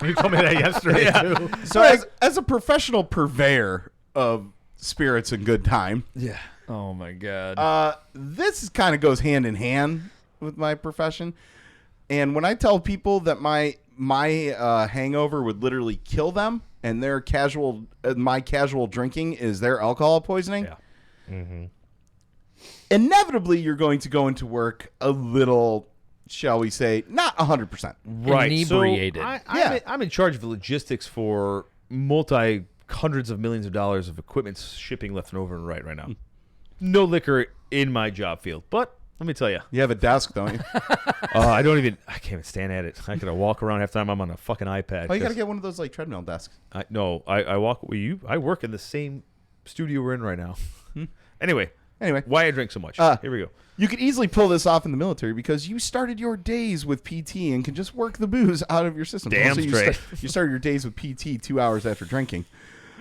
You told me that yesterday, too. So as a professional purveyor of spirits and good time, Yeah. Oh my God. this kind of goes hand in hand with my profession. And when I tell people that my hangover would literally kill them, and their my casual drinking is their alcohol poisoning, inevitably you're going to go into work a little, shall we say, not 100%. Right. Inebriated. So Yeah. I'm in charge of the logistics for hundreds of millions of dollars of equipment shipping left and over and right now. No liquor in my job field, but let me tell you, You have a desk, don't you? I can't even stand at it. I gotta walk around half the time. I'm on a fucking iPad. Oh, you got to 'cause get one of those like treadmill desks. I walk with you. I work in the same studio we're in right now. Anyway, why I drink so much? Here we go. You could easily pull this off in the military because you started your days with PT and can just work the booze out of your system. Damn Also, straight. You started your days with PT 2 hours after drinking.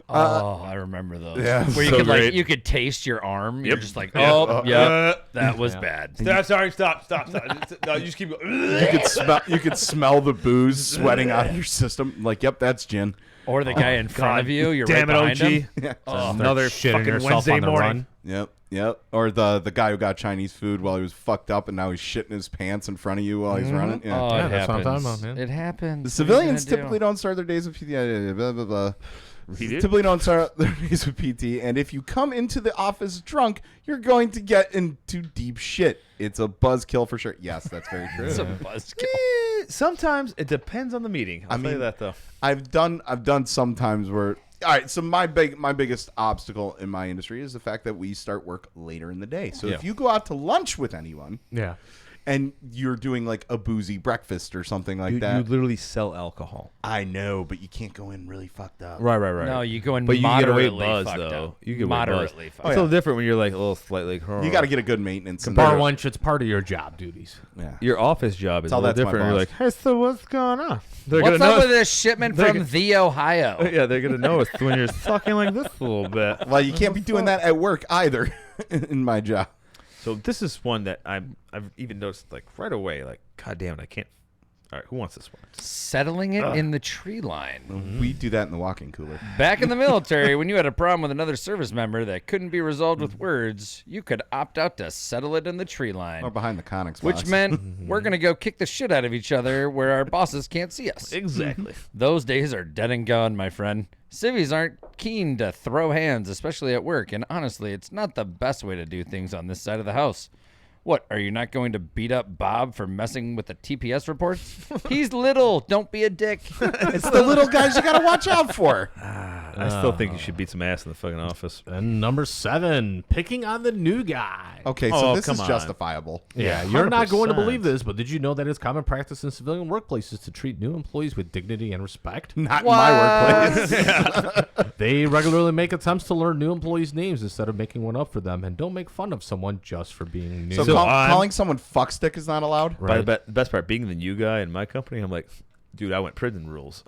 I remember those. yeah, Where you so could great. you could taste your arm. You're Yep. just like, Yeah. oh, yep, that was bad. Sorry, stop. No, you just keep going. You could smell the booze sweating out of your system. Like, yep, that's gin. Or the guy in front of you, you're Damn right it, behind OG. him. Another Shitting fucking yourself Wednesday on the morning. run. Yep. Or the guy who got Chinese food while he was fucked up and now he's shitting his pants in front of you while he's running. Yeah. Oh, Yeah, it that's what I'm happens. talking about, man. It happens. The civilians What are you typically gonna don't start their days with PT. Blah, blah, blah. Read it. Typically don't start their days with PT. And if you come into the office drunk, you're going to get into deep shit. It's a buzzkill for sure. Yes, that's very true. It's a buzzkill. Sometimes it depends on the meeting. I'll tell you that though. I've done sometimes where. All right, so my biggest obstacle in my industry is the fact that we start work later in the day. So if you go out to lunch with anyone Yeah. and you're doing like a boozy breakfast or something like You that, literally sell alcohol. I know, but you can't go in really fucked up. Right. No, you go in But you get away moderately buzz fucked though. up. You get away buzz. moderately It's fucked a up. little different when you're like a little slightly. You got to get a good maintenance. and Bar they're- lunch, it's part of your job duties. Yeah. Your office job is a all little that's my different. You're boss. like, hey, so what's going on? They're What's gonna up know. with this shipment they're from gonna- the Ohio? Yeah, they're gonna know us when you're sucking like this a little bit. Well, you can't be doing that at work either in my job. So this is one that I've even noticed like right away. Like, God damn it, All right, who wants this one? Settling it in the tree line. We do that in the walk-in cooler. Back in the military, when you had a problem with another service member that couldn't be resolved with words, you could opt out to settle it in the tree line. Or behind the Conex box. Which meant we're going to go kick the shit out of each other where our bosses can't see us. Exactly. Those days are dead and gone, my friend. Civvies aren't keen to throw hands, especially at work, and honestly, it's not the best way to do things on this side of the house. What, are you not going to beat up Bob for messing with the TPS reports? He's little. Don't be a dick. It's the little guys you got to watch out for. I still think you should beat some ass in the fucking office. And number 7, picking on the new guy. Okay, so Oh, this come is on. justifiable. Yeah, you're not going to 100%. believe this, but did you know that it's common practice in civilian workplaces to treat new employees with dignity and respect? Not in my workplace. They regularly make attempts to learn new employees' names instead of making one up for them, and don't make fun of someone just for being new. So calling someone fuckstick is not allowed? But the best part, being the new guy in my company, I'm like, dude, I went prison rules.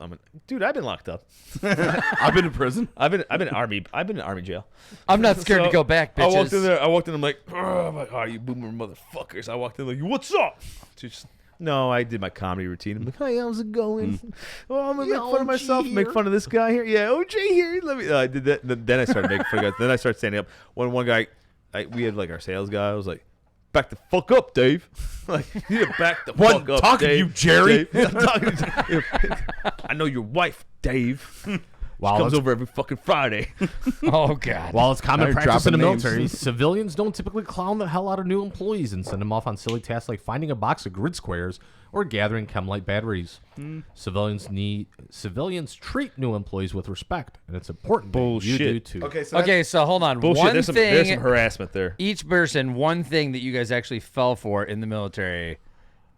Dude, I've been locked up. I've been in prison. I've been in army jail. I'm not scared to So, go back, bitches. I walked in there. I'm like, oh, you boomer motherfuckers. I walked in like, what's up? No, I did my comedy routine. I'm like, hey, how's it going? Oh, I'm gonna make fun of myself. Make fun of this guy here. Yeah, OJ here. Let me. I did that. Then I started making fun of guys. Then I started standing up. One guy, we had like our sales guy. I was like, back the fuck up, Dave. Like, you need to back the fuck up, talking to Dave. you, Jerry. Dave. I'm talking to you. I know your wife, Dave. She comes over every fucking Friday. Oh, God. While it's common Now you're practice in the dropping names. military, civilians don't typically clown the hell out of new employees and send them off on silly tasks like finding a box of grid squares or gathering chem-light batteries. Civilians treat new employees with respect, and it's important that you Bullshit. do too. Okay, so hold on. Bullshit. One There's thing, some harassment there. each person, one thing that you guys actually fell for in the military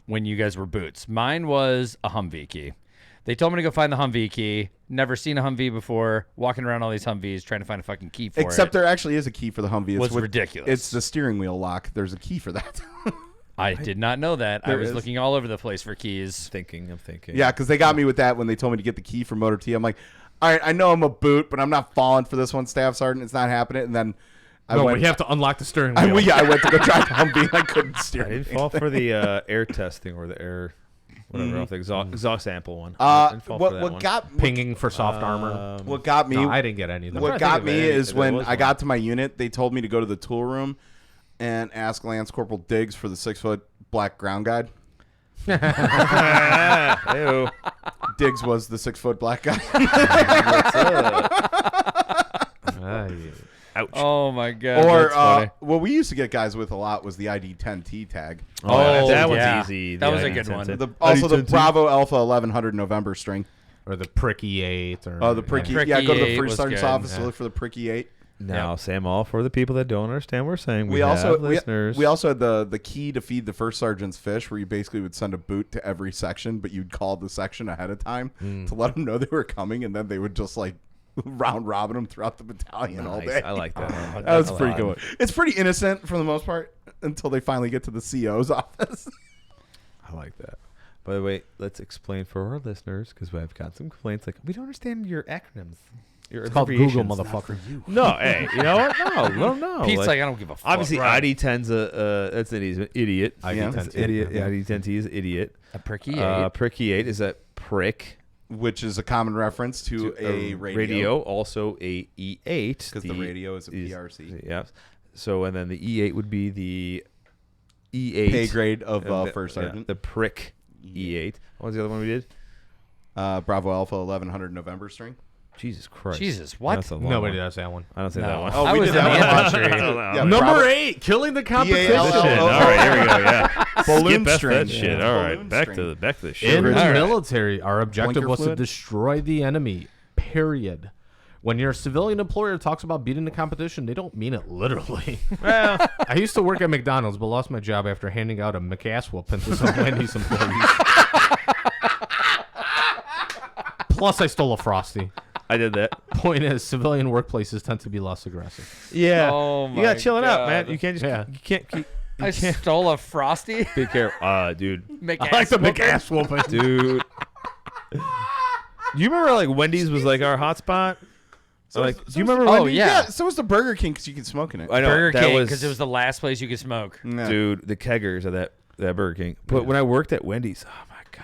when you guys were boots. Mine was a Humvee key. They told me to go find the Humvee key. Never seen a Humvee before. Walking around all these Humvees trying to find a fucking key for Except it. there actually is a key for the Humvee. It's Was ridiculous. It's the steering wheel lock. There's a key for that. I did not know that. I There was is. looking all over the place for keys. I'm thinking. Yeah, because they got me with that when they told me to get the key for Motor T. I'm like, all right, I know I'm a boot, but I'm not falling for this one, Staff Sergeant. It's not happening. And then We have to unlock the steering wheel. I went to go drive the Humvee. I couldn't steer. I didn't fall for the air testing or the air, whatever, the exhaust sample one. Uh, didn't fall for that what one. got Pinging for soft armor. what got me? No, I didn't get any of them. What trying to got think of me any- is if there when was I one. got to my unit, they told me to go to the tool room and ask Lance Corporal Diggs for the 6-foot black ground guide. Ew. Diggs was the 6-foot black guy. Ouch. Oh, my God. Or that's funny. what we used to get guys with a lot was the ID-10T tag. Oh, that yeah. one's easy. That was a ID good 10. one. Also the ID-10T. Bravo Alpha 1100 November string. Or the pricky 8. Or, Oh, the pricky. Pricky Yeah, go to the 8 first was sergeant's good. office to Yeah. look for the pricky 8. Now, Sam, all for the people that don't understand what we're saying. We also have listeners. we also had the key to feed the first sergeant's fish, where you basically would send a boot to every section, but you'd call the section ahead of time to let them know they were coming, and then they would just like round robin them throughout the battalion all Nice. day. I like that. That was pretty good. It's pretty innocent for the most part until they finally get to the CO's office. I like that. By the way, let's explain for our listeners, because I've got some complaints like, we don't understand your acronyms. Your It's called Google, abbreviations. motherfucker. No, hey, you know what? No, let them know. Pete's like, I don't give a fuck. obviously, ID10's that's an idiot. ID10T. That's an idiot. Yeah, ID10T is idiot. A pricky 8. Pricky 8 is a prick. Which is a common reference to a radio. Also a E8. Because the radio is a PRC. Yeah. So, and then the E8 would be the E8. Pay grade of the- first yeah, sergeant. the prick E8. What was the other one we did? Bravo Alpha 1100 November string. Jesus Christ. Jesus, what? That's a long Nobody one. does that one. I don't say No. that one. Oh, I we was did in that the one. infantry. Yeah, Number Bravo- 8, killing the competition. BALL. Shit. All right, here we go. Yeah. Balloon Skip string. that shit. Yeah. All right, Balloon back string. to the shit. In the All right. military, our objective Blinker was fluid? to destroy the enemy, period. When your civilian employer talks about beating the competition, they don't mean it literally. Well, I used to work at McDonald's, but lost my job after handing out a McAss whooping to some Wendy's employees. Plus, I stole a Frosty. I did that. Point is, civilian workplaces tend to be less aggressive. Yeah. Oh, you my got chilling out, God. man. You can't just. Yeah. You can't keep. You I can't stole a Frosty. be careful. Dude. I like the McAss whooping. Dude. You remember like Wendy's was like our hotspot? So like, do you remember Oh, Wendy's? yeah. So was the Burger King because you could smoke in it. I know Burger that King, because it was the last place you could smoke. Yeah. dude, the keggers of that Burger King. But when I worked at Wendy's, oh my god,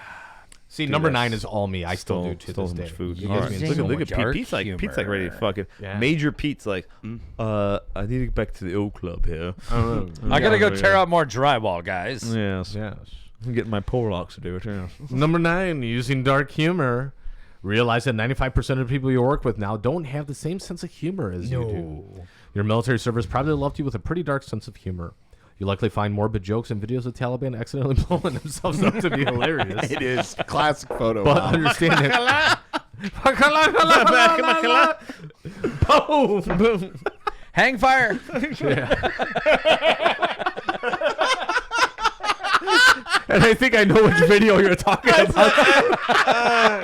See, number 9 is all me. I still do to stole this so day. much food. You All guys right. using Look at dark Pete's like ready to fucking Yeah. Major Pete's like, I need to get back to the old club here. I gotta go tear out more drywall, guys. Yes. Yes. I'm getting my Polacks to do it. Yes. Number 9, using dark humor. Realize that 95% of the people you work with now don't have the same sense of humor as you do. Your military service probably left you with a pretty dark sense of humor. You likely find morbid jokes and videos of Taliban accidentally blowing themselves up to be hilarious. It is classic photo. But Wow. understand that. Boom. Boom. Hang fire. And I think I know which video you're talking about.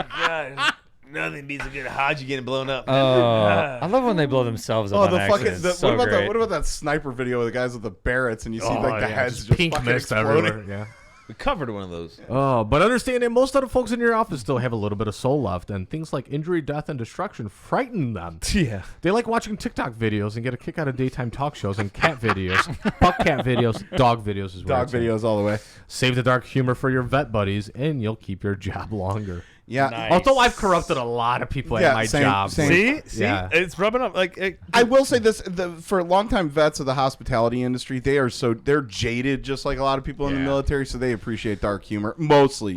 God. Nothing beats a good Haji getting blown up. I love when they blow themselves up Oh, on the accident. fucking. So what great. about that sniper video of the guys with the Barretts and you see like the heads just pink fucking mist exploding? everywhere. Yeah. We covered one of those. Oh, but understand that most of the folks in your office still have a little bit of soul left, and things like injury, death, and destruction frighten them. Yeah. They like watching TikTok videos and get a kick out of daytime talk shows and cat videos, pup cat videos, dog videos as well. Dog videos all the way. Save the dark humor for your vet buddies, and you'll keep your job longer. Yeah. Nice. Although I've corrupted a lot of people Yeah, at my same- job. same. See? Yeah. It's rubbing up like I will say this: for longtime vets of the hospitality industry, they're jaded, just like a lot of people in the military. So they appreciate dark humor, mostly.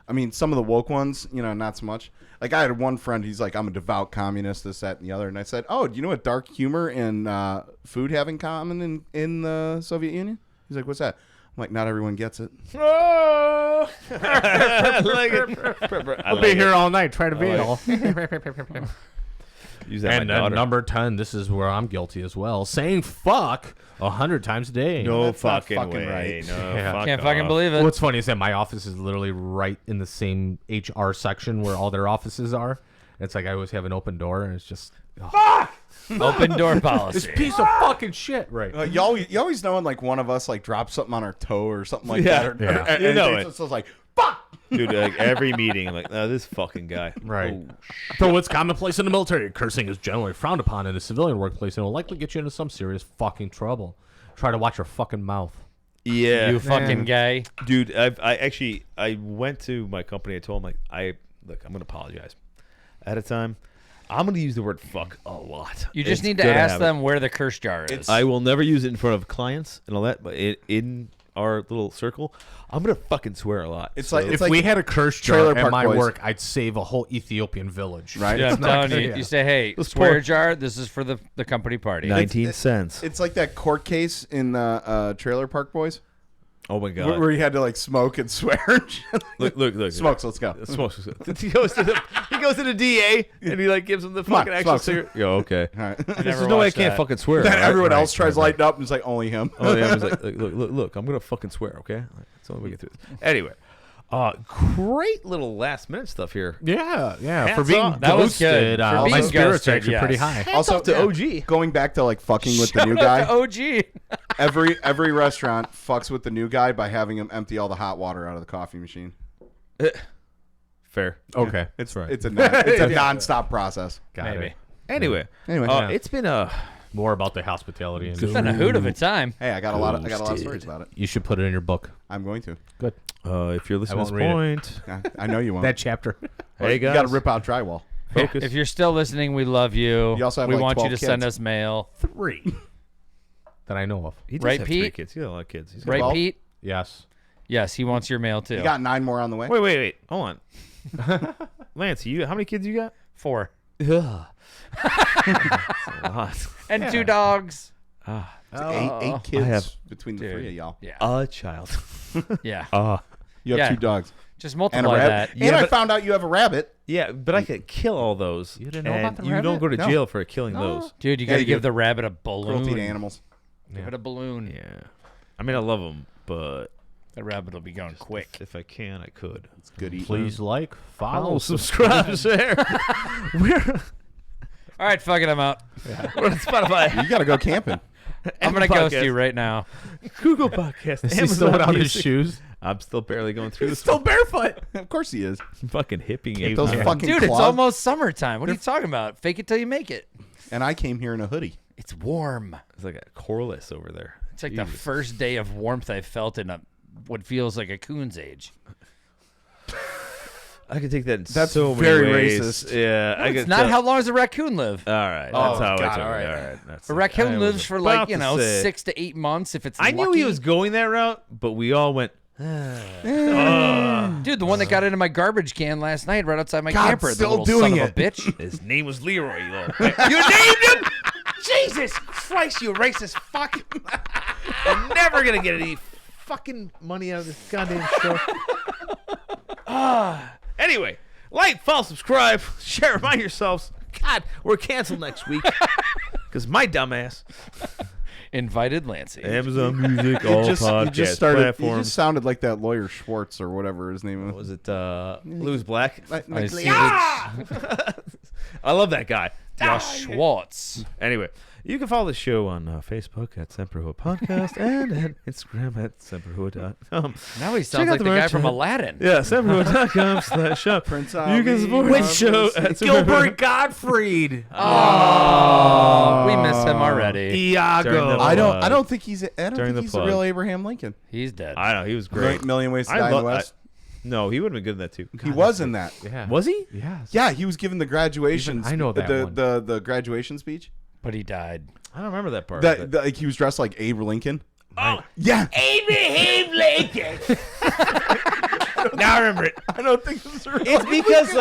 I mean, some of the woke ones, not so much. Like I had one friend, he's like, I'm a devout communist, this, that, and the other. And I said, oh, do you know what dark humor and food have in common in the Soviet Union? He's like, what's that? I'm like, not everyone gets it. oh, I like it. I'll be here all night. Try to be all. Use that. And my then daughter. number 10, this is where I'm guilty as well. Saying fuck 100 times a day. No That's not fucking fucking way. right. No, Yeah. fuck Can't fucking off. believe it. What's funny is that my office is literally right in the same HR section where all their offices are. It's like I always have an open door, and it's just Open door policy. this piece of fucking shit. Right. You always know when like one of us like drops something on our toe or something like Yeah. that. Yeah. And You know it's just like, fuck! Dude, like every meeting, I'm like, oh, this fucking guy. Right. So it's commonplace in the military. Cursing is generally frowned upon in a civilian workplace and will likely get you into some serious fucking trouble. Try to watch your fucking mouth. Yeah. You fucking guy. Dude, I went to my company. I told them, like, I'm going to apologize. At a time, I'm going to use the word fuck a lot. You just It's need to good ask have it. them where the curse jar is. I will never use it in front of clients and all that, but in our little circle, I'm going to fucking swear a lot. It's So- like If we had a curse jar Trailer at Park my Boys. work, I'd save a whole Ethiopian village. right? yeah, I'm telling you. yeah. You say, hey, Let's swear pour- jar, this is for the company party. 19 cents. It's like that court case in Trailer Park Boys, Oh my God. where you had to like smoke and swear. Look. Smokes, let's go. Smokes. He goes to the DA and he like gives him the Come on, fucking actual smokes. cigarette. Yo, okay. All right. There's never no way I watched can't that. fucking swear. Then right? everyone Right, else tries right, lighting up, and it's like only him. Oh yeah, I was like, look, I'm gonna fucking swear, okay? That's the only way we get through this. Anyway, great little last minute stuff here. Yeah. Hats For being off. That was good. ghosted, For being my spirits ghosted, are actually pretty yes. high. Also, off to OG. Going back to like fucking with the Shout new out guy. to OG. Every restaurant fucks with the new guy by having him empty all the hot water out of the coffee machine. Fair. Okay. It's right. it's a nonstop process. Got Maybe. it. Anyway, Anyway. it's been a More about the hospitality It's industry. been a hoot of a time. Hey, I got a lot of stories about it. You should put it in your book. I'm going to. Good. if you're listening to won't this read point, I know you won't. That chapter. hey you guys, got to rip out drywall. focus. If you're still listening, we love you. You also have, we like, want you 12 to send kids. us mail. 3 that I know of. he does right, have 3 Pete? kids. He got a lot of kids. He's got Right, 12? Pete? Yes. Yes, he wants your mail too. You got 9 more on the way. Wait. Hold on. Lance, how many kids you got? 4. Ugh. That's a lot. And 2 dogs. It's eight kids have- between the Dude. 3 of y'all. Yeah. A child. Yeah. You have Yeah. 2 dogs Just and a multiply rabbit. that. And I found out you have a rabbit. Yeah, but I could kill all those. You didn't know and about the you don't rabbit? go to No. jail for killing those. Dude, you Yeah, got to you give do. the rabbit a balloon. Cruelty to animals. Give it a balloon. Yeah. I mean, I love them, but The rabbit will be going quick. if I can, I could. It's good eating. Please like, follow, Follow, subscribe, share. We're All right, fuck it, I'm out. on Spotify, You got to go camping. I'm going to Apple ghost Podcast, you right now. Google Podcast, Is he still Amazon without his Music. shoes? I'm still barely going through this. Still barefoot. Of course he is. fucking hipping it. Those Yeah. fucking Dude, it's claws. almost summertime. What are you talking about? Fake it till you make it. And I came here in a hoodie. It's warm. It's like a Corliss over there. It's like the Jesus. first day of warmth I felt in what feels like a coon's age. I could take that in That's so many very ways. racist. Yeah, I It's could not tell- how long does a raccoon live? All right, Oh, that's how God, I took all it. right. All right, that's A it. raccoon I lives was for about to say. 6 to 8 months if it's I knew lucky. he was going that route, but we all went. Dude, the one that got into my garbage can last night right outside my God, camper. The still little doing son of a it. bitch. His name was Leroy. You little you named him. Jesus Christ, you racist fuck! I'm never gonna get any fucking money out of this goddamn show. Anyway, like, follow, subscribe, share, remind yourselves. God, we're canceled next week because my dumbass. Invited Lancey. Amazon Music, all podcast you just started. You platforms. just sounded like that lawyer Schwartz or whatever his name What was. was it? Louis Black. I see I love that guy. Josh Schwartz. Anyway, you can follow the show on Facebook at Semper Hooah Podcast and at Instagram at semperhooah.com. Now he Check sounds out like the the guy merch from at- Aladdin. Yeah, semperhooah.com/shop. Prince You Ali, can support the Marvelous. show at Gilbert Gottfried. Oh, we miss him already. Iago. I don't think he's. I don't During think the he's plug. a real Abraham Lincoln. He's dead. I know, he was great. Million Ways to I Die in the love- West. No, he would have been good in that too. He was in that. Yeah. Was he? Yes. Yeah, he was given the graduation. Even I know that one. the graduation speech. But he died. I don't remember that part. Like he was dressed like Abe Lincoln. Oh, Yeah, Abraham Lincoln. Now I remember it. I don't think this is real. It's because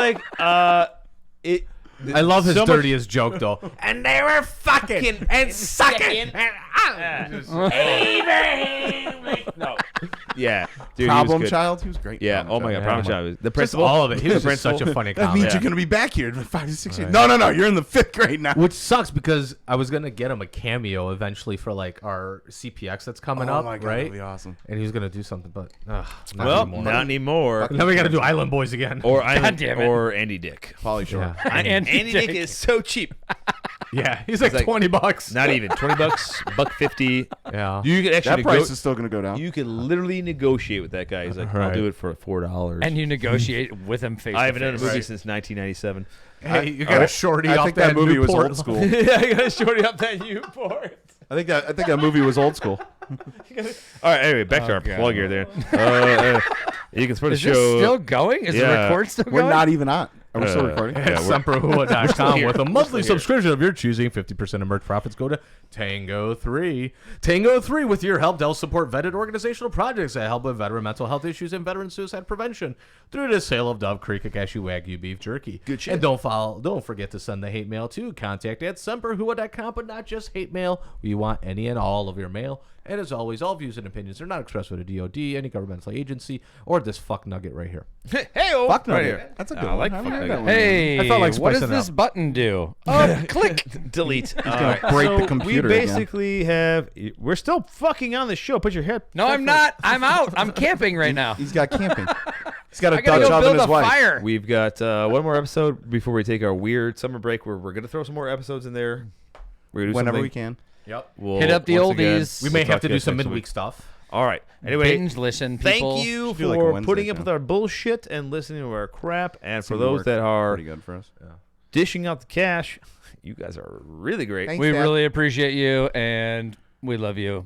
it. I love his so much- dirtiest joke though. And they were fucking and sucking. Abraham Lincoln. No. Yeah, dude. Problem he was good. Child. He was great. Yeah. Problem Oh my God. Child. Problem Child. The Just principal. all of it. He was The just such a principal. funny That comic. means you're gonna be back here in 5 to 6 years. No, you're in the 5th grade now. Which sucks because I was gonna get him a cameo eventually for like our CPX that's coming up, my God, right? that'd be awesome. And he was gonna do something, but not Well, anymore. not anymore. Now we gotta do Island Boys again. Or Island, damn it. or Andy Dick. Polly Shore. yeah, Andy Dick is so cheap. yeah, he's like like- $20. Not even $20, $1.50. Yeah, You can actually That price is still gonna go down. You can literally negotiate with that guy. He's like, I'll Right. do it for $4. And you negotiate with him face I to haven't done a face. movie since 1997. hey, you got a shorty I off think that movie was Newport. old school. Yeah, I got to shorty up that Newport. I think that movie was old school. All right, anyway, back to our God. plug here. There, you can support the Is show. this still going? Is the Yeah. record still We're going? not even on. Are we still recording? At semperhooah.com with a monthly subscription of your choosing. 50% of merch profits go to Tango 3. Tango 3, with your help, they'll support vetted organizational projects that help with veteran mental health issues and veteran suicide prevention through the sale of Dove Creek Cashew Wagyu beef jerky. Good shit. And don't forget to send the hate mail to contact at semperhooah.com, but not just hate mail. We want any and all of your mail. And as always, all views and opinions are not expressed by the DOD, any governmental agency, or this fuck nugget right here. Hey-o. Fuck no. Right here. That's a good I one. like I haven't fuck heard no. that one. Hey, I felt like what does spicing it this up. button do? Oh, click. Delete. He's gonna break the computer We again. basically have. We're still fucking on the show. Put your head. No, I'm not. I'm out. I'm camping right now. He's got camping. He's got a I gotta Dutch go oven build his a wife. fire. We've got one more episode before we take our weird summer break. Where we're gonna throw some more episodes in there. We're gonna do Whenever something. we can. Yep. We'll, Hit up the once again, oldies. We may we'll have talk to you do guys some next midweek week. stuff. All right. Anyway, Binge listen, people. thank you Should be like a for Wednesday putting up show. with our bullshit and listening to our crap. And for Seemed to those work that are pretty good for us. dishing out the cash, you guys are really great. Thanks, We Dad. really appreciate you, and we love you.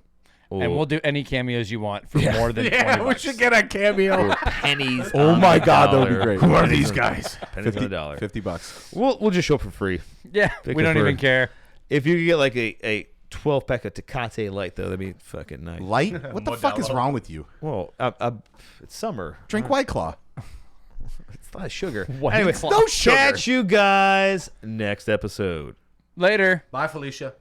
And we'll do any cameos you want for more than 20 we bucks. should get a cameo. pennies. Oh on my the God, that would be dollar. great. Who are these guys? Pennies on the dollar. $50. We'll just show up for free. Yeah, Because we don't even we're- care. If you could get like a 12-pack of Tecate Light, though, that'd be fucking nice. Light? What the fuck is Modelo. wrong with you? Well, it's summer. Drink White Claw. It's a lot of sugar. White Anyway, Claw. No sugar. catch you guys next episode. Later. Bye, Felicia.